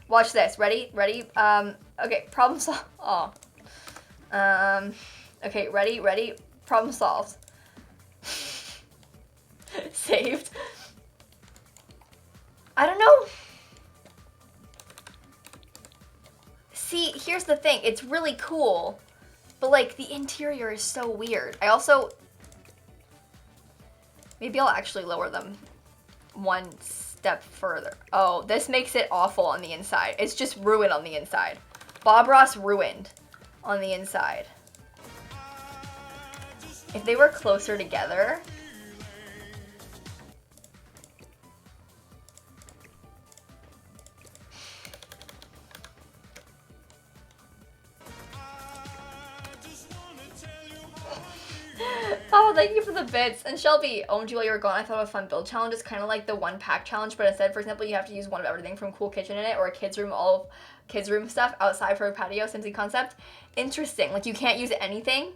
Watch this. Ready? Okay, problem solved. Oh. Okay, ready? Problem solved. Saved. I don't know. See, here's the thing. It's really cool, but like the interior is so weird. I also, maybe I'll actually lower them one step further. Oh, this makes it awful on the inside. It's just ruined on the inside. Bob Ross ruined on the inside. If they were closer together. Oh, thank you for the bits. And Shelby, OMG, while you were gone, I thought of a fun build challenge. It's kind of like the one pack challenge, but instead, for example, you have to use one of everything from Cool Kitchen in it, or a kids room, all of kids room stuff outside for a patio, Simsie concept. Interesting. Like, you can't use anything.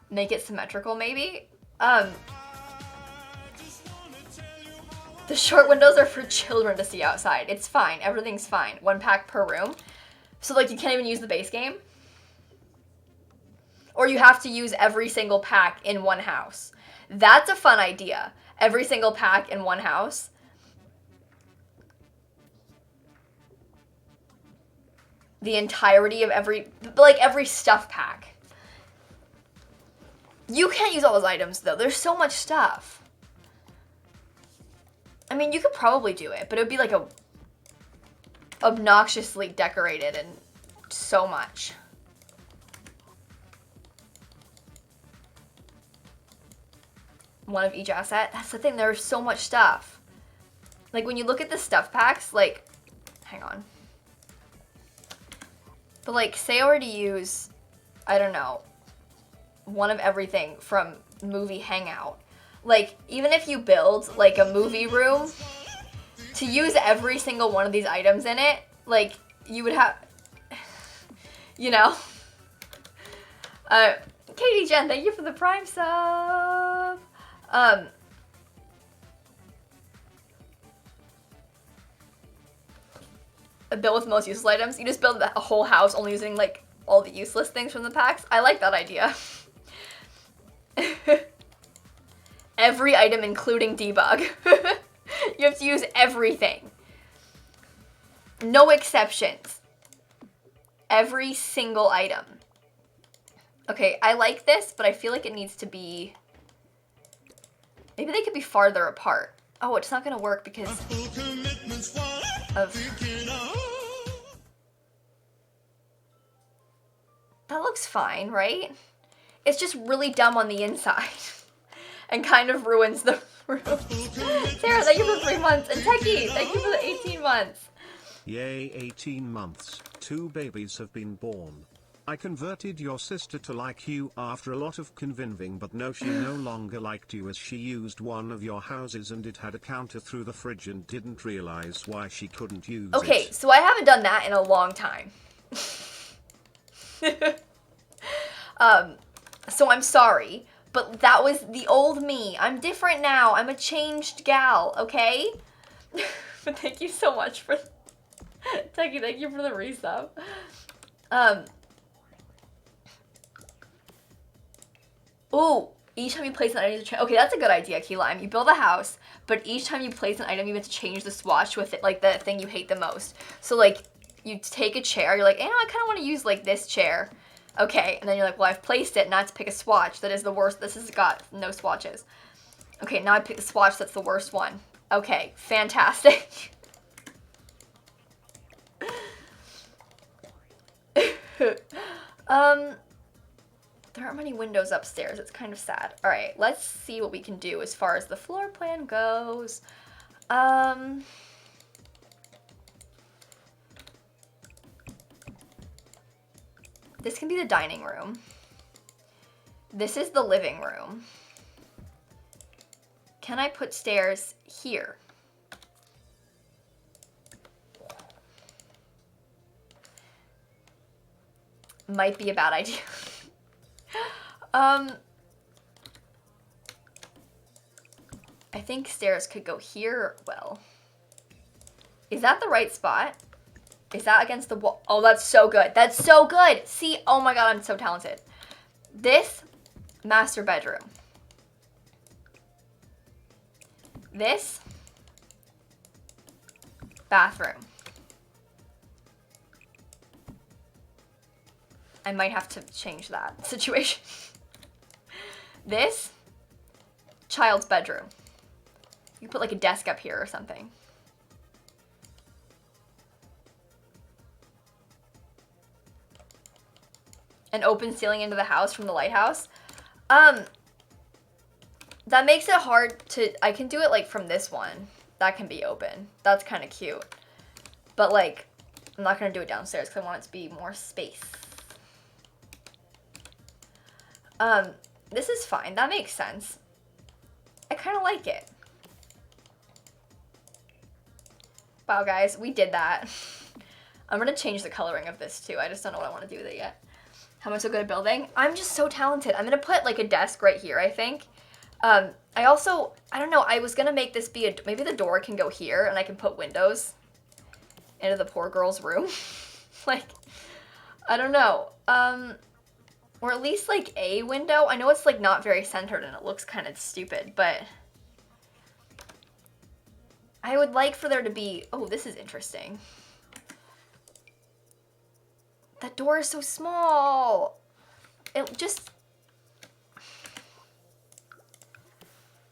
Make it symmetrical, maybe. The short windows are for children to see outside. It's fine. Everything's fine. One pack per room. So, like, you can't even use the base game. Or you have to use every single pack in one house. That's a fun idea. Every single pack in one house. The entirety of every stuff pack. You can't use all those items, though. There's so much stuff. I mean, you could probably do it, but it would be like a obnoxiously decorated and so much. One of each asset. That's the thing, there's so much stuff. Like, when you look at the stuff packs, like, hang on. But, like, say I were to use, I don't know, one of everything from Movie Hangout. Like, even if you build, like, a movie room, to use every single one of these items in it, like, you would have, you know? Katie Jen, thank you for the Prime sub. A build with the most useless items. You just build a whole house only using, like, all the useless things from the packs. I like that idea. Every item, including debug. You have to use everything. No exceptions. Every single item. Okay, I like this, but I feel like it needs to be... Maybe they could be farther apart. Oh, it's not gonna work because of... That looks fine, right? It's just really dumb on the inside. And kind of ruins the room. Sarah, thank you for the 3 months. And Techie, thank you for the 18 months. Yay, 18 months. 2 babies have been born. I converted your sister to like you after a lot of convincing, but no, she no longer liked you as she used one of your houses and it had a counter through the fridge and didn't realize why she couldn't use it. Okay, so I haven't done that in a long time. So I'm sorry, but that was the old me. I'm different now. I'm a changed gal, okay? But thank you so much for... Techie, thank you for the resub. Ooh, each time you place an item, you have to change. Okay, that's a good idea, Key Lime. You build a house, but each time you place an item, you have to change the swatch with it, like the thing you hate the most. So, like, you take a chair, you're like, I kind of want to use, like, this chair. Okay, and then you're like, well, I've placed it, now I have to pick a swatch that is the worst. This has got no swatches. Okay, now I pick the swatch that's the worst one. Okay, fantastic. There aren't many windows upstairs. It's kind of sad. All right, let's see what we can do as far as the floor plan goes. This can be the dining room. This is the living room. Can I put stairs here? Might be a bad idea. I think stairs could go here. Well, is that the right spot? Is that against the wall? Oh, that's so good. That's so good. See, oh my God, I'm so talented. This, master bedroom. This, bathroom. I might have to change that situation. This, child's bedroom. You put like a desk up here or something. An open ceiling into the house from the lighthouse. That makes it hard to, I can do it like from this one. That can be open. That's kind of cute. But like, I'm not gonna do it downstairs because I want it to be more space. This is fine. That makes sense. I kind of like it. Wow, guys, we did that. I'm gonna change the coloring of this too. I just don't know what I want to do with it yet. How am I so good at building? I'm just so talented. I'm gonna put like a desk right here, I think. I don't know, I was gonna make this be maybe the door can go here and I can put windows into the poor girl's room. Like, I don't know. Or at least like a window. I know it's like not very centered and it looks kind of stupid, but I would like for there to be, oh, this is interesting. That door is so small. It just,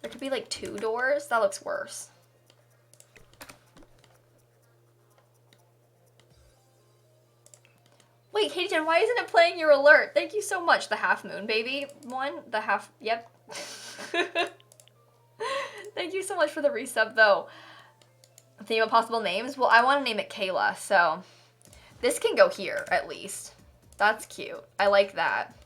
there could be like 2 doors. That looks worse. Wait, Katie, why isn't it playing your alert? Thank you so much. The half moon baby one, the half, yep. Thank you so much for the resub though. Theme of possible names? Well, I want to name it Kayla, so this can go here at least. That's cute. I like that.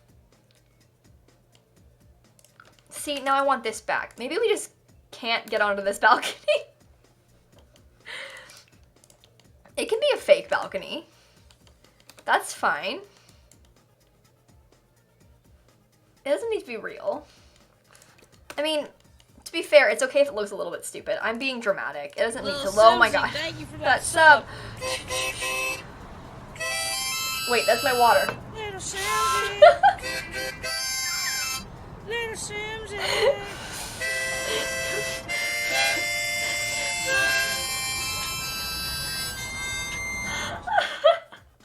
See, now I want this back. Maybe we just can't get onto this balcony. It can be a fake balcony. That's fine. It doesn't need to be real. I mean, to be fair, it's okay if it looks a little bit stupid. I'm being dramatic. It doesn't need to. Oh my god. Thank you for that sub. Wait, that's my water. Little Simsie. Little Simsie.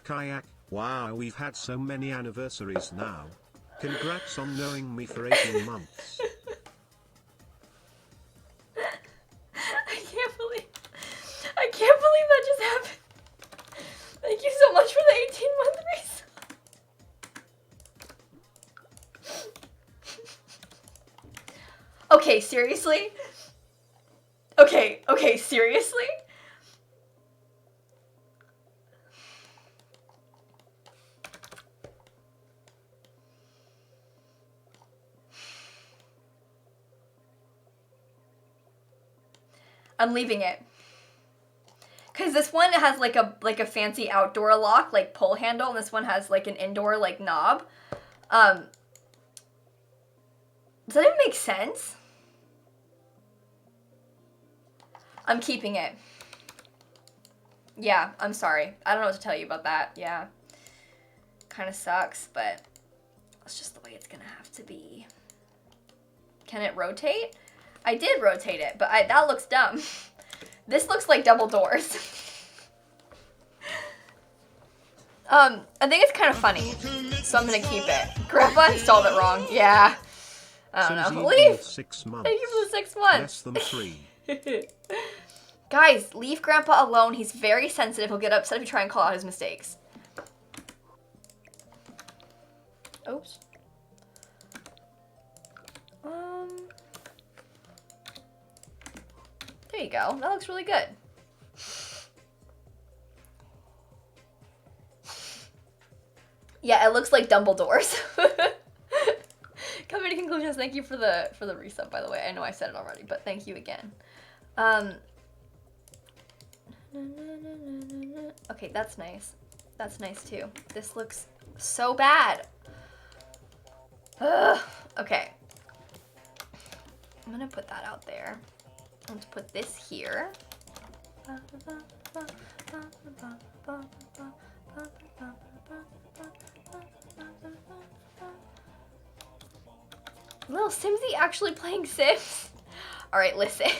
Kayak, wow, we've had so many anniversaries now. Congrats on knowing me for 18 months. I can't believe that just happened. Thank you so much for the 18-month resub. Okay, seriously? Okay, seriously? I'm leaving it. Cause this one has like a fancy outdoor lock, like pull handle, and this one has like an indoor like knob. Does that even make sense? I'm keeping it. Yeah, I'm sorry. I don't know what to tell you about that. Yeah. Kind of sucks, but it's just the way it's gonna have to be. Can it rotate? I did rotate it, but that looks dumb. This looks like double doors. I think it's kind of funny, so I'm gonna keep it. Grandpa installed it wrong. Yeah. I don't know. Leave. 6 months. Thank you for the 6 months. Less than 3. Guys, leave Grandpa alone. He's very sensitive. He'll get upset if you try and call out his mistakes. Oops. There you go. That looks really good. Yeah, it looks like Dumbledore's. Coming to conclusions. Thank you for the resub, by the way. I know I said it already, but thank you again. Okay, that's nice. That's nice too. This looks so bad. Ugh. Okay. I'm gonna put that out there. Let's put this here. Lil Simsie actually playing Sims? Alright, listen.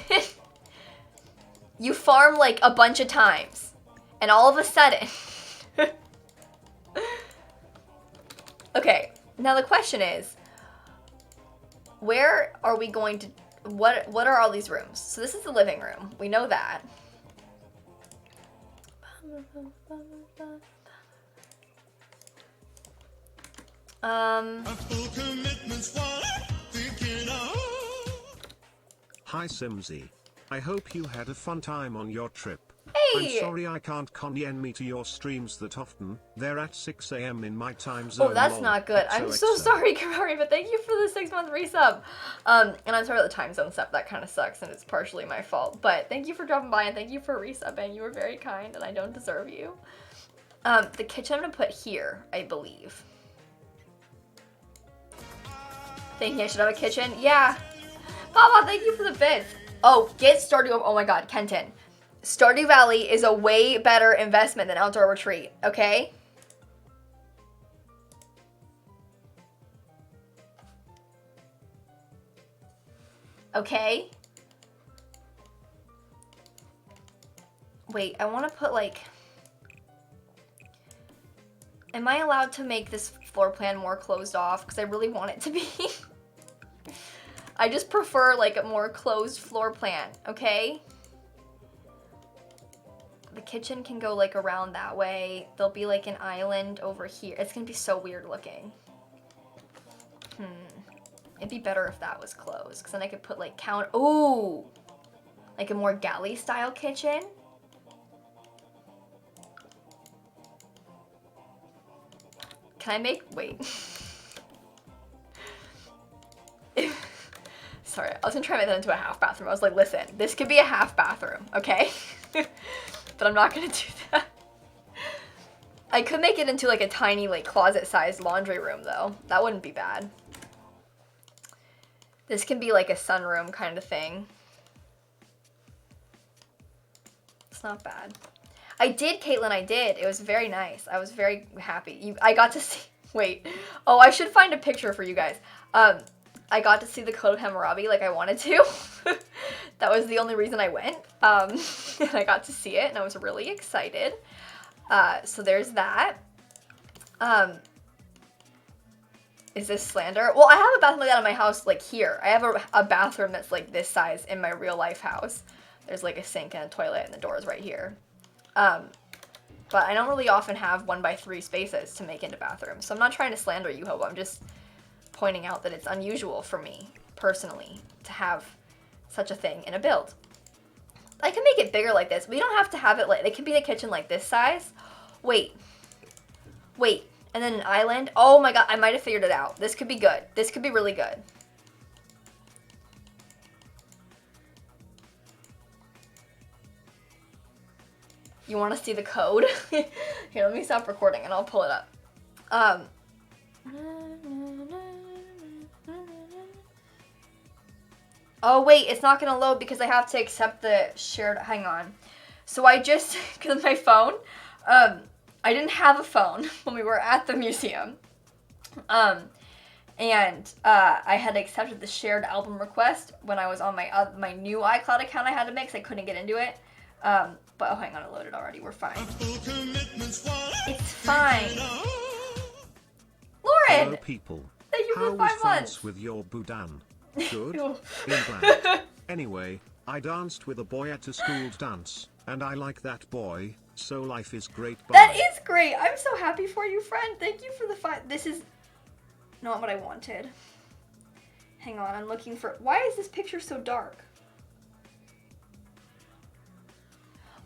You farm like a bunch of times, and all of a sudden, Now the question is, where are we going to, what are all these rooms? So this is the living room. We know that. Hi Simsie. I hope you had a fun time on your trip. Hey! I'm sorry I can't conyen me to your streams that often. They're at 6 AM in my time zone. Oh, that's not good. I'm so sorry, Kamari, but thank you for the 6-month resub. And I'm sorry about the time zone stuff. That kind of sucks, and it's partially my fault. But thank you for dropping by, and thank you for resubbing. You were very kind, and I don't deserve you. The kitchen I'm going to put here, I believe. Thinking I should have a kitchen? Yeah. Papa, thank you for the bits. Oh, get Stardew. Oh my god, Kenton. Stardew Valley is a way better investment than Outdoor Retreat, okay? Okay? Wait, I want to put like... Am I allowed to make this floor plan more closed off? Because I really want it to be. I just prefer like a more closed floor plan, okay? The kitchen can go like around that way. There'll be like an island over here. It's gonna be so weird looking. It'd be better if that was closed, because then I could put like ooh! Like a more galley style kitchen. Can I make, wait. Sorry, I was gonna try to make that into a half bathroom. I was like, listen, this could be a half bathroom, okay? But I'm not gonna do that. I could make it into like a tiny like closet-sized laundry room though. That wouldn't be bad. This can be like a sunroom kind of thing. It's not bad. I did, Caitlin, I did. It was very nice. I was very happy. I got to see, wait. Oh, I should find a picture for you guys. I got to see the Code of Hammurabi like I wanted to. That was the only reason I went. And I got to see it and I was really excited. So there's that. Is this slander? Well, I have a bathroom like that in my house, like here. I have a bathroom that's like this size in my real life house. There's like a sink and a toilet and the door is right here. But I don't really often have 1x3 spaces to make into bathrooms. So I'm not trying to slander you, Hobo. I'm just pointing out that it's unusual for me, personally, to have such a thing in a build. I can make it bigger like this. We don't have to have it like, it can be the kitchen like this size. Wait. And then an island. Oh my god, I might have figured it out. This could be good. This could be really good. You want to see the code? Here, let me stop recording and I'll pull it up. Oh wait, it's not gonna load because I have to accept the shared, hang on. So I just, because of my phone, I didn't have a phone when we were at the museum. And I had accepted the shared album request when I was on my new iCloud account I had to make, because I couldn't get into it. But oh, hang on, it loaded already. We're fine. It's fine. Lauren! Hello, people. Thank you for How 5 was months. France with your boudin? Good? England. Anyway, I danced with a boy at a school dance, and I like that boy, so life is great. Bye. That is great. I'm so happy for you, friend. Thank you for the 5. This is not what I wanted. Hang on, I'm looking for... Why is this picture so dark?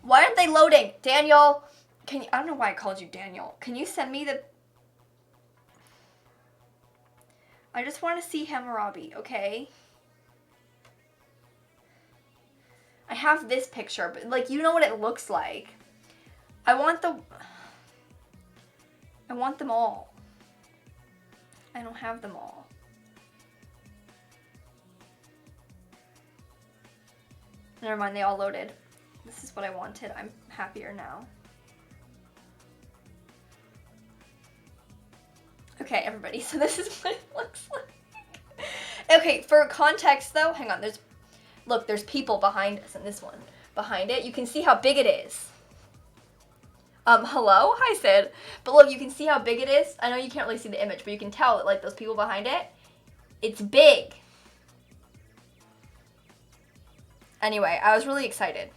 Why aren't they loading? Daniel, can you... I don't know why I called you Daniel. Can you send me the... I just want to see Hammurabi, okay? I have this picture, but, like, you know what it looks like. I want them all. I don't have them all. Never mind, they all loaded. This is what I wanted. I'm happier now. Okay, everybody, so this is what it looks like. Okay, for context though, hang on, there's people behind us in this one. Behind it, you can see how big it is. Hello? Hi, Sid. But look, you can see how big it is. I know you can't really see the image, but you can tell that, like, those people behind it, it's big. Anyway, I was really excited.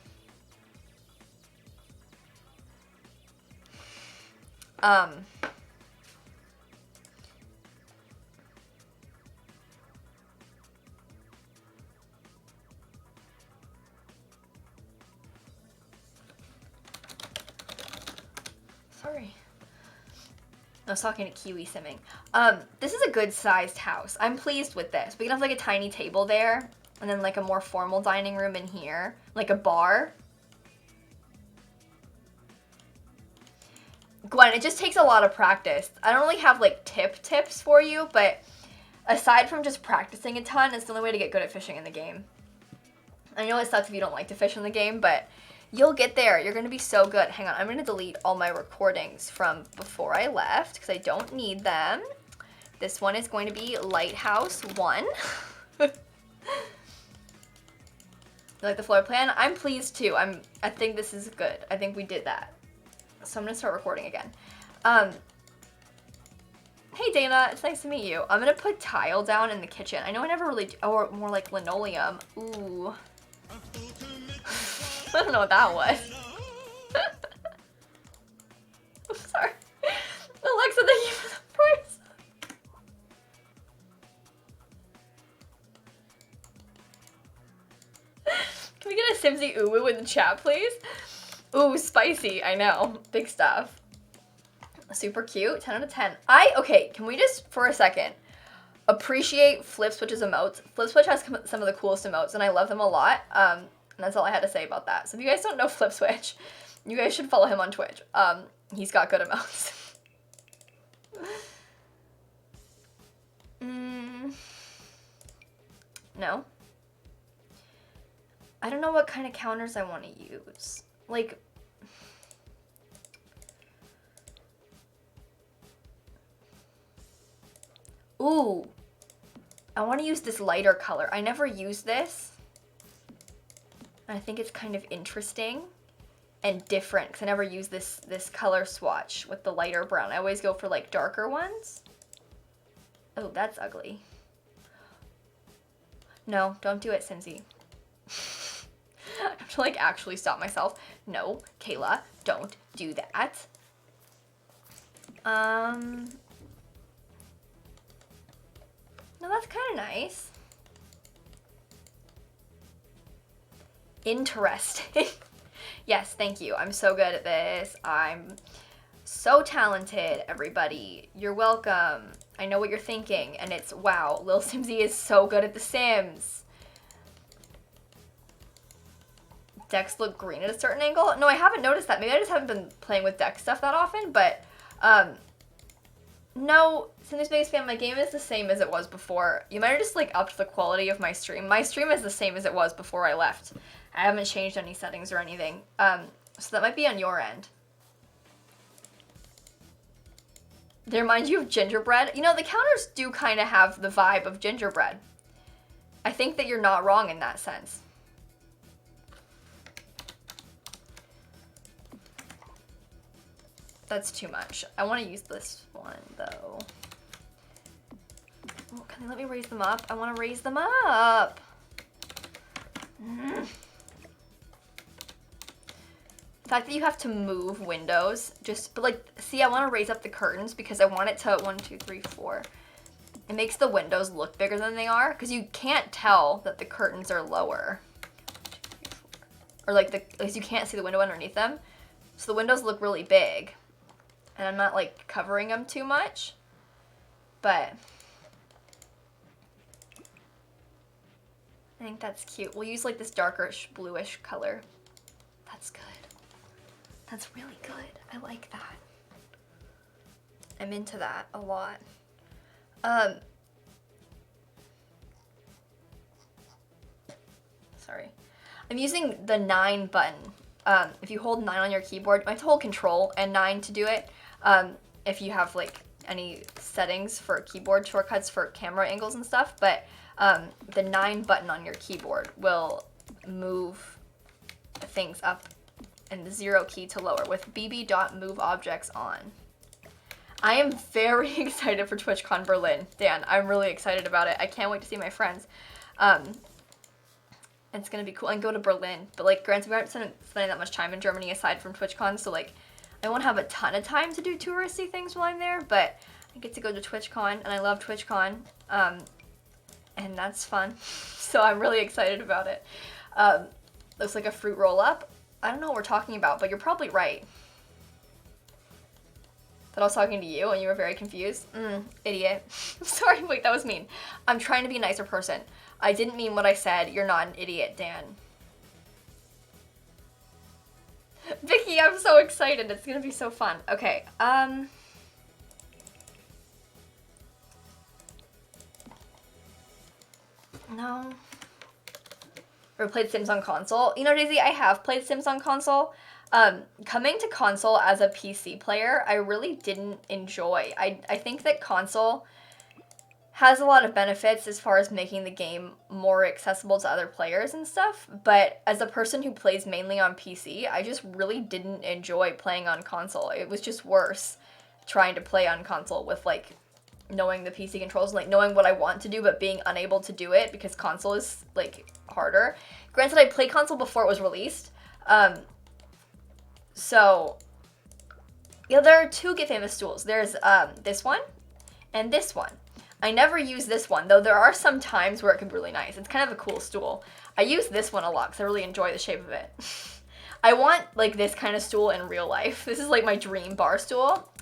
Sorry. I was talking to Kiwi Simming. This is a good sized house. I'm pleased with this. We can have like a tiny table there, and then like a more formal dining room in here, like a bar. Gwen, it just takes a lot of practice. I don't really have like tips for you, but aside from just practicing a ton, it's the only way to get good at fishing in the game. I know it sucks if you don't like to fish in the game, but you'll get there. You're going to be so good. Hang on, I'm going to delete all my recordings from before I left because I don't need them. This one is going to be Lighthouse 1. You like the floor plan? I'm pleased too. I think this is good. I think we did that. So I'm going to start recording again. Hey Dana, it's nice to meet you. I'm going to put tile down in the kitchen. I know I never really, or more like linoleum. Ooh. I don't know what that was. I'm sorry. Alexa, thank you for the price. Can we get a Simsie uwu in the chat, please? Ooh, spicy. I know. Big stuff. Super cute. 10 out of 10. Okay, can we just, for a second, appreciate Flip Switch's emotes? Flip Switch has some of the coolest emotes, and I love them a lot. And that's all I had to say about that. So if you guys don't know Flip Switch, you guys should follow him on Twitch. He's got good emotes. No. I don't know what kind of counters I want to use. Like, ooh, I want to use this lighter color. I never used this. I think it's kind of interesting and different because I never use this color swatch with the lighter brown. I always go for like darker ones. Oh, that's ugly. No, don't do it, Simsie. I have to like actually stop myself. No, Kayla, don't do that. No, that's kind of nice. Interesting. Yes, thank you. I'm so good at this. I'm so talented, everybody. You're welcome. I know what you're thinking, and it's, wow, lilsimsie is so good at The Sims. Decks look green at a certain angle? No, I haven't noticed that. Maybe I just haven't been playing with deck stuff that often, but no, Cindy's biggest fan, my game is the same as it was before. You might have just like upped the quality of my stream. My stream is the same as it was before I left. I haven't changed any settings or anything. So that might be on your end. They remind you of gingerbread. You know, the counters do kind of have the vibe of gingerbread. I think that you're not wrong in that sense. That's too much. I want to use this one, though. Oh, can they let me raise them up? I want to raise them up. The fact that you have to move windows, but like, see, I want to raise up the curtains because I want it to, 1, 2, 3, 4. It makes the windows look bigger than they are because you can't tell that the curtains are lower. 1, 2, 3, 4. Or like you can't see the window underneath them. So the windows look really big. And I'm not like covering them too much, but I think that's cute. We'll use like this darkerish bluish color. That's good. That's really good. I like that. I'm into that a lot. Sorry. I'm using the 9 button. If you hold 9 on your keyboard, you have to hold Control and 9 to do it. If you have like any settings for keyboard shortcuts for camera angles and stuff, but the 9 button on your keyboard will move things up and the 0 key to lower with bb.moveObjects on. I am very excited for TwitchCon Berlin, Dan. I'm really excited about it. I can't wait to see my friends. It's gonna be cool and go to Berlin. But like, granted, we aren't spending that much time in Germany aside from TwitchCon, so like, I won't have a ton of time to do touristy things while I'm there, but I get to go to TwitchCon, and I love TwitchCon, and that's fun. So I'm really excited about it. Looks like a fruit roll-up. I don't know what we're talking about, but you're probably right. That I was talking to you and you were very confused. Idiot. Sorry, wait, that was mean. I'm trying to be a nicer person. I didn't mean what I said. You're not an idiot, Dan. Vicky, I'm so excited. It's gonna be so fun. Okay, no. Ever played Sims on console? You know, Daisy, I have played Sims on console. Coming to console as a PC player, I really didn't enjoy. I think that console has a lot of benefits as far as making the game more accessible to other players and stuff, but as a person who plays mainly on PC, I just really didn't enjoy playing on console. It was just worse trying to play on console with, like, knowing the PC controls and, like, knowing what I want to do but being unable to do it because console is, like, harder. Granted, I played console before it was released, so, yeah, there are two Get Famous stools. There's this one and this one. I never use this one, though there are some times where it can be really nice. It's kind of a cool stool. I use this one a lot because I really enjoy the shape of it. I want, like, this kind of stool in real life. This is, like, my dream bar stool.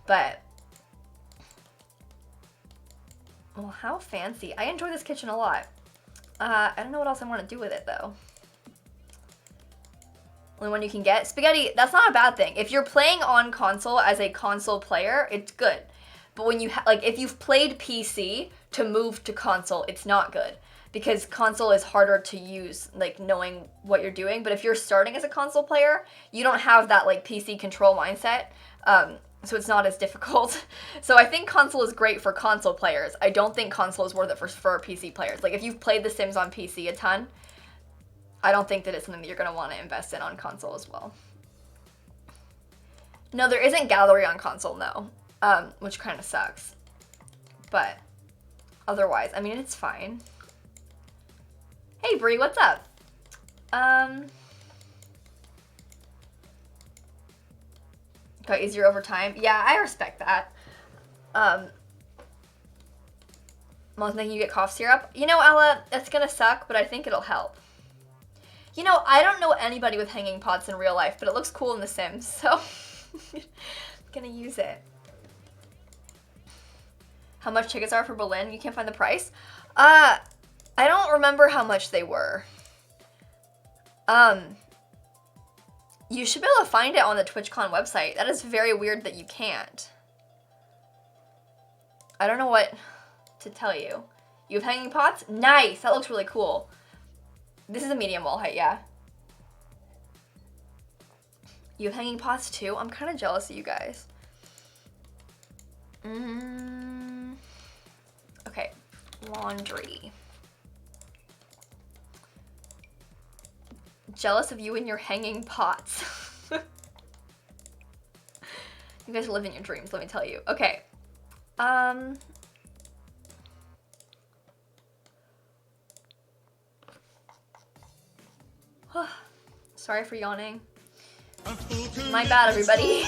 But, well, how fancy. I enjoy this kitchen a lot. I don't know what else I want to do with it, though. Only one you can get. Spaghetti, that's not a bad thing. If you're playing on console as a console player, it's good. But when you, like, if you've played PC to move to console, it's not good. Because console is harder to use, like, knowing what you're doing. But if you're starting as a console player, you don't have that, like, PC control mindset. So it's not as difficult. So I think console is great for console players. I don't think console is worth it for PC players. Like, if you've played The Sims on PC a ton, I don't think that it's something that you're going to want to invest in on console as well. No, there isn't gallery on console, no. Which kind of sucks. But otherwise, I mean, it's fine. Hey, Bree, what's up? Got easier over time. Yeah, I respect that. Mom's making you get cough syrup. You know, Ella, that's gonna suck, but I think it'll help. You know, I don't know anybody with hanging pots in real life, but it looks cool in The Sims, so I'm gonna use it. How much tickets are for Berlin? You can't find the price? I don't remember how much they were. You should be able to find it on the TwitchCon website. That is very weird that you can't. I don't know what to tell you. You have hanging pots? Nice! That looks really cool. This is a medium wall height, yeah. You have hanging pots too? I'm kind of jealous of you guys. Okay, laundry. Jealous of you and your hanging pots. You guys are living your dreams, let me tell you. Okay. Sorry for yawning. My bad, everybody.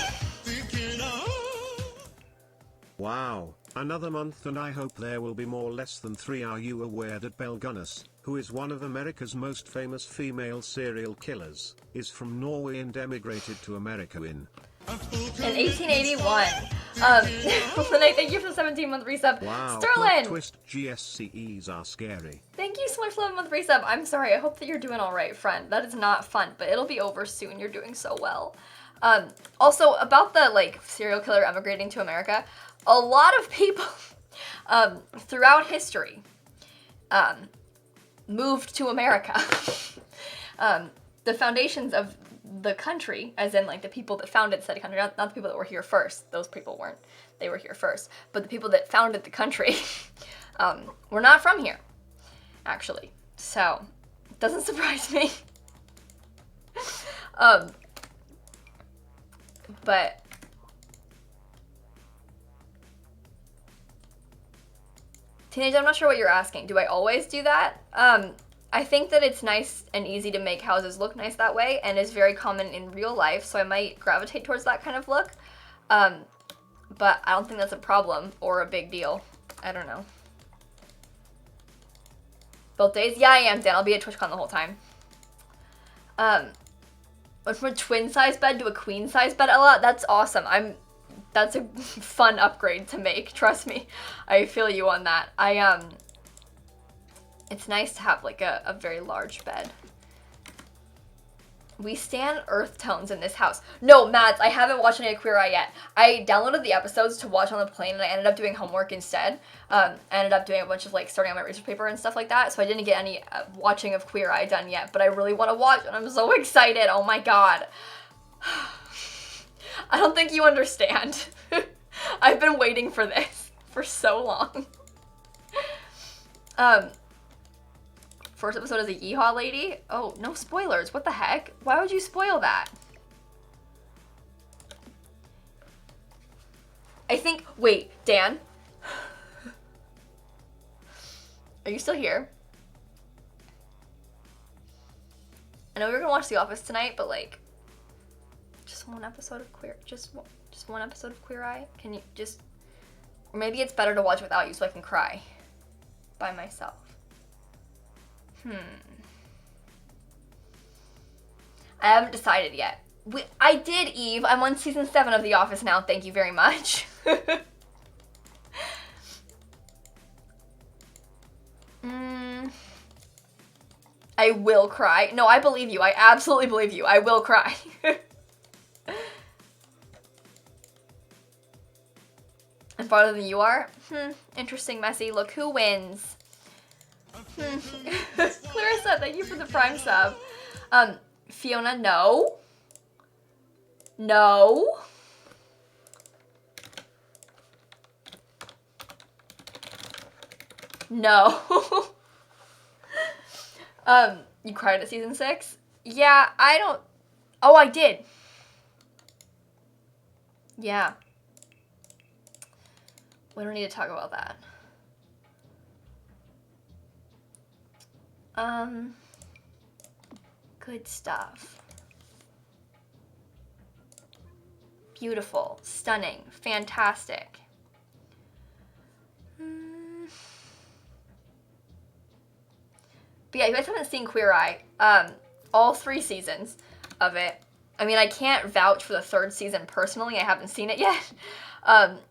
Wow, another month and I hope there will be more less than 3. Are you aware that Belle Gunness, who is one of America's most famous female serial killers, is from Norway and emigrated to America in 1881. Lene, thank you for the 17-month resub. Wow, Sterling! twist GSCEs are scary. Thank you so much for the 11-month resub. I'm sorry, I hope that you're doing alright, friend. That is not fun, but it'll be over soon. You're doing so well. Also, about the, like, serial killer emigrating to America, a lot of people throughout history moved to America. The foundations of the country, as in, like, the people that founded said country, not the people that were here first. Those people weren't. They were here first. But the people that founded the country were not from here, actually. So, it doesn't surprise me. But teenage, I'm not sure what you're asking. Do I always do that? I think that it's nice and easy to make houses look nice that way, and is very common in real life, so I might gravitate towards that kind of look. But I don't think that's a problem or a big deal. I don't know. Both days? Yeah, I am, Dan. I'll be at TwitchCon the whole time. Went from a twin-size bed to a queen-size bed, Ella. That's awesome. That's a fun upgrade to make. Trust me. I feel you on that. It's nice to have like a very large bed. We stan earth tones in this house. No, Mads, I haven't watched any of Queer Eye yet. I downloaded the episodes to watch on the plane, and I ended up doing homework instead. I ended up doing a bunch of like starting on my research paper and stuff like that, so I didn't get any watching of Queer Eye done yet, but I really want to watch, and I'm so excited. Oh my god. I don't think you understand. I've been waiting for this for so long. First episode is a yeehaw lady? Oh, no spoilers. What the heck? Why would you spoil that? I think, wait, Dan? Are you still here? I know we were gonna watch The Office tonight, but like, just one episode of just one episode of Queer Eye? Can you just, or maybe it's better to watch without you so I can cry by myself. I haven't decided yet. I did, Eve. I'm on season 7 of The Office now. Thank you very much. I will cry. No, I believe you. I absolutely believe you. I will cry. And farther than you are? Interesting, Messy. Look who wins. Clarissa, thank you for the Prime sub. Fiona, no. No. No. You cried at season 6? Yeah, I don't... Oh, I did. Yeah. We don't need to talk about that. Good stuff. Beautiful, stunning, fantastic. But yeah, you guys haven't seen Queer Eye. All 3 seasons of it. I mean, I can't vouch for the 3rd season personally. I haven't seen it yet.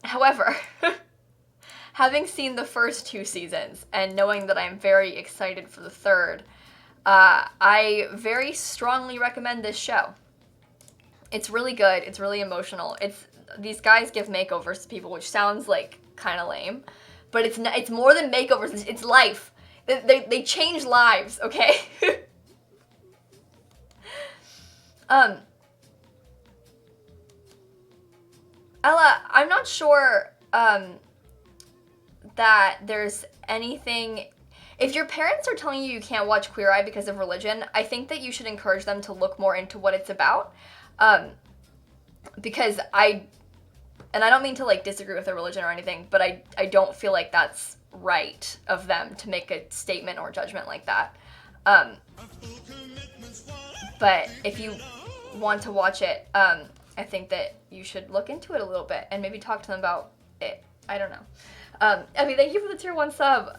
However, having seen the first 2 seasons and knowing that I'm very excited for the 3rd, I very strongly recommend this show. It's really good. It's really emotional. These guys give makeovers to people, which sounds like kind of lame, but it's more than makeovers. It's life. They change lives, okay? Ella, I'm not sure that there's anything... If your parents are telling you you can't watch Queer Eye because of religion, I think that you should encourage them to look more into what it's about. Because I don't mean to like disagree with their religion or anything, but I don't feel like that's right of them to make a statement or judgment like that. But if you want to watch it, I think that you should look into it a little bit and maybe talk to them about it. I don't know. Abby, thank you for the tier 1 sub.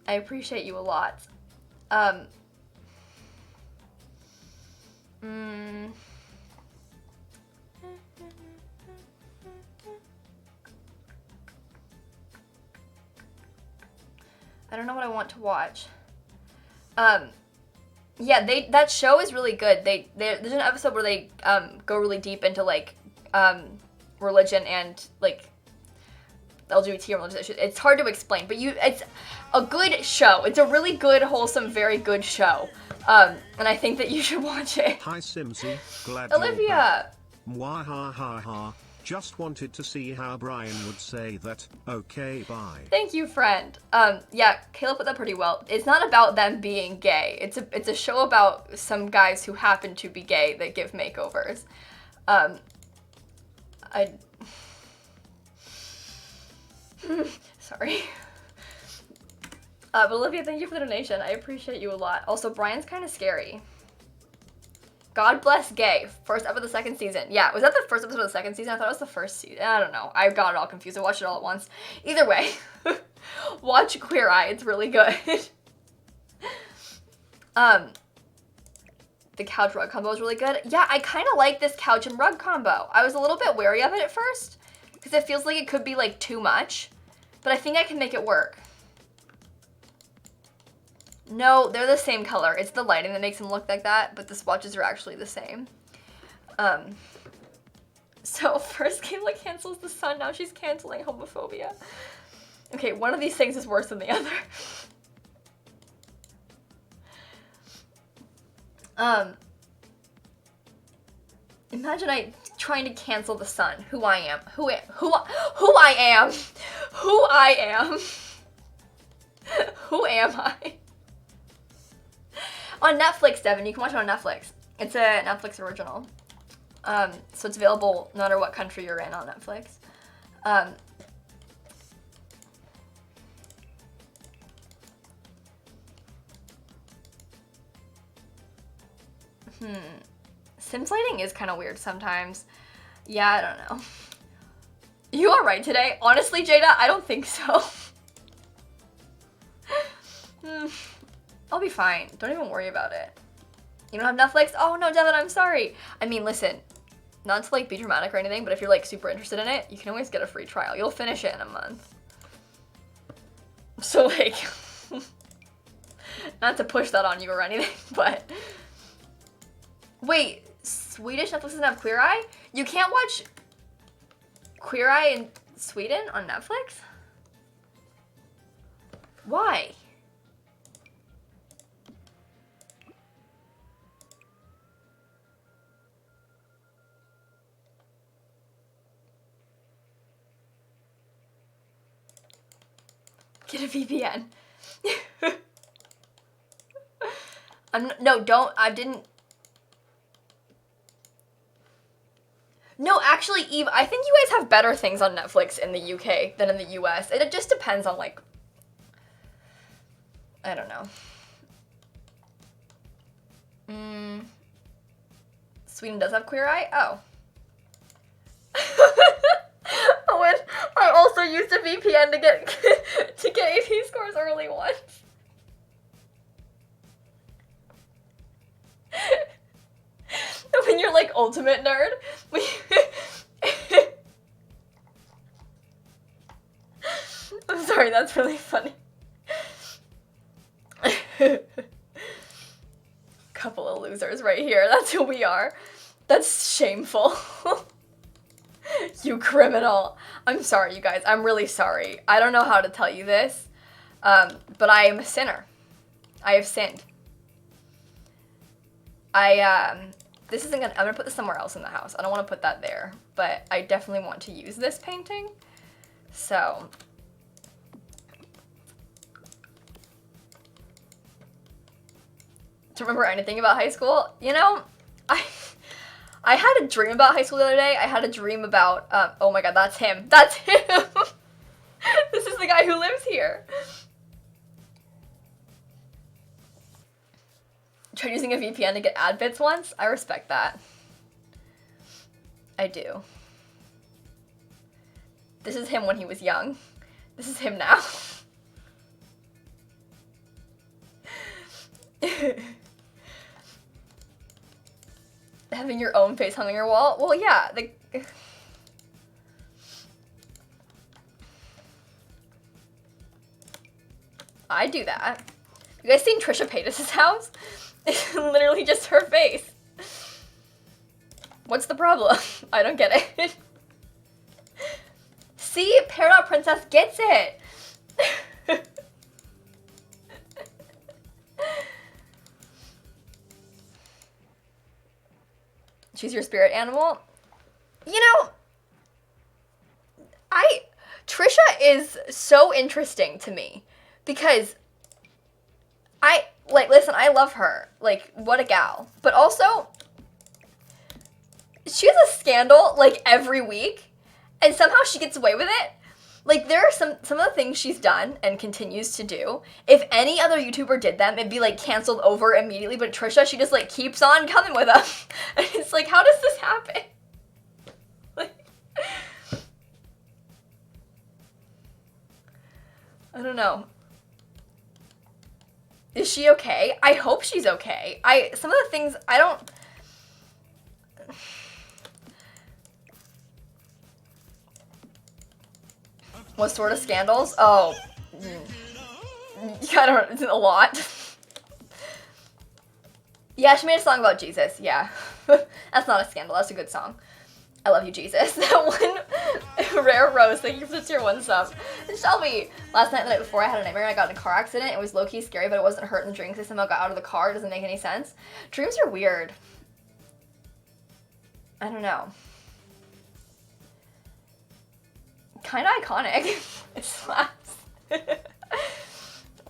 I appreciate you a lot. I don't know what I want to watch. Yeah, that show is really good. There's an episode where they go really deep into like religion and like LGBT religious issues. It's hard to explain, but it's a good show. It's a really good, wholesome, very good show. And I think that you should watch it. Hi Simsie, glad Olivia. Mwah ha ha ha. Just wanted to see how Brian would say that. Okay, bye. Thank you, friend. Yeah, Kayla put that pretty well. It's not about them being gay. It's a show about some guys who happen to be gay that give makeovers. Sorry. But Olivia, thank you for the donation. I appreciate you a lot. Also, Brian's kind of scary. God bless gay. First episode of the second season. Yeah, was that the first episode of the second season? I thought it was the first season. I don't know. I got it all confused. I watched it all at once. Either way, watch Queer Eye. It's really good. The couch rug combo is really good. Yeah, I kind of like this couch and rug combo. I was a little bit wary of it at first because it feels like it could be like too much, but I think I can make it work. No, they're the same color. It's the lighting that makes them look like that, but the swatches are actually the same. So first Kayla cancels the sun, now she's canceling homophobia. Okay, one of these things is worse than the other. Imagine I trying to cancel the sun. Who I am. Who I am. Who I am. Who am I? On Netflix, Devin. You can watch it on Netflix. It's a Netflix original. So it's available no matter what country you're in on Netflix. Sims lighting is kind of weird sometimes. Yeah, I don't know. You alright today? Honestly, Jada, I don't think so. I'll be fine. Don't even worry about it. You don't have Netflix? Oh no, Devin, I'm sorry. I mean, listen, not to like be dramatic or anything, but if you're like super interested in it, you can always get a free trial. You'll finish it in a month. So like, not to push that on you or anything, but wait, Swedish Netflix doesn't have Queer Eye? You can't watch Queer Eye in Sweden on Netflix? Why? Get a VPN. No, actually, Eve, I think you guys have better things on Netflix in the UK than in the US. It just depends on, like, I don't know. Sweden does have Queer Eye? Oh. I also used a VPN to get AP scores early once. When you're like ultimate nerd. I'm sorry, that's really funny. Couple of losers right here. That's who we are. That's shameful. You criminal. I'm sorry, you guys. I'm really sorry. I don't know how to tell you this, but I am a sinner. I have sinned. This isn't gonna, I'm gonna put this somewhere else in the house. I don't want to put that there, but I definitely want to use this painting. So, to remember anything about high school, you know, I had a dream about high school the other day. I had a dream about, oh my god, that's him. That's him! This is the guy who lives here. Tried using a VPN to get ad bits once. I respect that. I do. This is him when he was young. This is him now. Having your own face hung on your wall? Well, yeah. I do that. You guys seen Trisha Paytas' house? It's literally just her face. What's the problem? I don't get it. See? Peridot Princess gets it. Choose your spirit animal? You know, Trisha is so interesting to me because listen, I love her. Like, what a gal. But also, she has a scandal, like, every week, and somehow she gets away with it. Like, there are some of the things she's done and continues to do. If any other YouTuber did them, it'd be, like, canceled over immediately. But Trisha, she just, like, keeps on coming with them. And it's like, how does this happen? Like, I don't know. Is she okay? I hope she's okay. Some of the things, I don't... What sort of scandals? Oh. I don't... A lot. Yeah, she made a song about Jesus. Yeah. That's not a scandal. That's a good song. I love you, Jesus. That one. Rare Rose, thank you for the tier 1 sub. And Shelby, last night and the night before I had a nightmare and I got in a car accident. It was low-key scary, but it wasn't hurt in the dream because I somehow got out of the car. It doesn't make any sense. Dreams are weird. I don't know. Kind of iconic. It slaps. Oh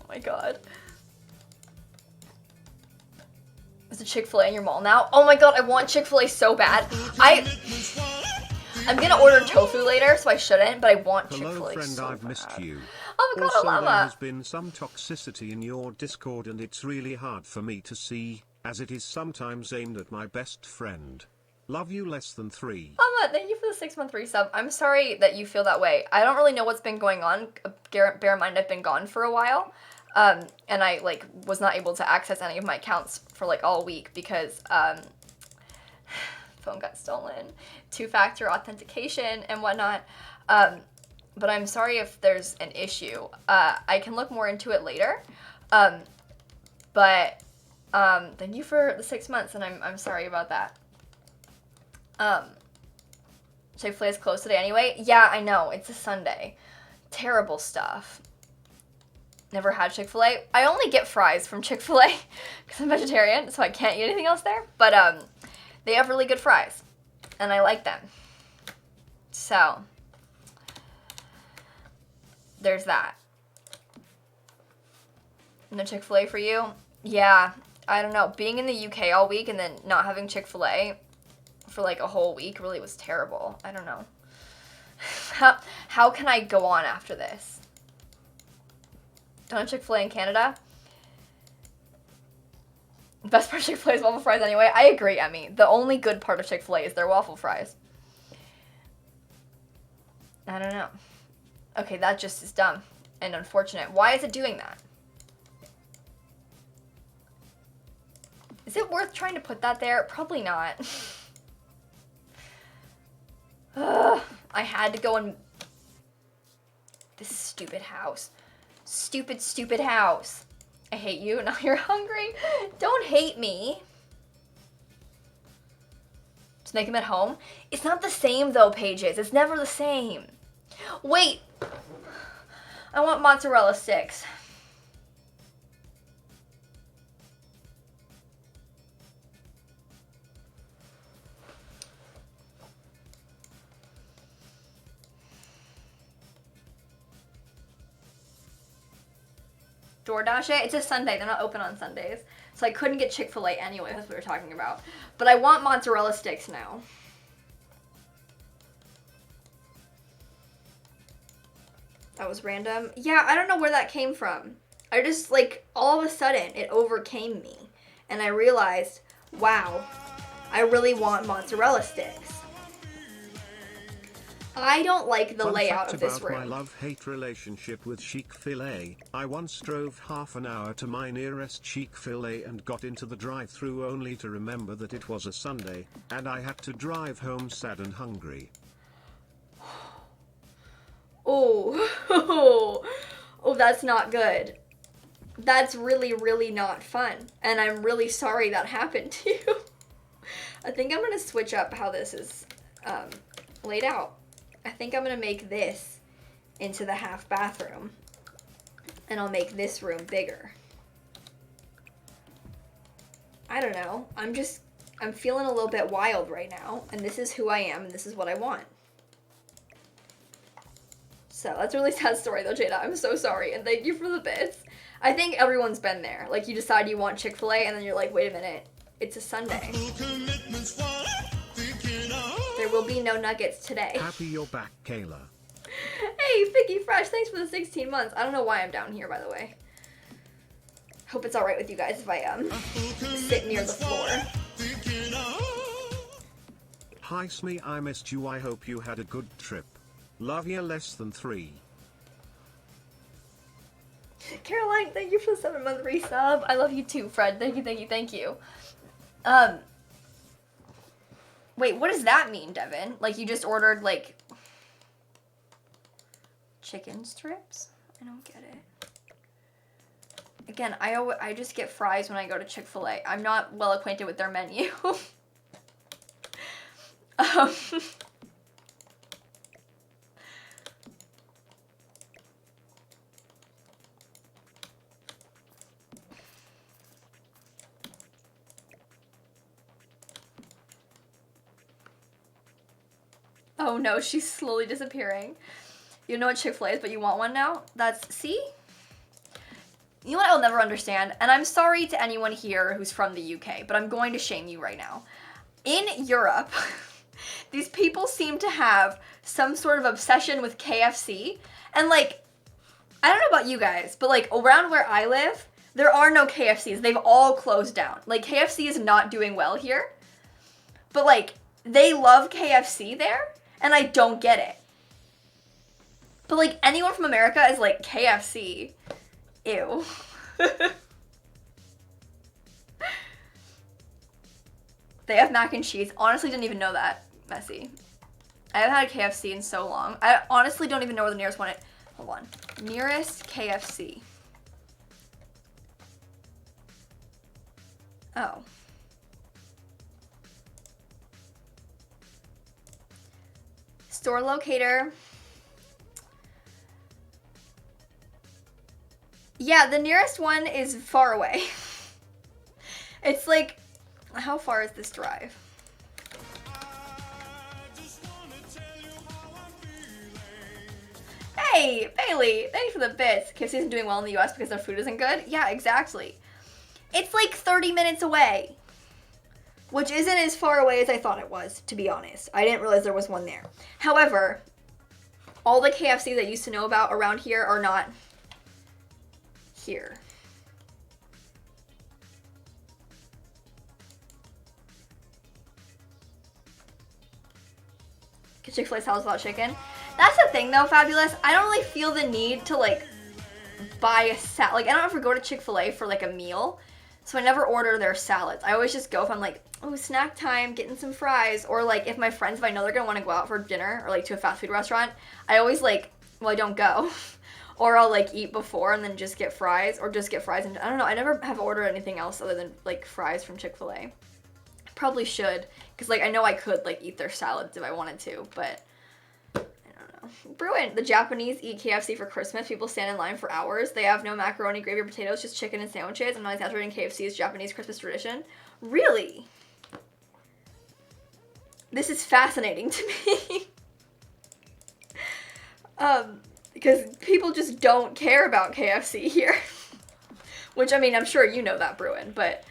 my god. Is a Chick-fil-A in your mall now? Oh my god, I want Chick-fil-A so bad. I'm gonna order tofu later, so I shouldn't, but I want Chick-fil-A. Hello friend, so I've bad. missed you. Oh my god, Also, llama. there has been some toxicity in your Discord and it's really hard for me to see, as it is sometimes aimed at my best friend. Love you less than 3. Llama, thank you for the 6-month resub. I'm sorry that you feel that way. I don't really know what's been going on. Bear in mind I've been gone for a while. And I, like, was not able to access any of my accounts for, like, all week because, phone got stolen, 2-factor authentication and whatnot. But I'm sorry if there's an issue. I can look more into it later. But, thank you for the 6 months, and I'm sorry about that. Chick-fil-A is closed today anyway. Yeah, I know. It's a Sunday. Terrible stuff. Never had Chick-fil-A. I only get fries from Chick-fil-A because I'm vegetarian, so I can't eat anything else there. But they have really good fries, and I like them. So there's that. No Chick-fil-A for you? Yeah, I don't know. Being in the UK all week and then not having Chick-fil-A for like a whole week really was terrible. I don't know. How can I go on after this? Don't have Chick-fil-A in Canada? The best part of Chick-fil-A is waffle fries anyway. I agree, Emmy. The only good part of Chick-fil-A is their waffle fries. I don't know. Okay, that just is dumb and unfortunate. Why is it doing that? Is it worth trying to put that there? Probably not. Ugh, I had to go in this stupid house. Stupid, stupid house. I hate you. Now you're hungry. Don't hate me. Just make them at home. It's not the same though, Pages. It's never the same. Wait. I want mozzarella sticks. DoorDash it. It's a Sunday. They're not open on Sundays. So I couldn't get Chick-fil-A anyway. That's what we're talking about. But I want mozzarella sticks now. That was random. Yeah, I don't know where that came from. I just, like, all of a sudden, it overcame me. And I realized, wow, I really want mozzarella sticks. I don't like the layout of this room. My love-hate relationship with Chick-fil-A. I once drove half an hour to my nearest Chick-fil-A and got into the drive-thru only to remember that it was a Sunday, and I had to drive home sad and hungry. Oh, oh, that's not good. That's really, really not fun. And I'm really sorry that happened to you. I think I'm going to switch up how this is laid out. I think I'm going to make this into the half bathroom. And I'll make this room bigger. I don't know. I'm feeling a little bit wild right now. And this is who I am and this is what I want. So that's a really sad story though, Jada. I'm so sorry, and thank you for the bits. I think everyone's been there. Like, you decide you want Chick-fil-A, and then you're like, wait a minute, it's a Sunday. There will be no nuggets today. Happy you're back, Kayla. Hey, Vicky Fresh, thanks for the 16 months. I don't know why I'm down here, by the way. Hope it's alright with you guys if I sit near the floor. Hi Smee, I missed you. I hope you had a good trip. Love ya, less than 3. Caroline, thank you for the 7-month resub. I love you too, Fred. Thank you, thank you, thank you. Wait, what does that mean, Devin? Like, you just ordered, like, chicken strips? I don't get it. Again, I just get fries when I go to Chick-fil-A. I'm not well acquainted with their menu. Oh no, she's slowly disappearing. You know what Chick-fil-A is, but you want one now? See? You know what I'll never understand? And I'm sorry to anyone here who's from the UK, but I'm going to shame you right now. In Europe, these people seem to have some sort of obsession with KFC. And like, I don't know about you guys, but like around where I live, there are no KFCs. They've all closed down. Like, KFC is not doing well here. But like, they love KFC there, and I don't get it. But like, anyone from America is like, KFC. Ew. They have mac and cheese. Honestly, didn't even know that. Messy. I haven't had a KFC in so long. I honestly don't even know where the nearest one is. Hold on. Nearest KFC. Oh. Store locator. Yeah, the nearest one is far away. It's like, how far is this drive? Hey, Bailey, thanks for the bits. KFC isn't doing well in the US because their food isn't good? Yeah, exactly. It's like 30 minutes away. Which isn't as far away as I thought it was, to be honest. I didn't realize there was one there. However, all the KFCs I used to know about around here are not here. Chick-fil-A salads without chicken. That's the thing though, Fabulous. I don't really feel the need to like buy a salad. Like, I don't ever go to Chick-fil-A for like a meal. So I never order their salads. I always just go if I'm like, oh, snack time, getting some fries. Or like if my friends, if I know they're gonna want to go out for dinner or like to a fast food restaurant, I always like, well, I don't go. Or I'll like eat before and then just get fries, or just get fries. And I don't know, I never have ordered anything else other than like fries from Chick-fil-A. I probably should, because like I know I could like eat their salads if I wanted to, but I don't know. Bruin, the Japanese eat KFC for Christmas. People stand in line for hours. They have no macaroni, gravy, or potatoes, just chicken and sandwiches. I'm not exaggerating, KFC is Japanese Christmas tradition. Really? This is fascinating to me. Because people just don't care about KFC here. Which, I mean, I'm sure you know that, Bruin, but...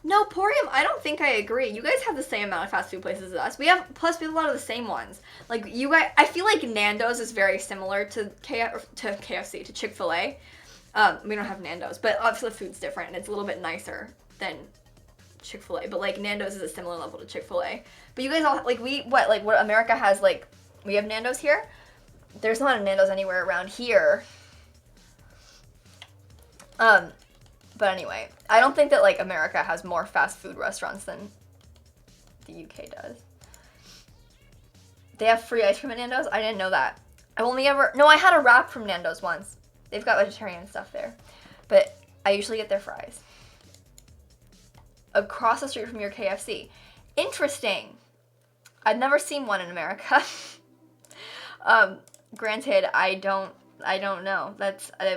No, Porium, I don't think I agree. You guys have the same amount of fast food places as us. We have a lot of the same ones. Like, you guys, I feel like Nando's is very similar to KFC, to Chick-fil-A. We don't have Nando's, but obviously the food's different, and it's a little bit nicer than Chick-fil-A. But, like, Nando's is a similar level to Chick-fil-A. But you guys all, like, what America has, like, we have Nando's here? There's not a Nando's anywhere around here. But anyway, I don't think that, like, America has more fast food restaurants than the UK does. They have free ice cream at Nando's? I didn't know that. No, I had a wrap from Nando's once. They've got vegetarian stuff there. But I usually get their fries. Across the street from your KFC. Interesting. I've never seen one in America. Granted, I don't know.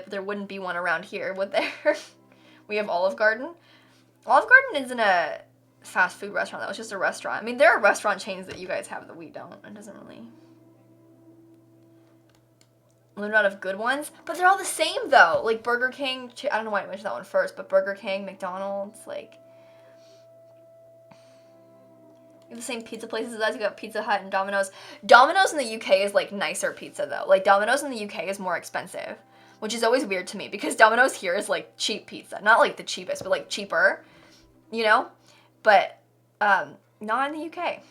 There wouldn't be one around here, would there? We have Olive Garden. Olive Garden isn't a fast food restaurant, though. It's just a restaurant. I mean, there are restaurant chains that you guys have that we don't. It doesn't really... learn out of good ones, but they're all the same though. Like Burger King, I don't know why I mentioned that one first, but Burger King, McDonald's, like you have the same pizza places as you got Pizza Hut and Domino's. Domino's in the UK is like nicer pizza though. Like Domino's in the UK is more expensive, which is always weird to me because Domino's here is like cheap pizza, not like the cheapest, but like cheaper, you know. But not in the UK.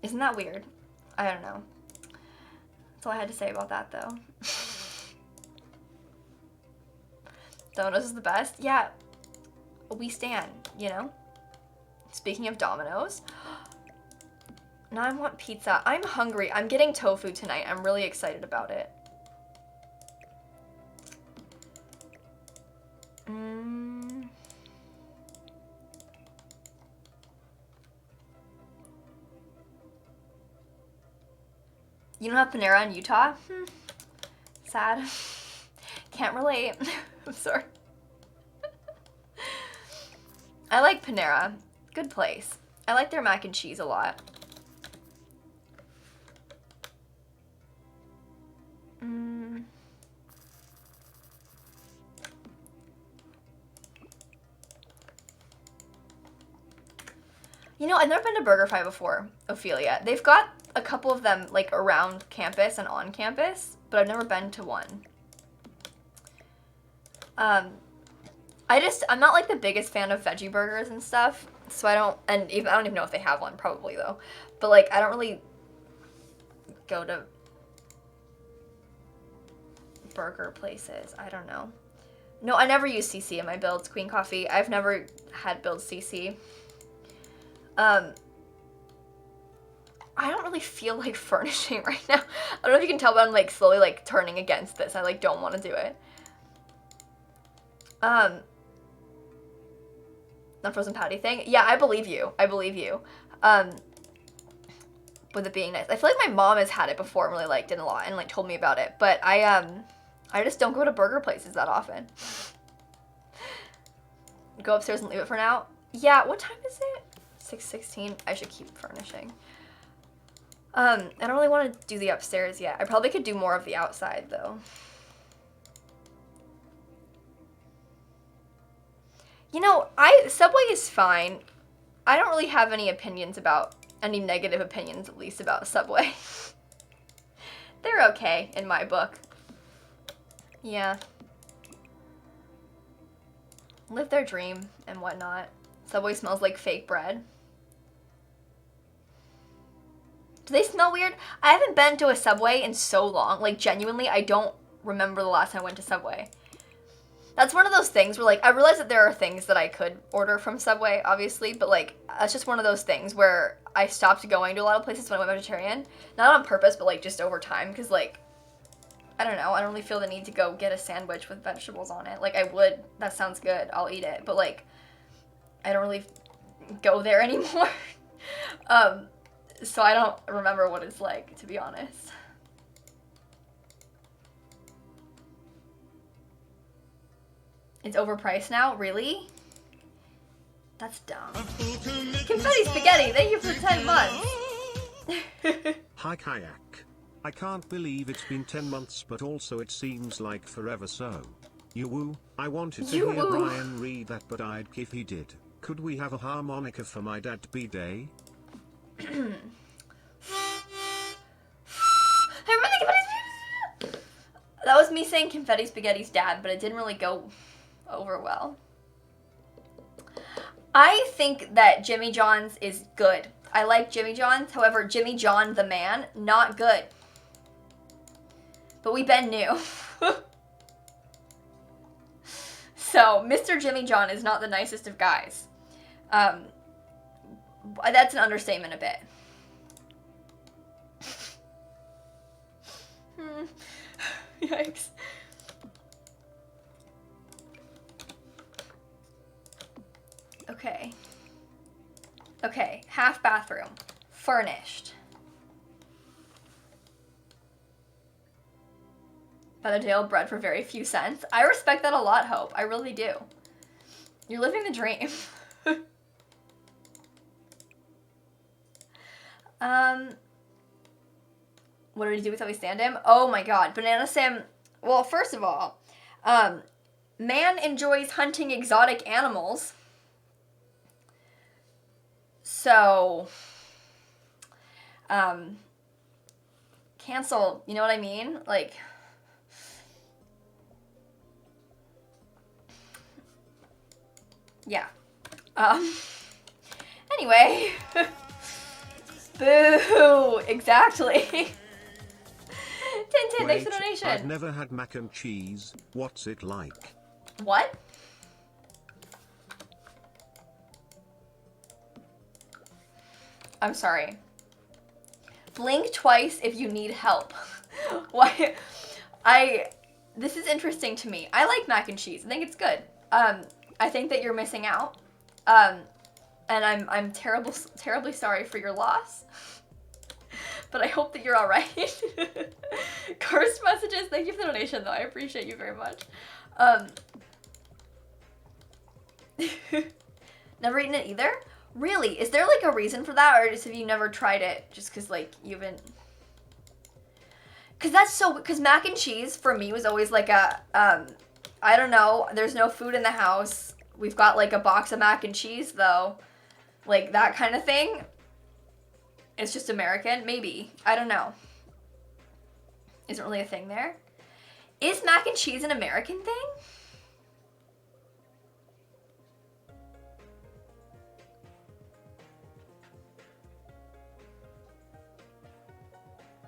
Isn't that weird? I don't know. That's all I had to say about that, though. Domino's is the best? Yeah. We stand, you know? Speaking of Domino's. Now I want pizza. I'm hungry. I'm getting tofu tonight. I'm really excited about it. You don't have Panera in Utah? Sad. Can't relate. I'm sorry. I like Panera. Good place. I like their mac and cheese a lot. You know, I've never been to BurgerFi before, Ophelia. They've got a couple of them like around campus and on campus, but I've never been to one. I'm not like the biggest fan of veggie burgers and stuff, so I don't even know if they have one, probably though. But like I don't really go to burger places. I don't know. No, I never use CC in my builds, Queen Coffee. I've never had build CC. I don't really feel like furnishing right now. I don't know if you can tell, but I'm like slowly like turning against this. I like don't want to do it. The frozen patty thing. Yeah, I believe you. I believe you. With it being nice. I feel like my mom has had it before and really liked it a lot and like told me about it. But I just don't go to burger places that often. Go upstairs and leave it for now. Yeah, what time is it? 6:16. I should keep furnishing. I don't really want to do the upstairs yet. I probably could do more of the outside though. You know, Subway is fine. I don't really have any negative opinions at least about Subway. They're okay in my book. Yeah. Live their dream and whatnot. Subway smells like fake bread. Do they smell weird? I haven't been to a Subway in so long. Like, genuinely, I don't remember the last time I went to Subway. That's one of those things where, like, I realize that there are things that I could order from Subway, obviously, but, like, that's just one of those things where I stopped going to a lot of places when I went vegetarian. Not on purpose, but, like, just over time, because, like, I don't know, I don't really feel the need to go get a sandwich with vegetables on it. Like, I would, that sounds good, I'll eat it, but, like, I don't really go there anymore. So I don't remember what it's like, to be honest. It's overpriced now? Really? That's dumb. Confetti Spaghetti, thank you for 10 months. Hi Kayak. I can't believe it's been 10 months, but also it seems like forever so. You woo, I wanted to hear Brian read that, but I'd if he did. Could we have a harmonica for my dad B-Day? That was me saying Confetti Spaghetti's dad, but it didn't really go over well. I think that Jimmy John's is good. I like Jimmy John's. However, Jimmy John the man, not good. But we been new. So, Mr. Jimmy John is not the nicest of guys. That's an understatement a bit. Yikes. Okay. Okay, half bathroom. Furnished. But a day old bread for very few cents. I respect that a lot, Hope. I really do. You're living the dream. What did he do with how we stand him? Oh my god. Banana Sam. Well, first of all, man enjoys hunting exotic animals. So, cancel, you know what I mean? Like, yeah. Anyway. Boo! Exactly. Tintin, thanks for the donation. I've never had mac and cheese. What's it like? What? I'm sorry. Blink twice if you need help. Why? This is interesting to me. I like mac and cheese. I think it's good. I think that you're missing out. And I'm terribly sorry for your loss. But I hope that you're all right. Cursed messages. Thank you for the donation, though. I appreciate you very much. Never eaten it either? Really? Is there, like, a reason for that? Or just have you never tried it just because, like, you haven't... Because that's so... Because mac and cheese, for me, was always, like, a... I don't know. There's no food in the house. We've got, like, a box of mac and cheese, though. Like, that kind of thing. It's just American? Maybe. I don't know. Isn't really a thing there. Is mac and cheese an American thing?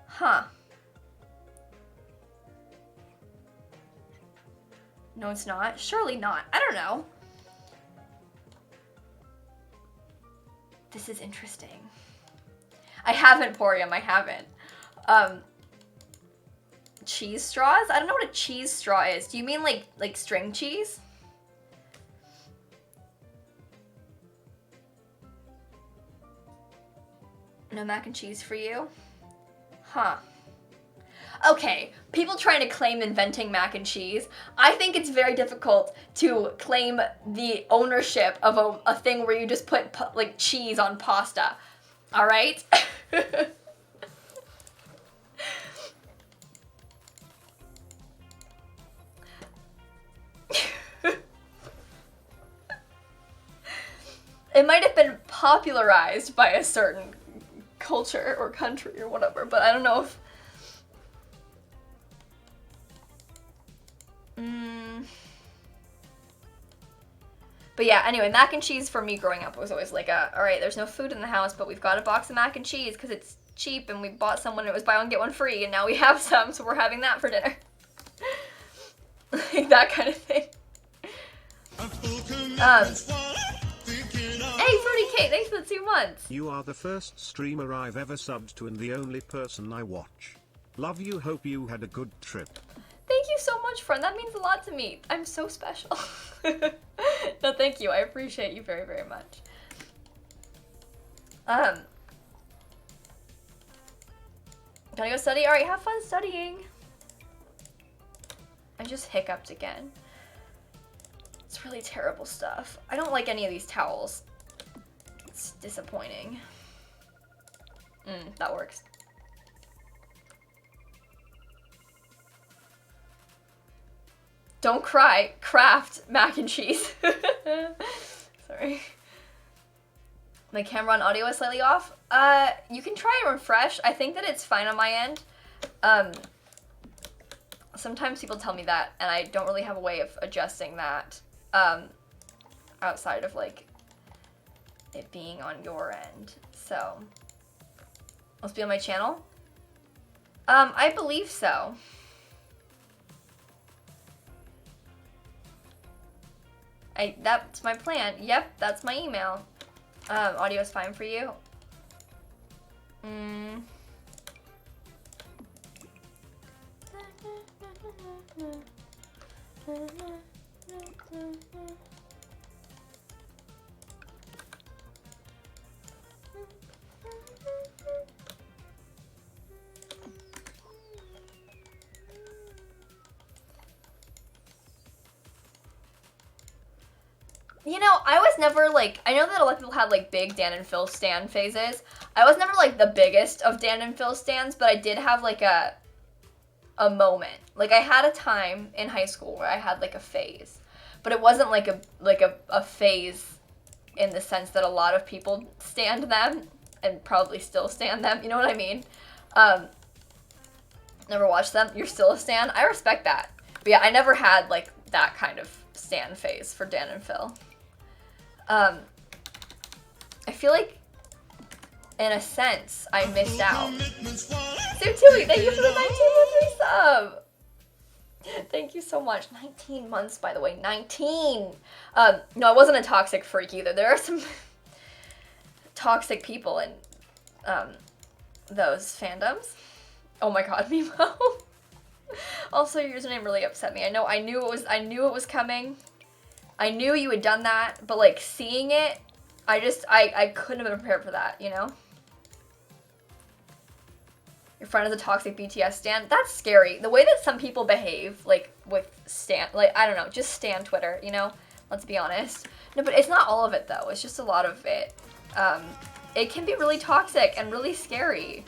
Huh. No, it's not. Surely not. I don't know. This is interesting. I haven't, Porium. I haven't. Cheese straws? I don't know what a cheese straw is. Do you mean like string cheese? No mac and cheese for you? Huh. Okay, people trying to claim inventing mac and cheese. I think it's very difficult to claim the ownership of a thing where you just put like cheese on pasta. All right? It might have been popularized by a certain culture or country or whatever, but I don't know if... But yeah, anyway, mac and cheese for me growing up was always like alright, there's no food in the house, but we've got a box of mac and cheese because it's cheap and we bought some when it was buy one, get one free, and now we have some, so we're having that for dinner. Like that kind of thing. Hey, Fruity Kate, thanks for the 2 months. You are the first streamer I've ever subbed to and the only person I watch. Love you, hope you had a good trip. Thank you so much, friend. That means a lot to me. I'm so special. No, thank you. I appreciate you very, very much. Gotta go study? Alright, have fun studying. I just hiccuped again. It's really terrible stuff. I don't like any of these towels. It's disappointing. That works. Don't cry. Craft mac and cheese. Sorry. My camera on audio is slightly off. You can try and refresh. I think that it's fine on my end. Sometimes people tell me that, and I don't really have a way of adjusting that outside of like it being on your end. So, must be on my channel. I believe so. That's my plan. Yep, that's my email. Audio is fine for you. You know, I was never, like, I know that a lot of people had, like, big Dan and Phil stan phases. I was never, like, the biggest of Dan and Phil stans, but I did have, like, a moment. Like, I had a time in high school where I had, like, a phase. But it wasn't, like, a phase in the sense that a lot of people stand them, and probably still stand them, you know what I mean? Never watched them. You're still a stan? I respect that. But yeah, I never had, like, that kind of stan phase for Dan and Phil. I feel like, in a sense, I missed out. Sue Tui, thank you for the 19 monthly sub! Thank you so much. 19 months, by the way. 19! No, I wasn't a toxic freak either. There are some toxic people in those fandoms. Oh my god, Mimo. Also, your username really upset me. I knew it was coming. I knew you had done that, but like seeing it, I couldn't have been prepared for that, you know? Your friend is a toxic BTS stan. That's scary. The way that some people behave, like with stan, like I don't know, just stan Twitter, you know? Let's be honest. No, but it's not all of it though. It's just a lot of it. It can be really toxic and really scary.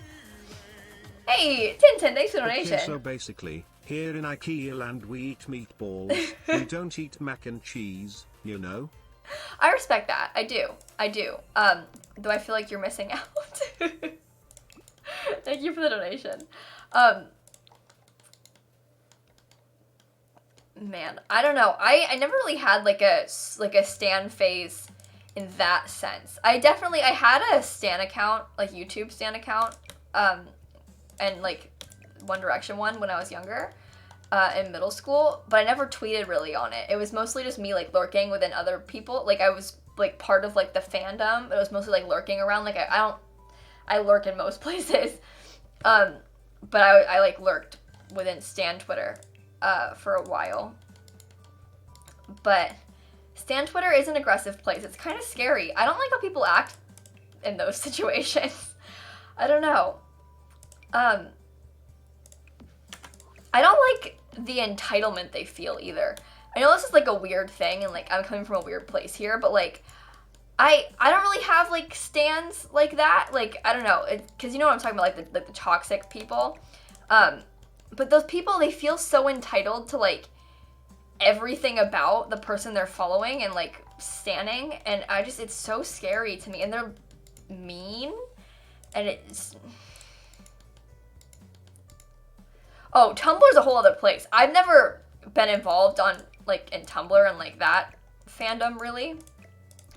Hey, Tintin, thanks for the donation. Okay, so basically, here in IKEA land we eat meatballs, we don't eat mac and cheese, you know? I respect that. I do. Though I feel like you're missing out. Thank you for the donation. Man, I don't know. I never really had like a stan phase in that sense. I had a stan account, like YouTube stan account, and like One Direction one when I was younger, in middle school, but I never tweeted really on it. It was mostly just me like lurking within other people. Like I was like part of like the fandom, but it was mostly like lurking around. Like I lurk in most places. But I like lurked within stan Twitter for a while. But stan Twitter is an aggressive place. It's kind of scary. I don't like how people act in those situations. I don't know. I don't like the entitlement they feel either. I know this is like a weird thing and like I'm coming from a weird place here, but like I don't really have like stans like that. Like I don't know, because you know what I'm talking about, like the toxic people. But those people, they feel so entitled to like everything about the person they're following and like standing, and it's so scary to me, and they're mean, and it's. Oh, Tumblr's a whole other place. I've never been involved on like in Tumblr and like that fandom really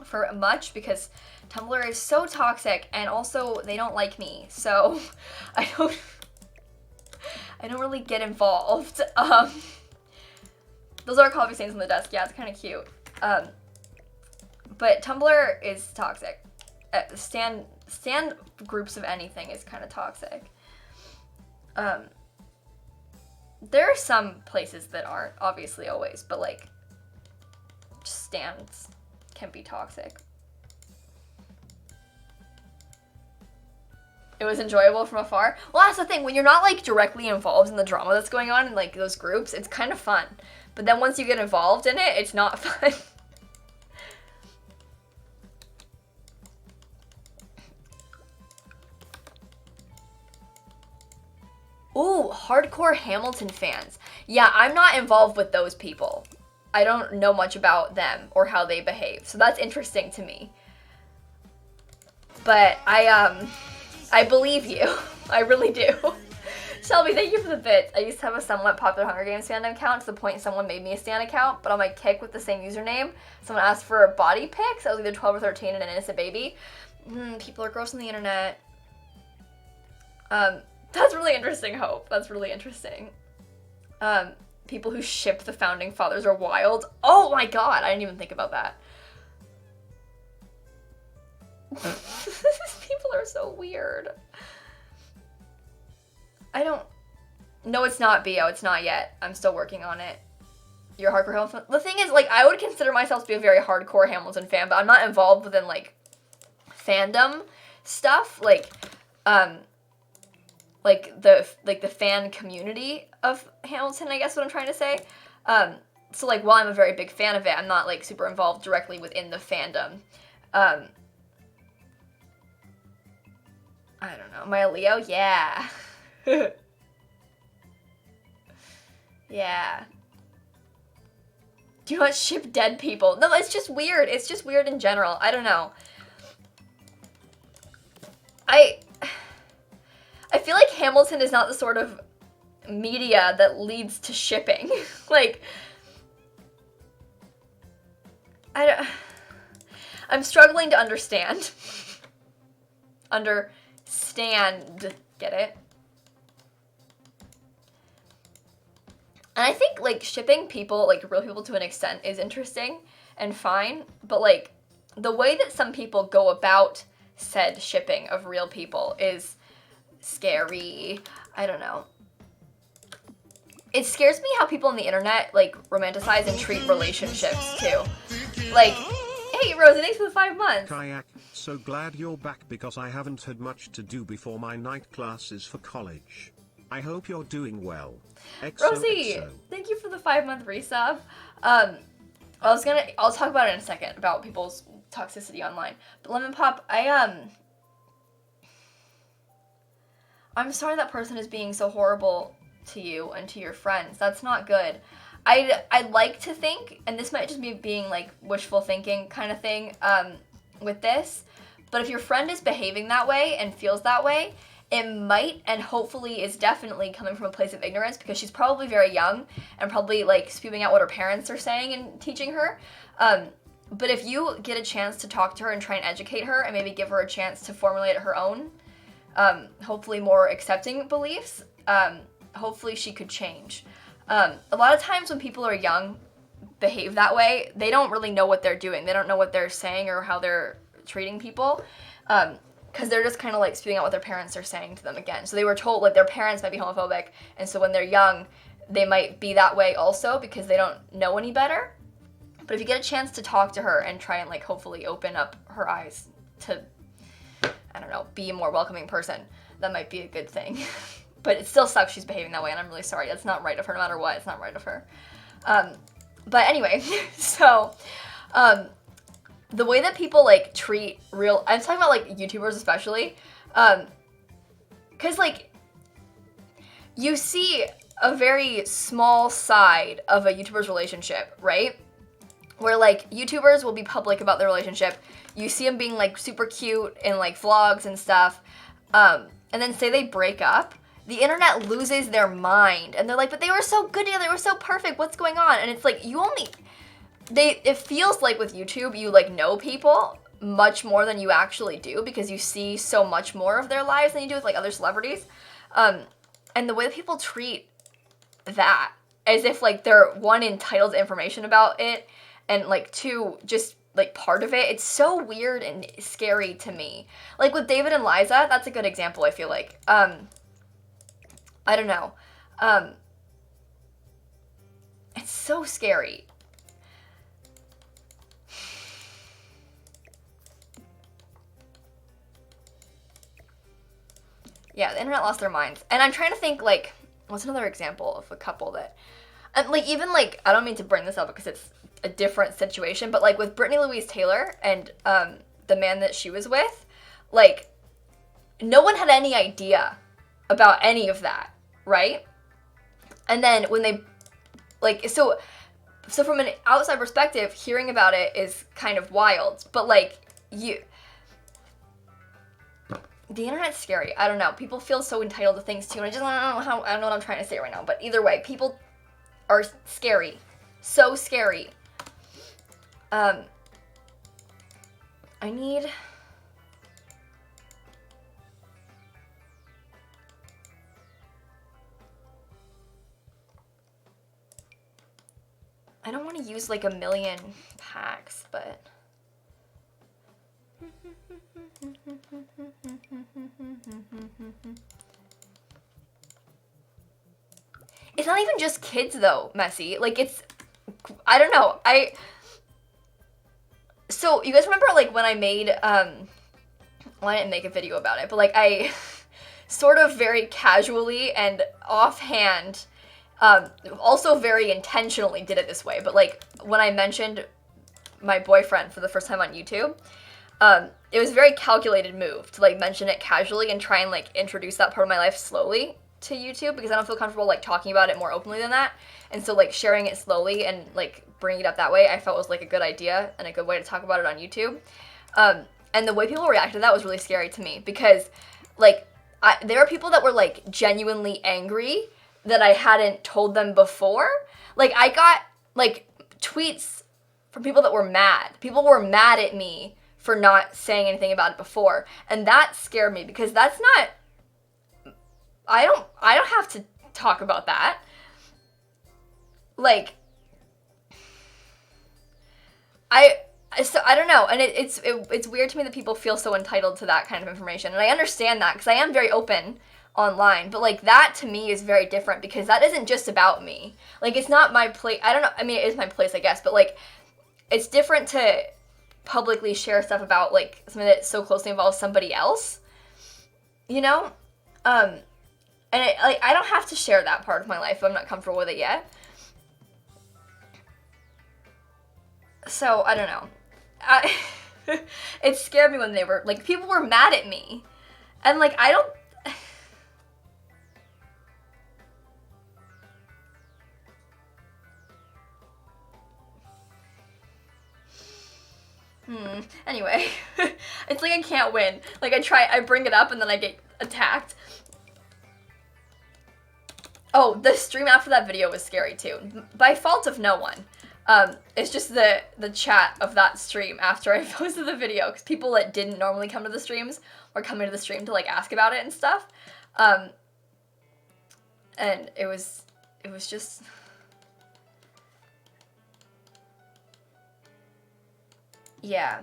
for much because Tumblr is so toxic, and also they don't like me, so I don't really get involved. Those are coffee stains on the desk. Yeah, it's kind of cute. But Tumblr is toxic. Stan groups of anything is kind of toxic. There are some places that aren't, obviously always, but like stans can be toxic. It was enjoyable from afar. Well, that's the thing. When you're not like directly involved in the drama that's going on in like those groups, it's kind of fun. But then once you get involved in it, it's not fun. Ooh, hardcore Hamilton fans. Yeah, I'm not involved with those people. I don't know much about them or how they behave, so that's interesting to me. But I believe you. I really do. Shelby, thank you for the bits. I used to have a somewhat popular Hunger Games fandom account to the point someone made me a stan account, but on my kick with the same username, someone asked for body pics. I was either 12 or 13 and an innocent baby. People are gross on the internet. That's really interesting, Hope. That's really interesting. People who ship the founding fathers are wild. Oh my god, I didn't even think about that. People are so weird. No, it's not, Bo. It's not yet. I'm still working on it. You're a hardcore Hamilton. The thing is, like, I would consider myself to be a very hardcore Hamilton fan, but I'm not involved within, like, fandom stuff. Like the fan community of Hamilton, I guess what I'm trying to say. so, like, while I'm a very big fan of it, I'm not, like, super involved directly within the fandom. I don't know. Am I a Leo? Yeah. Yeah. Do not ship dead people. No, it's just weird. It's just weird in general. I don't know. I feel like Hamilton is not the sort of media that leads to shipping. Like, I'm struggling to understand. Understand. Get it? And I think, like, shipping people, like, real people to an extent is interesting and fine, but, like, the way that some people go about said shipping of real people is scary. I don't know. It scares me how people on the internet, like, romanticize and treat relationships, too. Like, hey, Rosie, thanks for the 5 months. Kayak, so glad you're back because I haven't had much to do before my night classes for college. I hope you're doing well. Rosie, thank you for the 5-month resub. I'll talk about it in a second, about people's toxicity online. But Lemon Pop, I'm sorry that person is being so horrible to you and to your friends. That's not good. I'd like to think, and this might just be being, like, wishful thinking kind of thing with this, but if your friend is behaving that way and feels that way, it might and hopefully is definitely coming from a place of ignorance, because she's probably very young and probably, like, spewing out what her parents are saying and teaching her. But if you get a chance to talk to her and try and educate her and maybe give her a chance to formulate her own, hopefully more accepting beliefs, hopefully she could change. A lot of times when people are young, behave that way, they don't really know what they're doing. They don't know what they're saying or how they're treating people. Because they're just kind of, like, spewing out what their parents are saying to them again. So they were told, like, their parents might be homophobic, and so when they're young, they might be that way also because they don't know any better. But if you get a chance to talk to her and try and, like, hopefully open up her eyes to, I don't know, be a more welcoming person, that might be a good thing. But it still sucks she's behaving that way, and I'm really sorry. That's not right of her, no matter what. It's not right of her. But anyway, so, the way that people, like, treat real... I'm talking about, like, YouTubers especially. Because, like, you see a very small side of a YouTuber's relationship, right? Where, like, YouTubers will be public about their relationship. You see them being, like, super cute in, like, vlogs and stuff. And then say they break up. The internet loses their mind. And they're like, but they were so good together. They were so perfect. What's going on? And it's like, you only... It feels like with YouTube, you, like, know people much more than you actually do because you see so much more of their lives than you do with, like, other celebrities. And the way that people treat that as if, like, they're, one, entitled to information about it, and, like, two, just, like, part of it, it's so weird and scary to me. Like, with David and Liza, that's a good example, I feel like. I don't know. It's so scary. Yeah, the internet lost their minds. And I'm trying to think, like, what's another example of a couple that... like, even, like, I don't mean to bring this up because it's a different situation, but, like, with Brittany Louise Taylor and the man that she was with, like, no one had any idea about any of that, right? And then when they... Like, so from an outside perspective, hearing about it is kind of wild. But, like, the internet's scary. I don't know. People feel so entitled to things, too. And I don't know what I'm trying to say right now. But either way, people are scary. So scary. I don't want to use, like, 1 million packs, but... It's not even just kids, though, Messy. Like, it's... I don't know. So, you guys remember, like, when I made... Well, I didn't make a video about it, but, like, I sort of very casually and offhand Also very intentionally did it this way, but like when I mentioned my boyfriend for the first time on YouTube, it was a very calculated move to like mention it casually and try and like introduce that part of my life slowly to YouTube, because I don't feel comfortable like talking about it more openly than that. And so like sharing it slowly and like bringing it up that way, I felt was like a good idea and a good way to talk about it on YouTube. And the way people reacted to that was really scary to me, because like there are people that were like genuinely angry that I hadn't told them before. Like I got like tweets from people that were mad. People were mad at me for not saying anything about it before. And that scared me, because that's not, I don't have to talk about that. Like, I don't know, and it's weird to me that people feel so entitled to that kind of information, and I understand that, because I am very open online, but like that to me is very different, because that isn't just about me. Like, it's not my place. I don't know, I mean, it is my place, I guess, but like it's different to publicly share stuff about like something that so closely involves somebody else, you know? And I don't have to share that part of my life if I'm not comfortable with it yet. So I don't know. It scared me when they were like, people were mad at me, and like I don't. Anyway, it's like I can't win. Like I bring it up and then I get attacked. Oh, the stream after that video was scary too, by fault of no one. It's just the chat of that stream after I posted the video, because people that didn't normally come to the streams were coming to the stream to like ask about it and stuff. And it was just, yeah.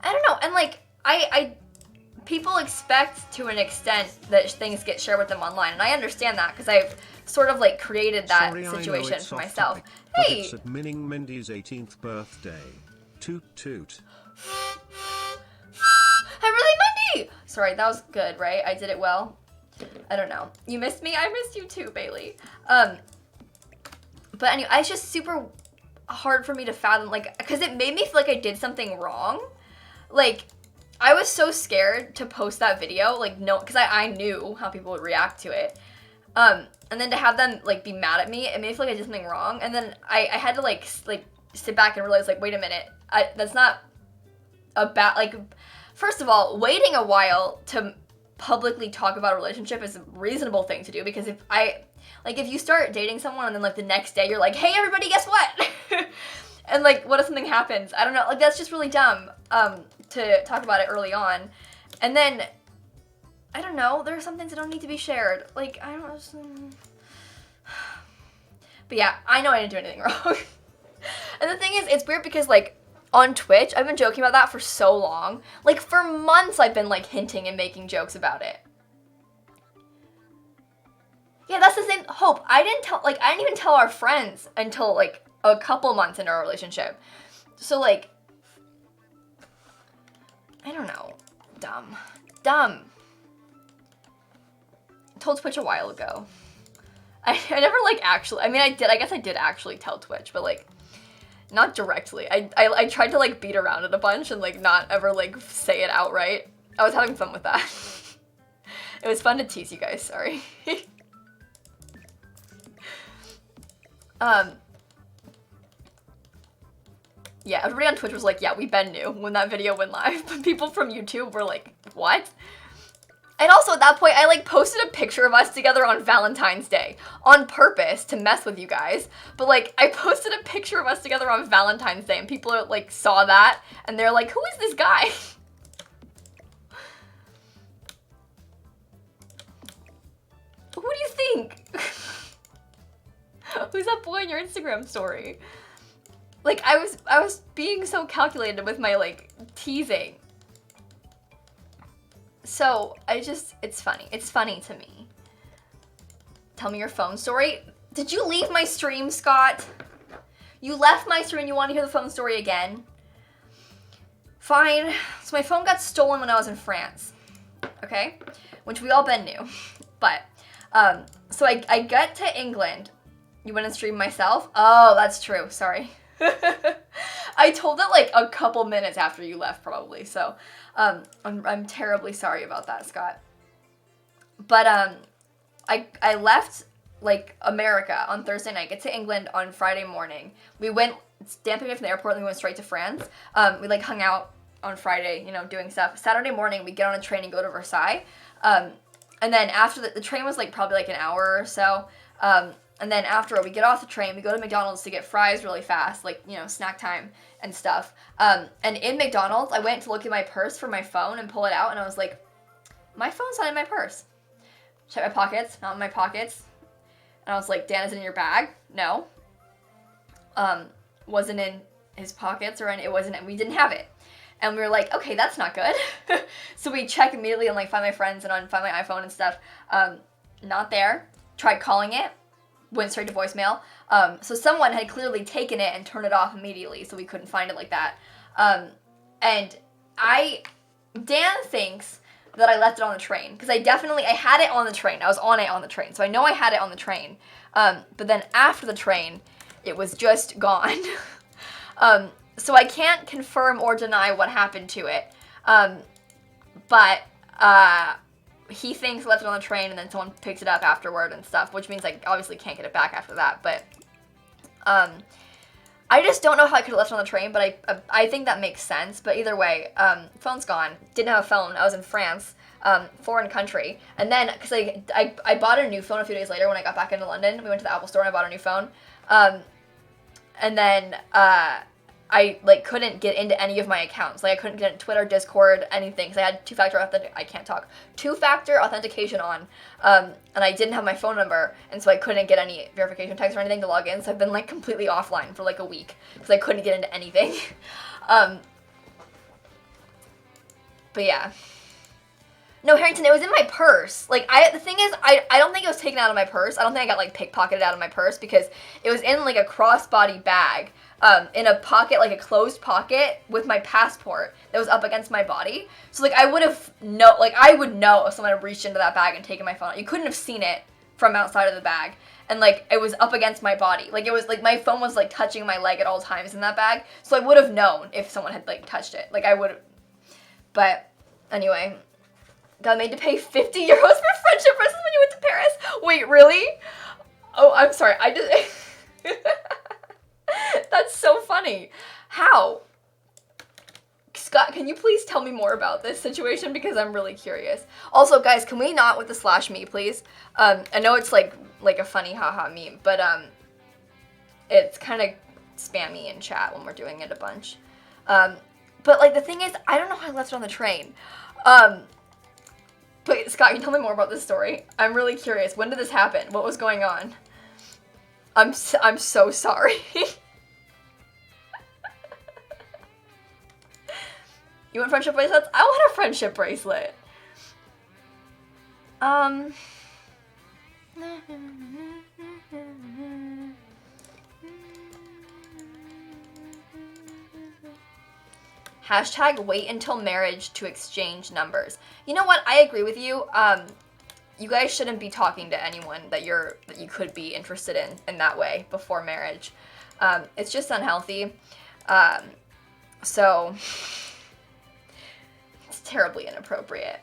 I don't know, and like people expect to an extent that things get shared with them online, and I understand that, because I've sort of like created that situation for myself. Topic, hey! it's admitting Mindy's 18th birthday. Toot toot. Hi, Mindy! Sorry, that was good, right? I did it well. I don't know. You missed me? I missed you too, Bailey. But anyway, it's just super hard for me to fathom, like, because it made me feel like I did something wrong. Like, I was so scared to post that video, like, no, because I knew how people would react to it. And then to have them, like, be mad at me, it made me feel like I did something wrong. And then I had to, like, sit back and realize, like, wait a minute, that's not a bad, like, first of all, waiting a while to publicly talk about a relationship is a reasonable thing to do, because if you start dating someone and then, like, the next day you're like, hey, everybody, guess what? And, like, what if something happens? I don't know, like, that's just really dumb, to talk about it early on. And then, I don't know, there are some things that don't need to be shared. Like, I don't know. But yeah, I know I didn't do anything wrong. And the thing is, it's weird because, like, on Twitch, I've been joking about that for so long. Like, for months I've been, like, hinting and making jokes about it. Yeah, that's the same. Hope, I didn't even tell our friends until, like, a couple months into our relationship. So, like, I don't know. Dumb. I told Twitch a while ago. I never, like, actually, I mean, I guess I did actually tell Twitch, but, like, not directly. I tried to, like, beat around it a bunch and, like, not ever, like, say it outright. I was having fun with that. It was fun to tease you guys, sorry. Yeah, everybody on Twitch was like, yeah, we been knew when that video went live, but people from YouTube were like, what? And also at that point, I like posted a picture of us together on Valentine's Day on purpose to mess with you guys. But like, I posted a picture of us together on Valentine's Day and people like saw that and they're like, who is this guy? Who do you think? Who's that boy in your Instagram story? Like, I was being so calculated with my, like, teasing. So, it's funny. It's funny to me. Tell me your phone story. Did you leave my stream, Scott? You left my stream and you want to hear the phone story again? Fine. So my phone got stolen when I was in France. Okay? Which we all been knew. But, so I get to England. You went and streamed myself? Oh, that's true. Sorry. I told it like a couple minutes after you left, probably. So, I'm terribly sorry about that, Scott. But I left like America on Thursday night. Get to England on Friday morning. We went stamping it from the airport, and we went straight to France. We like hung out on Friday, you know, doing stuff. Saturday morning, we get on a train and go to Versailles. And then after the train was like probably like an hour or so. And then after we get off the train, we go to McDonald's to get fries really fast, like, you know, snack time and stuff. And in McDonald's, I went to look at my purse for my phone and pull it out, and I was like, my phone's not in my purse. Check my pockets, not in my pockets. And I was like, Dan, is it in your bag? No. Wasn't in his pockets, or it wasn't, we didn't have it. And we were like, okay, that's not good. So we check immediately and like find my friends and find my iPhone and stuff. Not there. Tried calling it. Went straight to voicemail. So someone had clearly taken it and turned it off immediately, so we couldn't find it like that. And Dan thinks that I left it on the train, because I had it on the train. I was on it on the train, so I know I had it on the train. But then after the train, it was just gone. So I can't confirm or deny what happened to it. But he thinks I left it on the train, and then someone picks it up afterward and stuff, which means I obviously can't get it back after that. But I just don't know how I could have left it on the train, but I think that makes sense. But either way, phone's gone. Didn't have a phone. I was in France, foreign country. And then, because I bought a new phone a few days later when I got back into London. We went to the Apple store and I bought a new phone. And then I like couldn't get into any of my accounts. Like I couldn't get into Twitter, Discord, anything, because I had two-factor authentication on, and I didn't have my phone number, and so I couldn't get any verification text or anything to log in. So I've been like completely offline for like a week because I couldn't get into anything. But yeah. No, Harrington, it was in my purse. Like, the thing is, I don't think it was taken out of my purse. I don't think I got, like, pickpocketed out of my purse, because it was in, like, a crossbody bag, in a pocket, like a closed pocket, with my passport that was up against my body. So, like, I would know if someone had reached into that bag and taken my phone. You couldn't have seen it from outside of the bag. And, like, it was up against my body. Like, it was, like, my phone was, like, touching my leg at all times in that bag. So I would have known if someone had, like, touched it. Like, I would have. But, anyway. Got made to pay 50 euros for friendship bracelets when you went to Paris? Wait, really? Oh, I'm sorry. I just... That's so funny. How? Scott, can you please tell me more about this situation? Because I'm really curious. Also, guys, can we not with the /me, please? I know it's like a funny haha meme, but it's kind of spammy in chat when we're doing it a bunch. But, like, the thing is, I don't know how I left it on the train. But, Scott, can you tell me more about this story? I'm really curious. When did this happen? What was going on? I'm so sorry. You want friendship bracelets? I want a friendship bracelet. Hashtag wait until marriage to exchange numbers. You know what? I agree with you. You guys shouldn't be talking to anyone that you could be interested in that way before marriage. It's just unhealthy. So it's terribly inappropriate.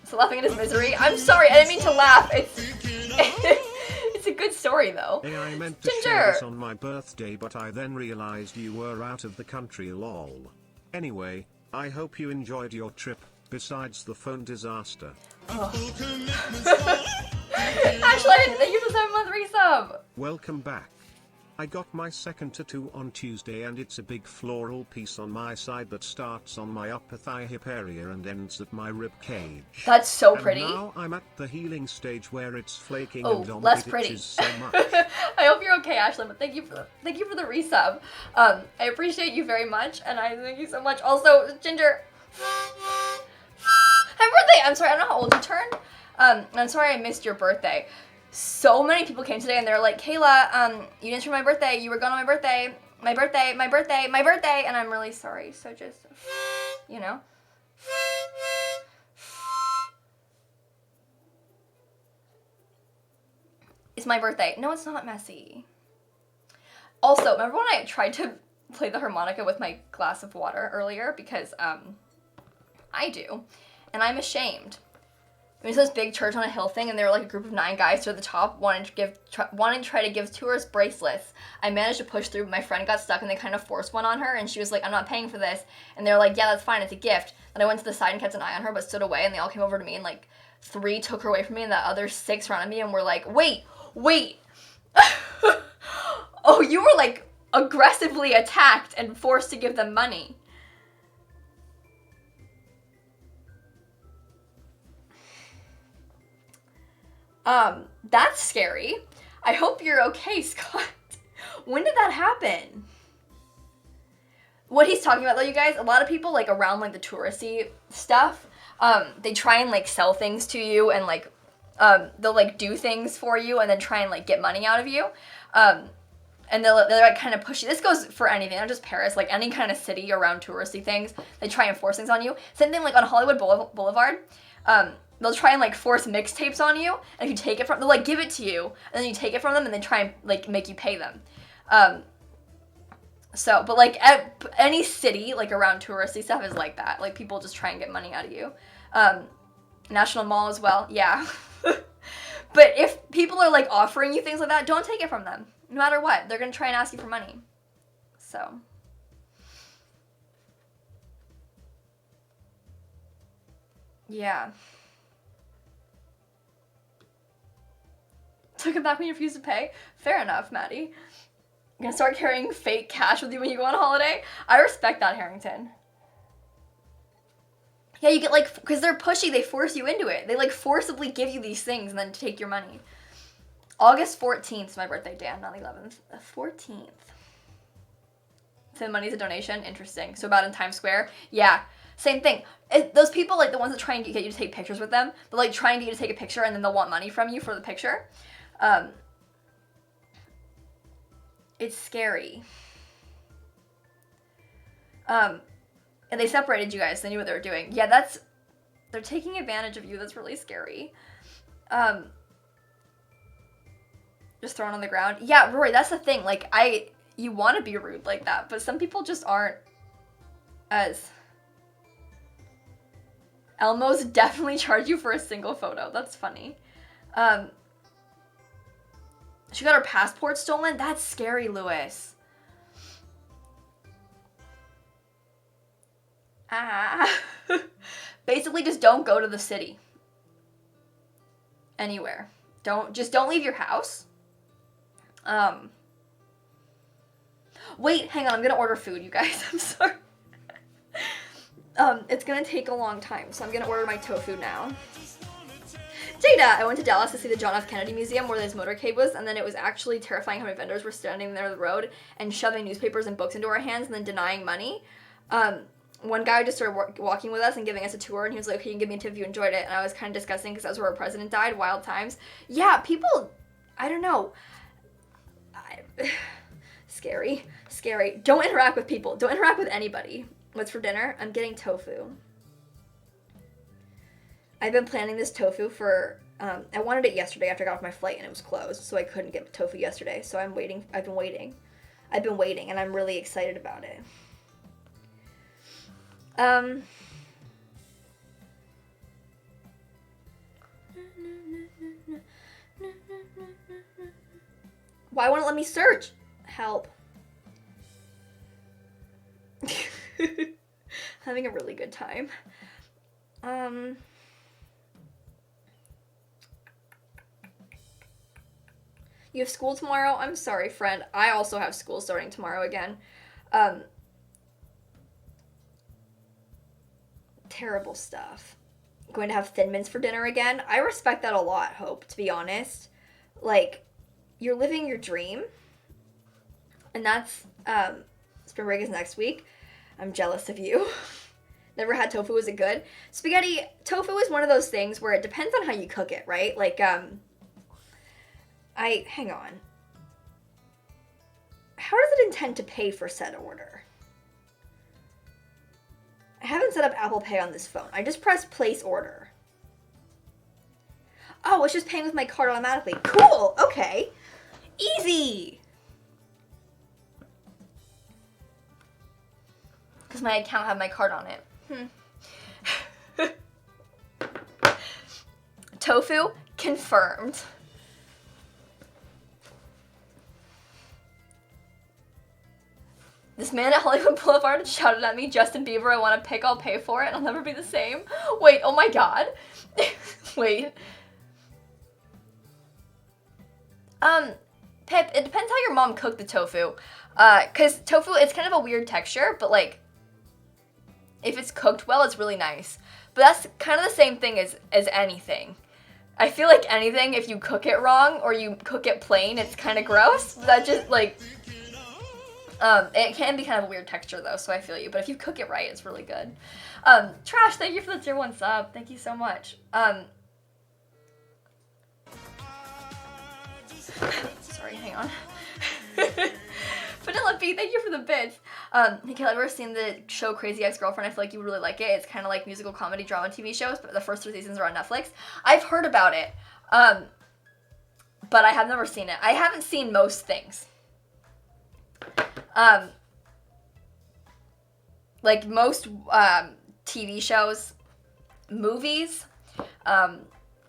So laughing at his misery. I'm sorry, I didn't mean to laugh. It's a good story though. Hey, I meant to share this on my birthday, but I then realized you were out of the country, lol. Anyway, I hope you enjoyed your trip, besides the phone disaster. Oh. Ashley, thank you for the 7-month resub! Welcome back. I got my second tattoo on Tuesday, and it's a big floral piece on my side that starts on my upper thigh hip area and ends at my rib cage. That's so pretty. And now I'm at the healing stage where it's flaking and less pretty. So much. I hope you're okay, Ashley, but thank you for the resub. I appreciate you very much, and I thank you so much. Also, Ginger, happy birthday! I'm sorry, I don't know how old you turned. I'm sorry I missed your birthday. So many people came today and they're like, Kayla, you didn't turn my birthday. You were gone on my birthday. My birthday, my birthday, my birthday. And I'm really sorry. So just, you know. It's my birthday. No, it's not messy. Also, remember when I tried to play the harmonica with my glass of water earlier? Because, I do. And I'm ashamed. It was this big church on a hill thing, and there were like a group of 9 guys to the top wanting to try to give tourists bracelets. I managed to push through, but my friend got stuck, and they kind of forced one on her, and she was like, I'm not paying for this. And they were like, yeah, that's fine, it's a gift. Then I went to the side and kept an eye on her, but stood away, and they all came over to me, and like 3 took her away from me, and the other 6 surrounded me and were like, wait. Oh, you were like aggressively attacked and forced to give them money. That's scary. I hope you're okay, Scott. When did that happen? What he's talking about, though, you guys, a lot of people, like, around, like, the touristy stuff, they try and, like, sell things to you and, like, they'll, like, do things for you and then try and, like, get money out of you. And they're like, kind of pushy. This goes for anything, not just Paris, like, any kind of city around touristy things. They try and force things on you. Same thing, like, on Hollywood Boulevard. They'll try and, like, force mixtapes on you, and if you take it from, they'll, like, give it to you, and then you take it from them, and they try and, like, make you pay them. But, like, any city, like, around touristy stuff is like that. Like, people just try and get money out of you. National Mall as well, yeah. But if people are, like, offering you things like that, don't take it from them. No matter what, they're gonna try and ask you for money. So. Yeah. Took it back when you refused to pay? Fair enough, Maddie. You're gonna start carrying fake cash with you when you go on holiday? I respect that, Harrington. Yeah, you get, like, because they're pushy, they force you into it. They, like, forcibly give you these things and then take your money. August 14th is my birthday, Dan, not the 11th. The 14th. So money's a donation? Interesting. So about in Times Square? Yeah. Same thing. Those people, like, the ones that try and get you to take pictures with them, they'll, like, try and get you to take a picture and then they'll want money from you for the picture. It's scary. And they separated you guys. They knew what they were doing. Yeah, they're taking advantage of you. That's really scary. Just thrown on the ground. Yeah, Rory, that's the thing. Like, you want to be rude like that, but some people just aren't as... Elmo's definitely charge you for a single photo. That's funny. She got her passport stolen? That's scary, Lewis. Basically, just don't go to the city. Anywhere. Don't leave your house. Wait, hang on, I'm gonna order food, you guys. I'm sorry. It's gonna take a long time, so I'm gonna order my tofu now. Jada! I went to Dallas to see the John F. Kennedy Museum where this motorcade was, and then it was actually terrifying how many vendors were standing there on the road and shoving newspapers and books into our hands and then denying money. One guy just started walking with us and giving us a tour, and he was like, okay, you can give me a tip if you enjoyed it, and I was kind of disgusting because that was where our president died. Wild times. Yeah, people, I don't know. Scary. Don't interact with people. Don't interact with anybody. What's for dinner? I'm getting tofu. I've been planning this tofu for, I wanted it yesterday after I got off my flight and it was closed, so I couldn't get tofu yesterday, so I've been waiting, and I'm really excited about it. Why won't it let me search? Help. Having a really good time. You have school tomorrow? I'm sorry, friend. I also have school starting tomorrow again. Terrible stuff. Going to have Thin Mints for dinner again. I respect that a lot, Hope, to be honest. Like, you're living your dream. And that's, spring break is next week. I'm jealous of you. Never had tofu. Is it good? Spaghetti, tofu is one of those things where it depends on how you cook it, right? Like, hang on. How does it intend to pay for said order? I haven't set up Apple Pay on this phone. I just pressed place order. Oh, it's just paying with my card automatically. Cool. Okay. Easy. Because my account had my card on it. Tofu confirmed. This man at Hollywood Boulevard shouted at me, Justin Bieber, I want a pick, I'll pay for it, I'll never be the same. Wait, oh my god. Wait. Pip, it depends how your mom cooked the tofu. Cause tofu, it's kind of a weird texture, but like, if it's cooked well, it's really nice. But that's kind of the same thing as anything. I feel like anything, if you cook it wrong, or you cook it plain, it's kind of gross. That just, like, it can be kind of a weird texture, though, so I feel you. But if you cook it right, it's really good. Trash, thank you for the tier 1 sub. Thank you so much. Sorry, hang on. Vanilla B, thank you for the bits. Hey, Kelly, ever seen the show Crazy Ex-Girlfriend? I feel like you would really like it. It's kind of like musical comedy drama TV shows, but the first 3 seasons are on Netflix. I've heard about it, but I have never seen it. I haven't seen most things. Like most TV shows, movies,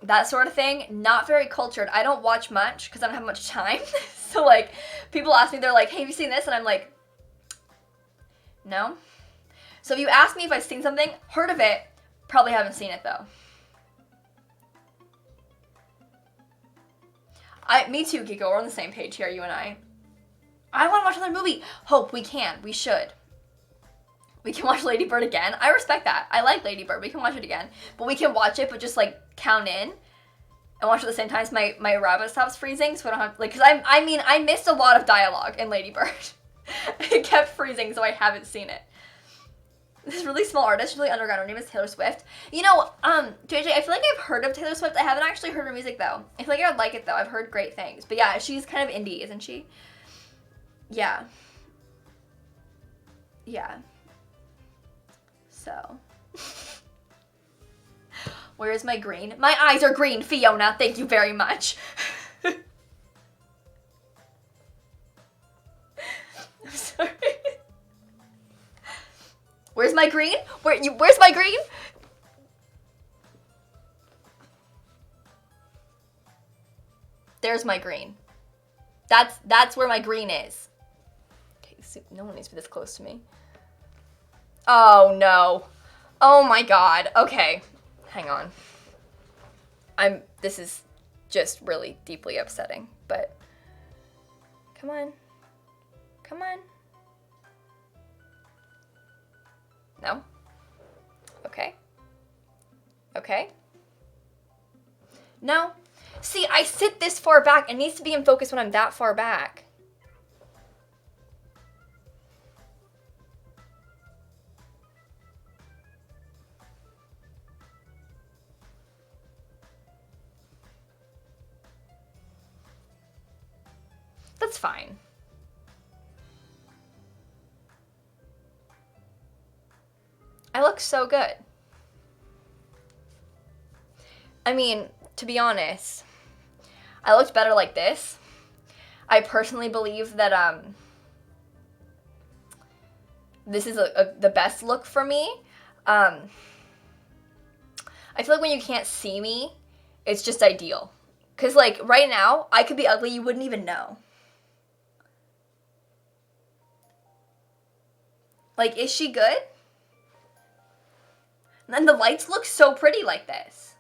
that sort of thing, not very cultured. I don't watch much because I don't have much time. So like, people ask me, they're like, hey, have you seen this? And I'm like, no. So if you ask me if I've seen something, heard of it, probably haven't seen it though. Me too, Kiko, we're on the same page here, you and I. I want to watch another movie. Hope, we can, we should. We can watch Lady Bird again. I respect that. I like Lady Bird. We can watch it again. But we can watch it, but just like count in and watch it at the same time so my rabbit stops freezing, so I don't have, like, because I missed a lot of dialogue in Lady Bird. It kept freezing, so I haven't seen it. This really small artist, really underground. Her name is Taylor Swift. You know, JJ, I feel like I've heard of Taylor Swift. I haven't actually heard her music, though. I feel like I would like it, though. I've heard great things. But yeah, she's kind of indie, isn't she? Yeah. Yeah. So. Where is my green? My eyes are green, Fiona. Thank you very much. I'm sorry. Where's my green? Where's my green? There's my green. That's where my green is. Okay, no one needs to be this close to me. Oh no. Oh my god. Okay. Hang on. This is just really deeply upsetting, but come on. Come on. No? Okay. Okay. No. See, I sit this far back. It needs to be in focus when I'm that far back. That's fine. I look so good. I mean, to be honest, I looked better like this. I personally believe that this is the best look for me. I feel like when you can't see me, it's just ideal. Because like right now, I could be ugly, you wouldn't even know. Like, is she good? And then the lights look so pretty like this.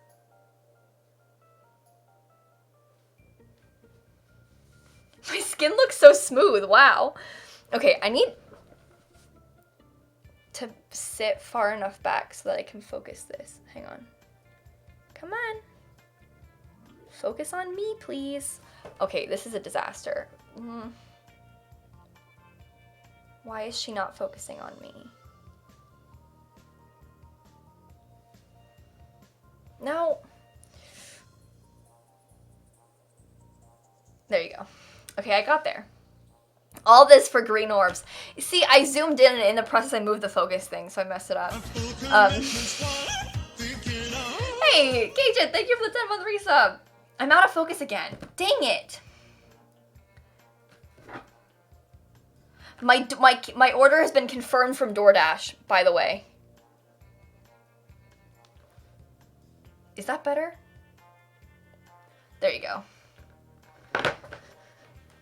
My skin looks so smooth, wow. Okay, I need to sit far enough back so that I can focus this. Hang on. Come on. Focus on me, please. Okay, this is a disaster. Why is she not focusing on me? No. There you go. Okay, I got there. All this for green orbs. You see, I zoomed in and in the process I moved the focus thing, so I messed it up. Hey, Gaijin, thank you for the 10-month resub. I'm out of focus again. Dang it. My order has been confirmed from DoorDash, by the way. Is that better? There you go.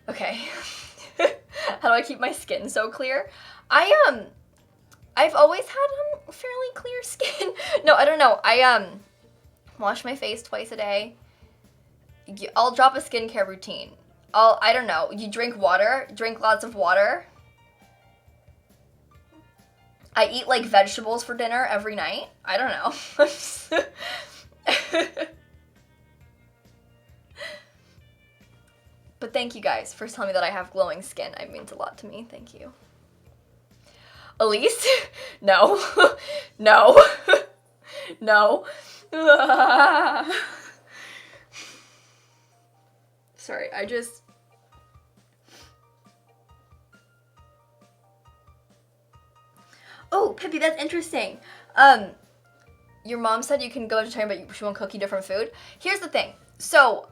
Okay. How do I keep my skin so clear? I've always had fairly clear skin. No, I don't know. I wash my face twice a day. I'll drop a skincare routine. I don't know. You drink water. Drink lots of water. I eat like vegetables for dinner every night. I don't know. But thank you guys for telling me that I have glowing skin. It means a lot to me. Thank you. Elise? No. No. No. Sorry, I just... Oh, Pippi, that's interesting. Your mom said you can go vegetarian, but she won't cook you different food. Here's the thing. So,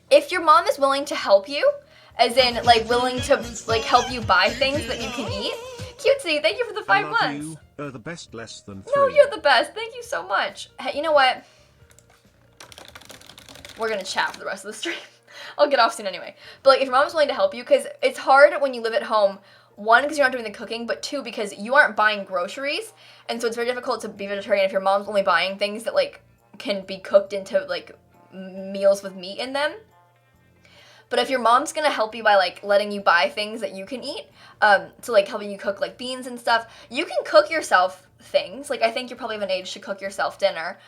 if your mom is willing to help you, as in, like, willing to, like, help you buy things that you can eat. Cutesy, thank you for the 5 months. You are the best, less than 3. No, you're the best. Thank you so much. Hey, you know what? We're gonna chat for the rest of the stream. I'll get off soon anyway. But, like, if your mom's willing to help you, because it's hard when you live at home, 1, because you're not doing the cooking, but 2, because you aren't buying groceries, and so it's very difficult to be vegetarian if your mom's only buying things that, like, can be cooked into, like, meals with meat in them. But if your mom's gonna help you by, like, letting you buy things that you can eat, so, like, helping you cook, like, beans and stuff, you can cook yourself things. Like, I think you're probably of an age to cook yourself dinner.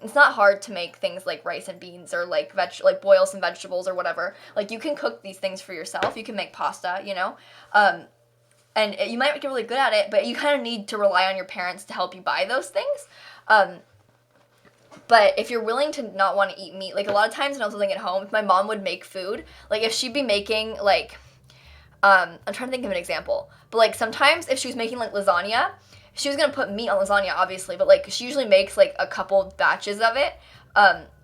It's not hard to make things like rice and beans or, like, boil some vegetables or whatever. Like, you can cook these things for yourself. You can make pasta, you know? And you might get really good at it, but you kind of need to rely on your parents to help you buy those things. But if you're willing to not want to eat meat, like a lot of times when I was living at home, if my mom would make food, like if she'd be making like, I'm trying to think of an example, but like sometimes if she was making like lasagna, she was going to put meat on lasagna obviously, but like she usually makes like a couple batches of it,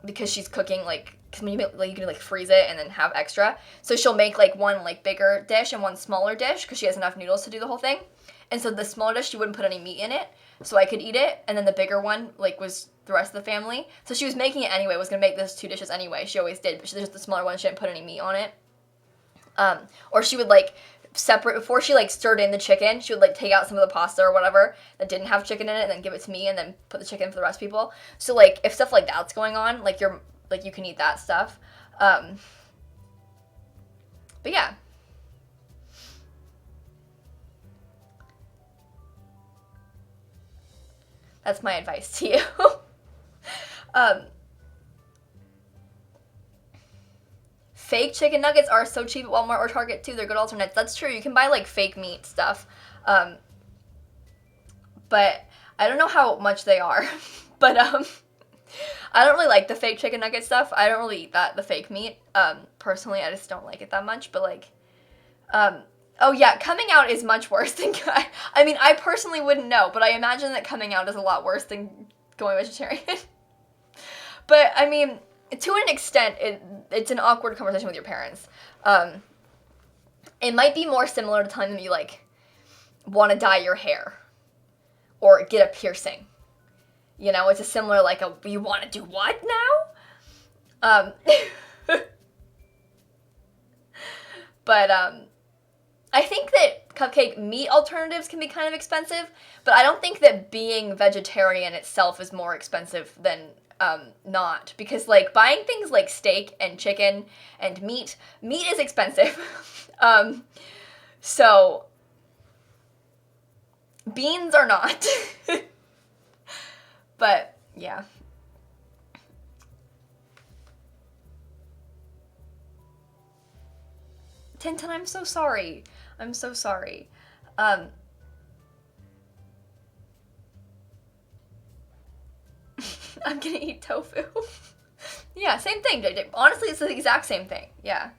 because she's cooking like, because when you make, like you can like freeze it and then have extra. So she'll make like one like bigger dish and one smaller dish because she has enough noodles to do the whole thing. And so the smaller dish, she wouldn't put any meat in it, so I could eat it. And then the bigger one, like, was the rest of the family. So she was making it anyway, was going to make those 2 dishes anyway. She always did, but just the smaller one, she didn't put any meat on it. Or she would, like, separate, before she, like, stirred in the chicken, she would, like, take out some of the pasta or whatever that didn't have chicken in it and then give it to me and then put the chicken for the rest of people. So, like, if stuff like that's going on, like, you can eat that stuff. But yeah. That's my advice to you. Fake chicken nuggets are so cheap at Walmart or Target too. They're good alternates. That's true. You can buy like fake meat stuff. But I don't know how much they are. But I don't really like the fake chicken nugget stuff. I don't really eat the fake meat. Personally, I just don't like it that much. But like, oh yeah, coming out is much worse than, I mean, I personally wouldn't know, but I imagine that coming out is a lot worse than going vegetarian. But, I mean, to an extent, it's an awkward conversation with your parents. It might be more similar to telling them you, like, want to dye your hair or get a piercing. You know, it's a similar, like, you want to do what now? But, I think that cupcake meat alternatives can be kind of expensive, but I don't think that being vegetarian itself is more expensive than not. Because, like, buying things like steak and chicken and meat is expensive. So, beans are not. But, yeah. Tintin, I'm so sorry. I'm so sorry. I'm gonna eat tofu. Yeah, same thing. Honestly, it's the exact same thing. Yeah.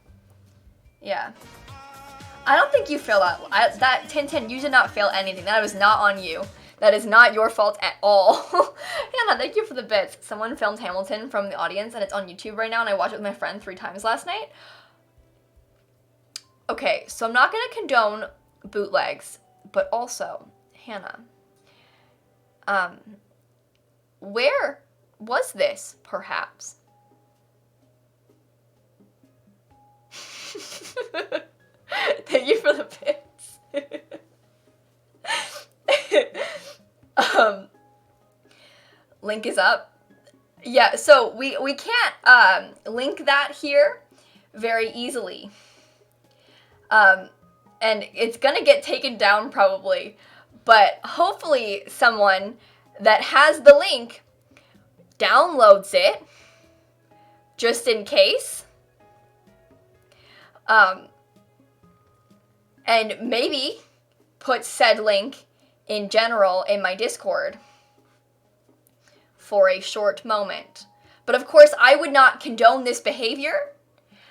Yeah. I don't think you failed that. Tintin, you did not fail anything. That was not on you. That is not your fault at all. Hannah, thank you for the bits. Someone filmed Hamilton from the audience, and it's on YouTube right now, and I watched it with my friend 3 times last night. Okay, so I'm not going to condone bootlegs, but also, Hannah, where was this, perhaps? Thank you for the bits. Link is up. Yeah, so we can't link that here very easily. And it's gonna get taken down probably, but hopefully someone that has the link downloads it just in case. And maybe put said link in general in my Discord for a short moment. But of course, I would not condone this behavior.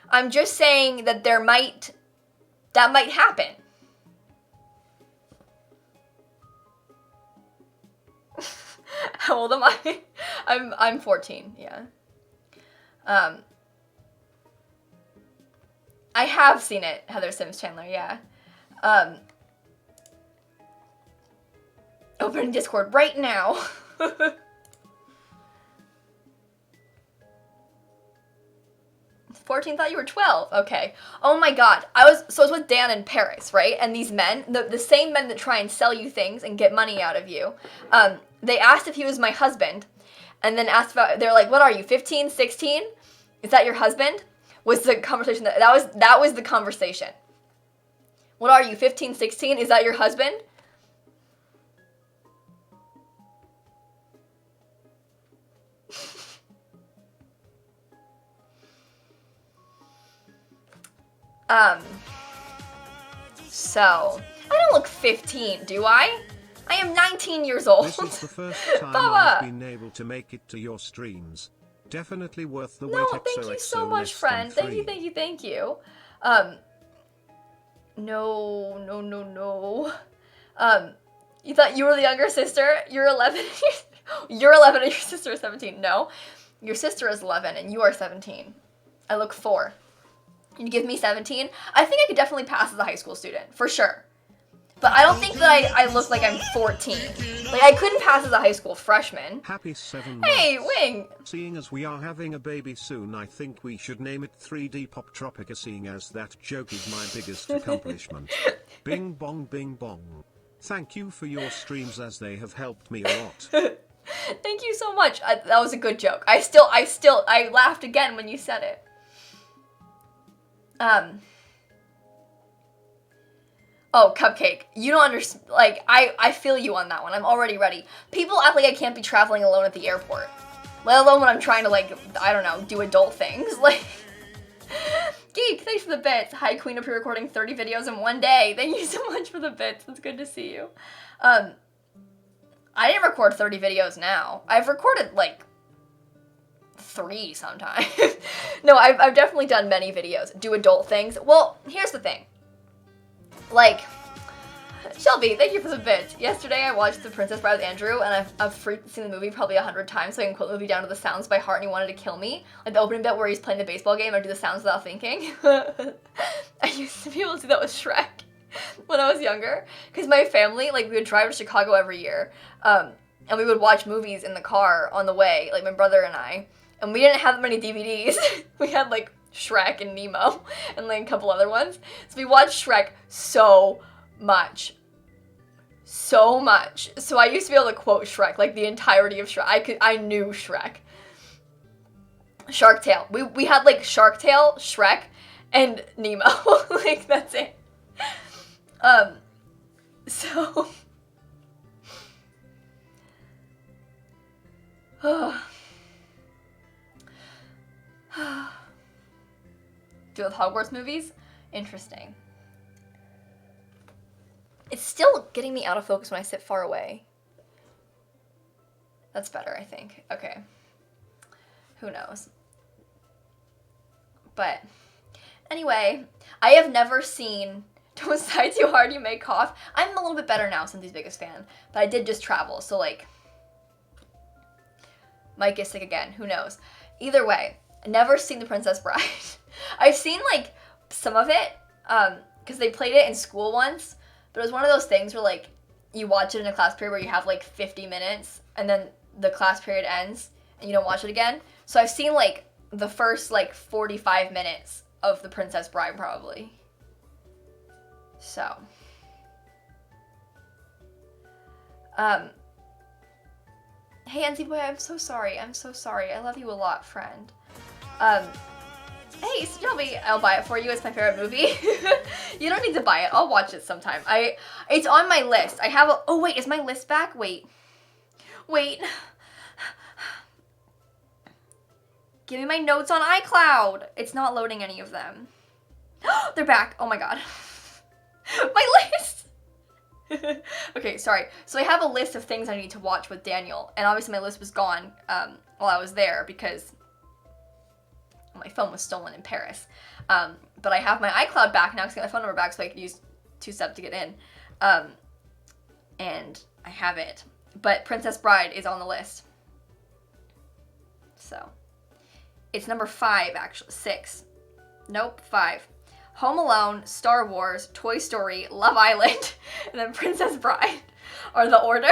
I'm just saying that that might happen. How old am I? I'm 14, yeah. I have seen it, Heather Sims Chandler, yeah. Opening Discord right now. 14 thought you were 12. Okay. Oh my god. I was with Dan in Paris, right? And these men, the same men that try and sell you things and get money out of you, they asked if he was my husband, and then asked about, they're like, what are you, 15, 16? Is that your husband? Was the conversation that was the conversation. What are you, 15, 16? Is that your husband? So, I don't look 15, do I? I am 19 years old. This is the first time I've been able to make it to your streams. Definitely worth the wait. No, thank you so much, friend. Thank you. No. You thought you were the younger sister? You're 11. You're 11 and your sister is 17. No, your sister is 11 and you are 17. I look 4. You give me 17? I think I could definitely pass as a high school student, for sure. But I don't think that I look like I'm 14. Like, I couldn't pass as a high school freshman. Happy 7 months. Hey, Wing! Seeing as we are having a baby soon, I think we should name it 3D Pop Tropica, seeing as that joke is my biggest accomplishment. Bing bong, bing bong. Thank you for your streams, as they have helped me a lot. Thank you so much. That was a good joke. I laughed again when you said it. Oh, Cupcake. You don't understand. Like, I feel you on that one. I'm already ready. People act like I can't be traveling alone at the airport. Let alone when I'm trying to, like, I don't know, do adult things. Like, Geek, thanks for the bits. Hi, Queen, of pre-recording 30 videos in one day. Thank you so much for the bits. It's good to see you. I didn't record 30 videos now. I've recorded, like, 3 sometimes. No, I've definitely done many videos. Do adult things. Well, here's the thing. Like, Shelby, thank you for the bits. Yesterday I watched The Princess Bride with Andrew, and I've seen the movie probably 100 times, so I can quote the movie down to the sounds by heart, and he wanted to kill me. Like the opening bit where he's playing the baseball game, I do the sounds without thinking. I used to be able to do that with Shrek when I was younger, because my family, like, we would drive to Chicago every year, and we would watch movies in the car on the way, like my brother and I, and we didn't have that many DVDs. We had, like, Shrek and Nemo and, like, a couple other ones. So we watched Shrek so much. So much. So I used to be able to quote Shrek, like, the entirety of Shrek. I knew Shrek. Shark Tale. We had, like, Shark Tale, Shrek, and Nemo. Like, that's it. So... Do with Hogwarts movies? Interesting. It's still getting me out of focus when I sit far away. That's better, I think. Okay. Who knows? But anyway, I have never seen Don't sigh too hard, you may cough. I'm a little bit better now since he's biggest fan. But I did just travel, so like... Might get sick again, who knows. Either way, never seen The Princess Bride. I've seen like some of it, because they played it in school once. But it was one of those things where like, you watch it in a class period where you have like 50 minutes, and then the class period ends, and you don't watch it again. So I've seen like the first like 45 minutes of The Princess Bride probably. So. Hey NC Boy, I'm so sorry. I'm so sorry. I love you a lot, friend. Hey, Shelby, I'll buy it for you. It's my favorite movie. You don't need to buy it. I'll watch it sometime. It's on my list. I have a, oh wait, is my list back? Wait. Give me my notes on iCloud. It's not loading any of them. They're back. Oh my god. My list. Okay, sorry. So I have a list of things I need to watch with Daniel, and obviously my list was gone while I was there because my phone was stolen in Paris. But I have my iCloud back now because I got my phone number back so I can use 2-step to get in. And I have it. But Princess Bride is on the list. So. It's number 5, actually. 6. Nope, 5. Home Alone, Star Wars, Toy Story, Love Island, and then Princess Bride are the order.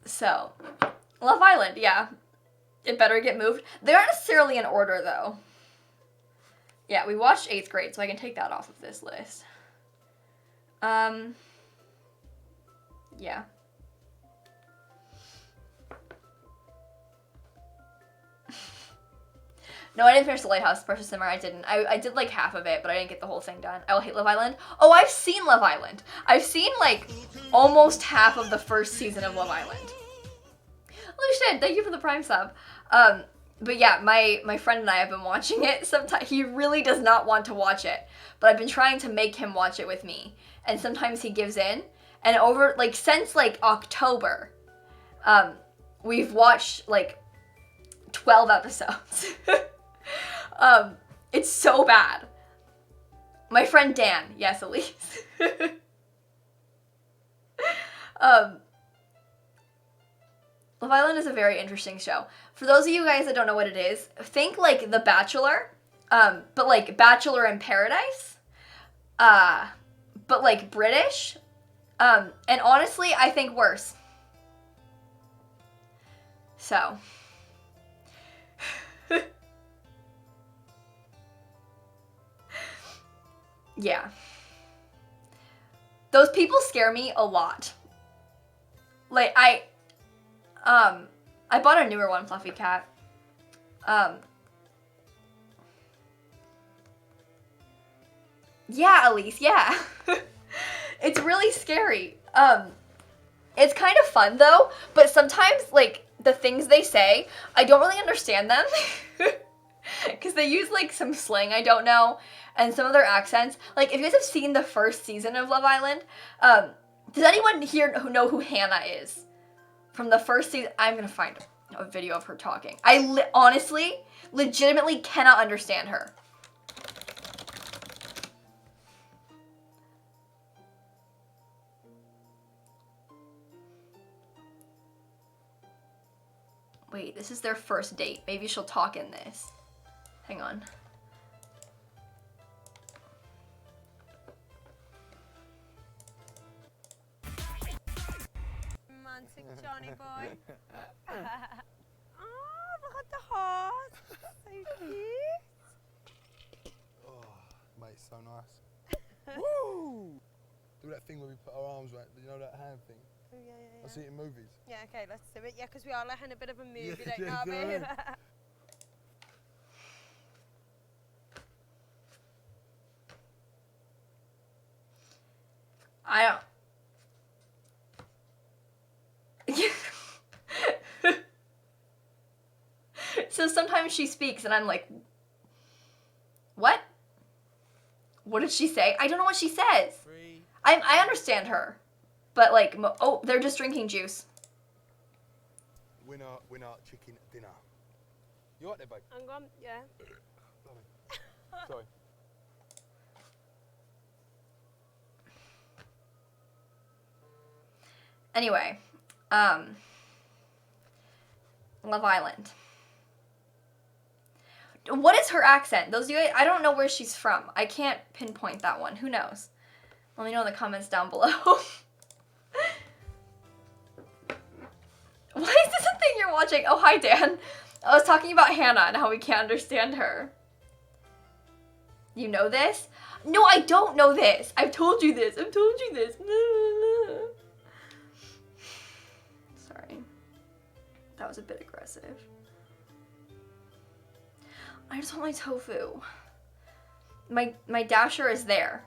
So, Love Island, yeah. It better get moved. They aren't necessarily in order, though. Yeah, we watched 8th grade, so I can take that off of this list. Yeah. No, I didn't finish The Lighthouse, Precious Simmer, I didn't. I did like half of it, but I didn't get the whole thing done. I will hate Love Island. Oh, I've seen Love Island. I've seen like almost half of the first season of Love Island. Holy shit, thank you for the Prime sub. But yeah, my friend and I have been watching it. Sometimes he really does not want to watch it, but I've been trying to make him watch it with me. And sometimes he gives in. And over, like, since, like, October, we've watched, like, 12 episodes. It's so bad. My friend Dan, yes, Elise. Love Island is a very interesting show. For those of you guys that don't know what it is, think, like, The Bachelor, but, like, Bachelor in Paradise, but, like, British. And honestly, I think worse. So. Yeah. Those people scare me a lot. Like, I bought a newer one, Fluffy Cat. Yeah, Elise, yeah. It's really scary. It's kind of fun though, but sometimes like the things they say, I don't really understand them. Because they use like some slang I don't know, and some of their accents. Like if you guys have seen the first season of Love Island, does anyone here know who Hannah is? From the first season, I'm gonna find a video of her talking. I honestly, legitimately cannot understand her. Wait, this is their first date. Maybe she'll talk in this. Hang on. Romantic Johnny boy. Oh, look at the heart. So cute. Oh, mate, so nice. Woo! Do that thing where we put our arms right, you know that hand thing? Oh, yeah. I see it in movies. Yeah, okay, let's do it. Yeah, because we are like in a bit of a mood, Yeah, you don't yeah, know, yeah. babe. I don't. So sometimes she speaks and I'm like, what? What did she say? I don't know what she says. I understand her. But like, oh, they're just drinking juice. Winner, chicken dinner. You alright there, babe? I'm gone, yeah. Sorry. Anyway, Love Island. What is her accent? Those of you guys, I don't know where she's from. I can't pinpoint that one. Who knows? Let me know in the comments down below. Why is this a thing you're watching? Oh, hi, Dan. I was talking about Hannah and how we can't understand her. You know this? No, I don't know this. I've told you this. I've told you this. Sorry. That was a bit aggressive. I just want my tofu. My dasher is there,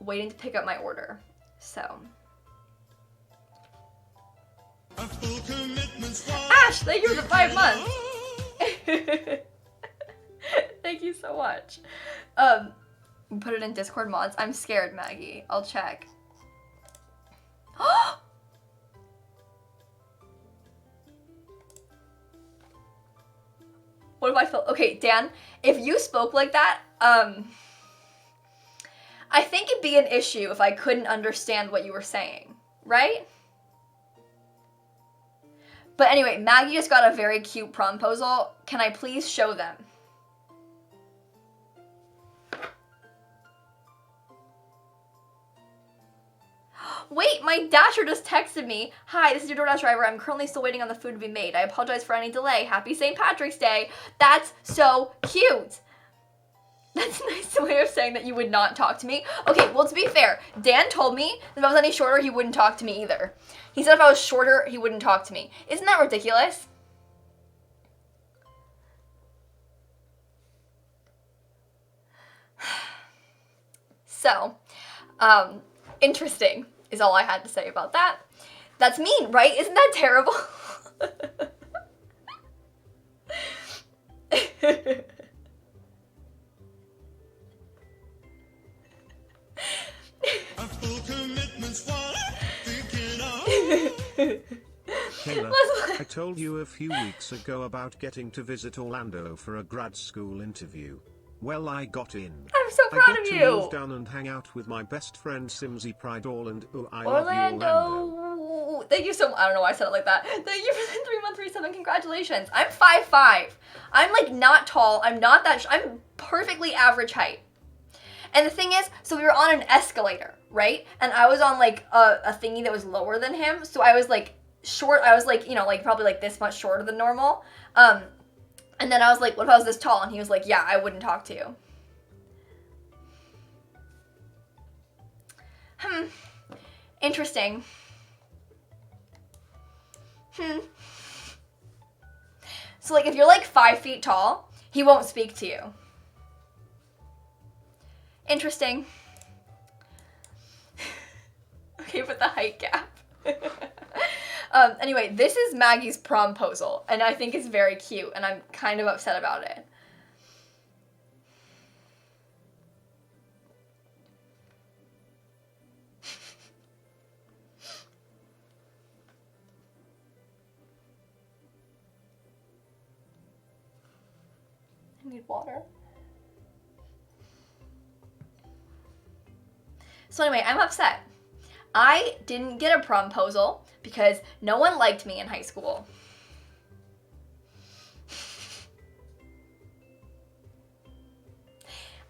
waiting to pick up my order. So. Ash, thank you for the 5 months. Thank you so much. Put it in Discord mods. I'm scared, Maggie. I'll check. What if I felt... Okay, Dan, if you spoke like that, I think it'd be an issue if I couldn't understand what you were saying, right? But anyway, Maggie just got a very cute promposal. Can I please show them? Wait, my dasher just texted me. Hi, this is your DoorDash driver. I'm currently still waiting on the food to be made. I apologize for any delay. Happy St. Patrick's Day. That's so cute. That's a nice way of saying that you would not talk to me. Okay, well, to be fair, Dan told me that if I was any shorter, he wouldn't talk to me either. He said if I was shorter, he wouldn't talk to me. Isn't that ridiculous? So, interesting is all I had to say about that. That's mean, right? Isn't that terrible? Kayla, I told you a few weeks ago about getting to visit Orlando for a grad school interview. Well, I got in. I'm so proud I get of to you. move down and hang out with my best friend Simsie Pride Orland. Oh, I love you, Orlando. Thank you so much. I don't know why I said it like that. Thank you for the 3-month resub. Congratulations. I'm 5'5". I'm like not tall. I'm not that. I'm perfectly average height. And the thing is, so we were on an escalator, right? And I was on like a thingy that was lower than him. So I was like short. I was like, you know, like probably like this much shorter than normal. And then I was like, what if I was this tall? And he was like, yeah, I wouldn't talk to you. Interesting. So like if you're like 5 feet tall, he won't speak to you. Interesting. Okay, but the height gap. Anyway, this is Maggie's promposal, and I think it's very cute, and I'm kind of upset about it. I need water. So anyway, I'm upset. I didn't get a promposal because no one liked me in high school.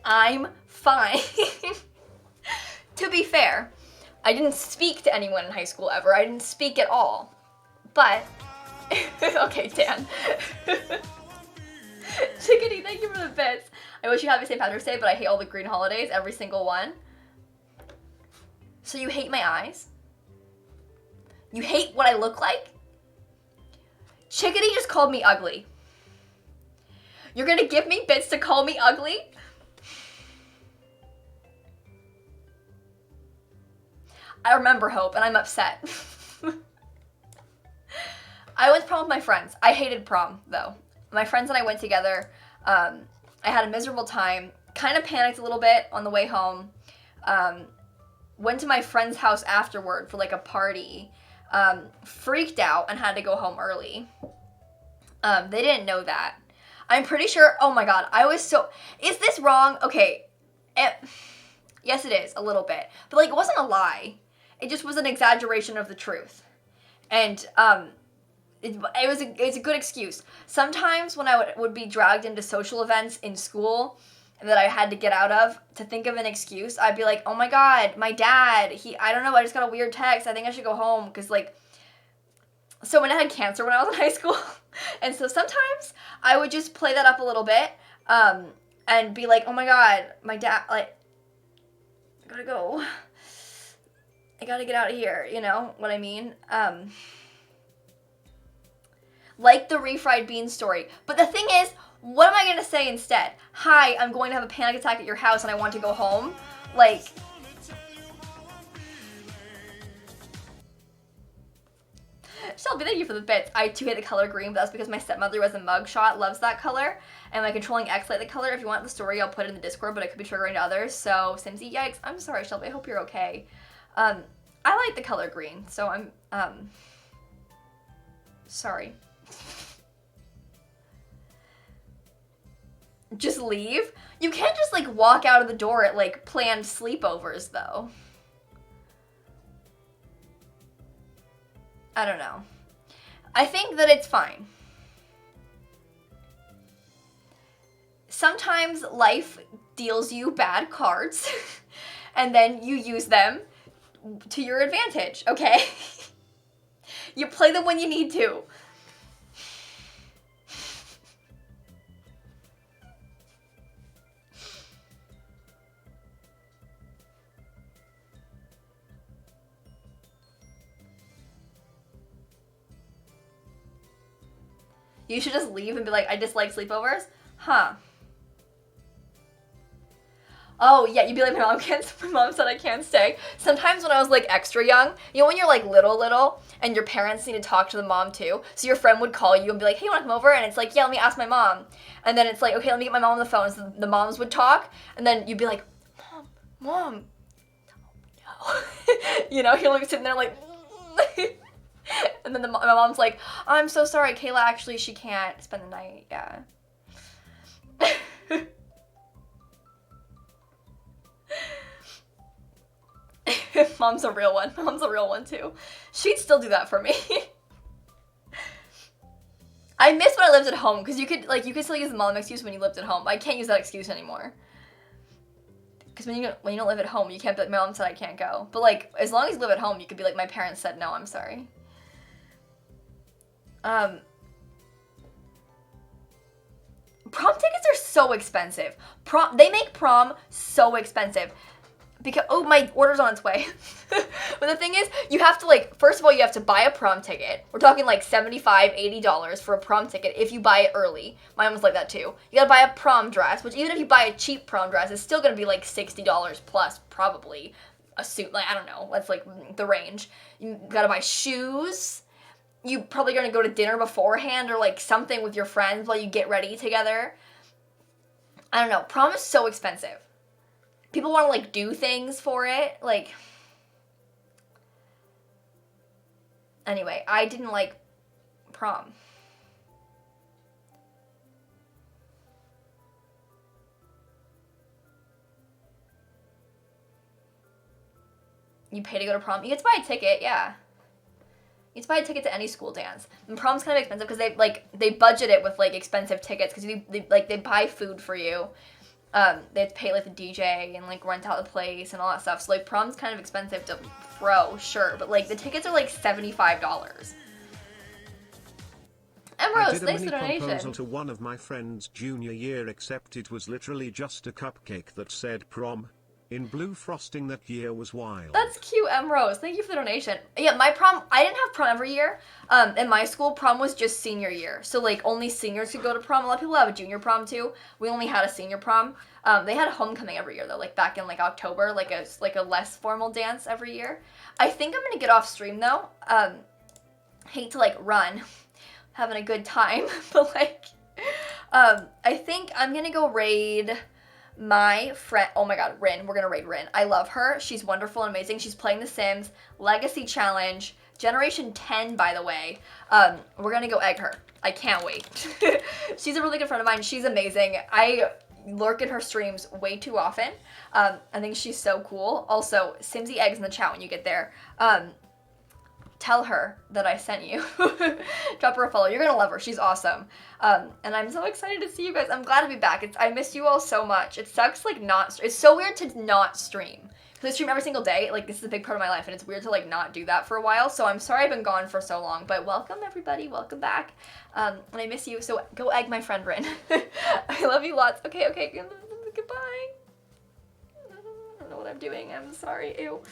I'm fine. To be fair, I didn't speak to anyone in high school ever. I didn't speak at all. But, okay, Dan. Chickadee, thank you for the bits. I wish you happy St. Patrick's Day, but I hate all the green holidays, every single one. So you hate my eyes? You hate what I look like? Chickadee just called me ugly. You're gonna give me bits to call me ugly? I remember Hope, and I'm upset. I went to prom with my friends. I hated prom, though. My friends and I went together. I had a miserable time. Kind of panicked a little bit on the way home. Went to my friend's house afterward for like a party. Freaked out and had to go home early. They didn't know that. I'm pretty sure, oh my god, is this wrong? Okay, yes it is, a little bit. But like, it wasn't a lie. It just was an exaggeration of the truth. And, it's a good excuse. Sometimes when I would be dragged into social events in school that I had to get out of to think of an excuse, I'd be like, oh my god, my dad, I don't know, I just got a weird text. I think I should go home because like, so when I had cancer when I was in high school, and so sometimes I would just play that up a little bit, and be like, oh my god, my dad, like, I gotta go. I gotta get out of here, you know what I mean? Like the refried bean story. But the thing is, what am I gonna say instead? Hi, I'm going to have a panic attack at your house and I want to go home. Like, Shelby, thank you for the bits. I too hate the color green, but that's because my stepmother, who has a mugshot, loves that color. And my controlling ex liked the color. If you want the story, I'll put it in the Discord, but it could be triggering to others. So, Simsie, yikes. I'm sorry, Shelby. I hope you're okay. I like the color green, so I'm, sorry. Just leave? You can't just, like, walk out of the door at, like, planned sleepovers, though. I don't know. I think that it's fine. Sometimes life deals you bad cards, and then you use them to your advantage, okay? You play them when you need to. You should just leave and be like, I dislike sleepovers? Huh. Oh, yeah, you'd be like, my mom said I can't stay. Sometimes when I was, like, extra young, you know when you're, like, little, and your parents need to talk to the mom, too? So your friend would call you and be like, hey, you want to come over? And it's like, yeah, let me ask my mom. And then it's like, okay, let me get my mom on the phone. So the moms would talk, and then you'd be like, Mom, no. You know, you're, like, sitting there, like, and then my mom's like, I'm so sorry, Kayla, actually, she can't spend the night, yeah. Mom's a real one. Mom's a real one, too. She'd still do that for me. I miss when I lived at home, because you could still use the mom excuse when you lived at home. I can't use that excuse anymore. Because when you don't live at home, you can't be like, my mom said I can't go. But, like, as long as you live at home, you could be like, my parents said no, I'm sorry. Prom tickets are so expensive. They make prom so expensive. Because, oh, my order's on its way. But the thing is, you have to, like, first of all, you have to buy a prom ticket. We're talking, like, $75, $80 for a prom ticket if you buy it early. Mine was like that, too. You gotta buy a prom dress, which even if you buy a cheap prom dress, it's still gonna be, like, $60 plus, probably. A suit, like, I don't know. That's, like, the range. You gotta buy shoes. You probably gonna go to dinner beforehand or, like, something with your friends while you get ready together. I don't know. Prom is so expensive. People want to, like, do things for it. Like, anyway, I didn't like prom. You pay to go to prom? You get to buy a ticket, yeah. You get to buy a ticket to any school dance. And prom's kind of expensive because they budget it with, like, expensive tickets because they buy food for you. They have to pay, like, the DJ and, like, rent out the place and all that stuff. So, like, prom's kind of expensive to throw, sure. But, like, the tickets are, like, $75. Emrose, thanks for the donation. I did a mini proposal to one of my friends junior year, except it was literally just a cupcake that said prom. In blue frosting. That year was wild. That's cute, Emrose. Thank you for the donation. Yeah, my prom, I didn't have prom every year. In my school, prom was just senior year. So, like, only seniors could go to prom. A lot of people have a junior prom, too. We only had a senior prom. They had a homecoming every year, though, like, back in, like, October, like a less formal dance every year. I think I'm gonna get off stream, though. Hate to, like, run. Having a good time. But, like, I think I'm gonna go raid my friend, oh my god, Rin. We're gonna raid Rin. I love her. She's wonderful and amazing. She's playing The Sims, Legacy Challenge, Generation 10, by the way. We're gonna go egg her. I can't wait. She's a really good friend of mine. She's amazing. I lurk in her streams way too often. I think she's so cool. Also, Simsie eggs in the chat when you get there. Tell her that I sent you. Drop her a follow. You're gonna love her. She's awesome. And I'm so excited to see you guys. I'm glad to be back. I miss you all so much. It sucks like it's so weird to not stream. Because I stream every single day. Like, this is a big part of my life, and it's weird to like not do that for a while. So I'm sorry I've been gone for so long. But welcome everybody. Welcome back. And I miss you. So go egg my friend Rin. I love you lots. Okay. Goodbye. I don't know what I'm doing. I'm sorry. Ew.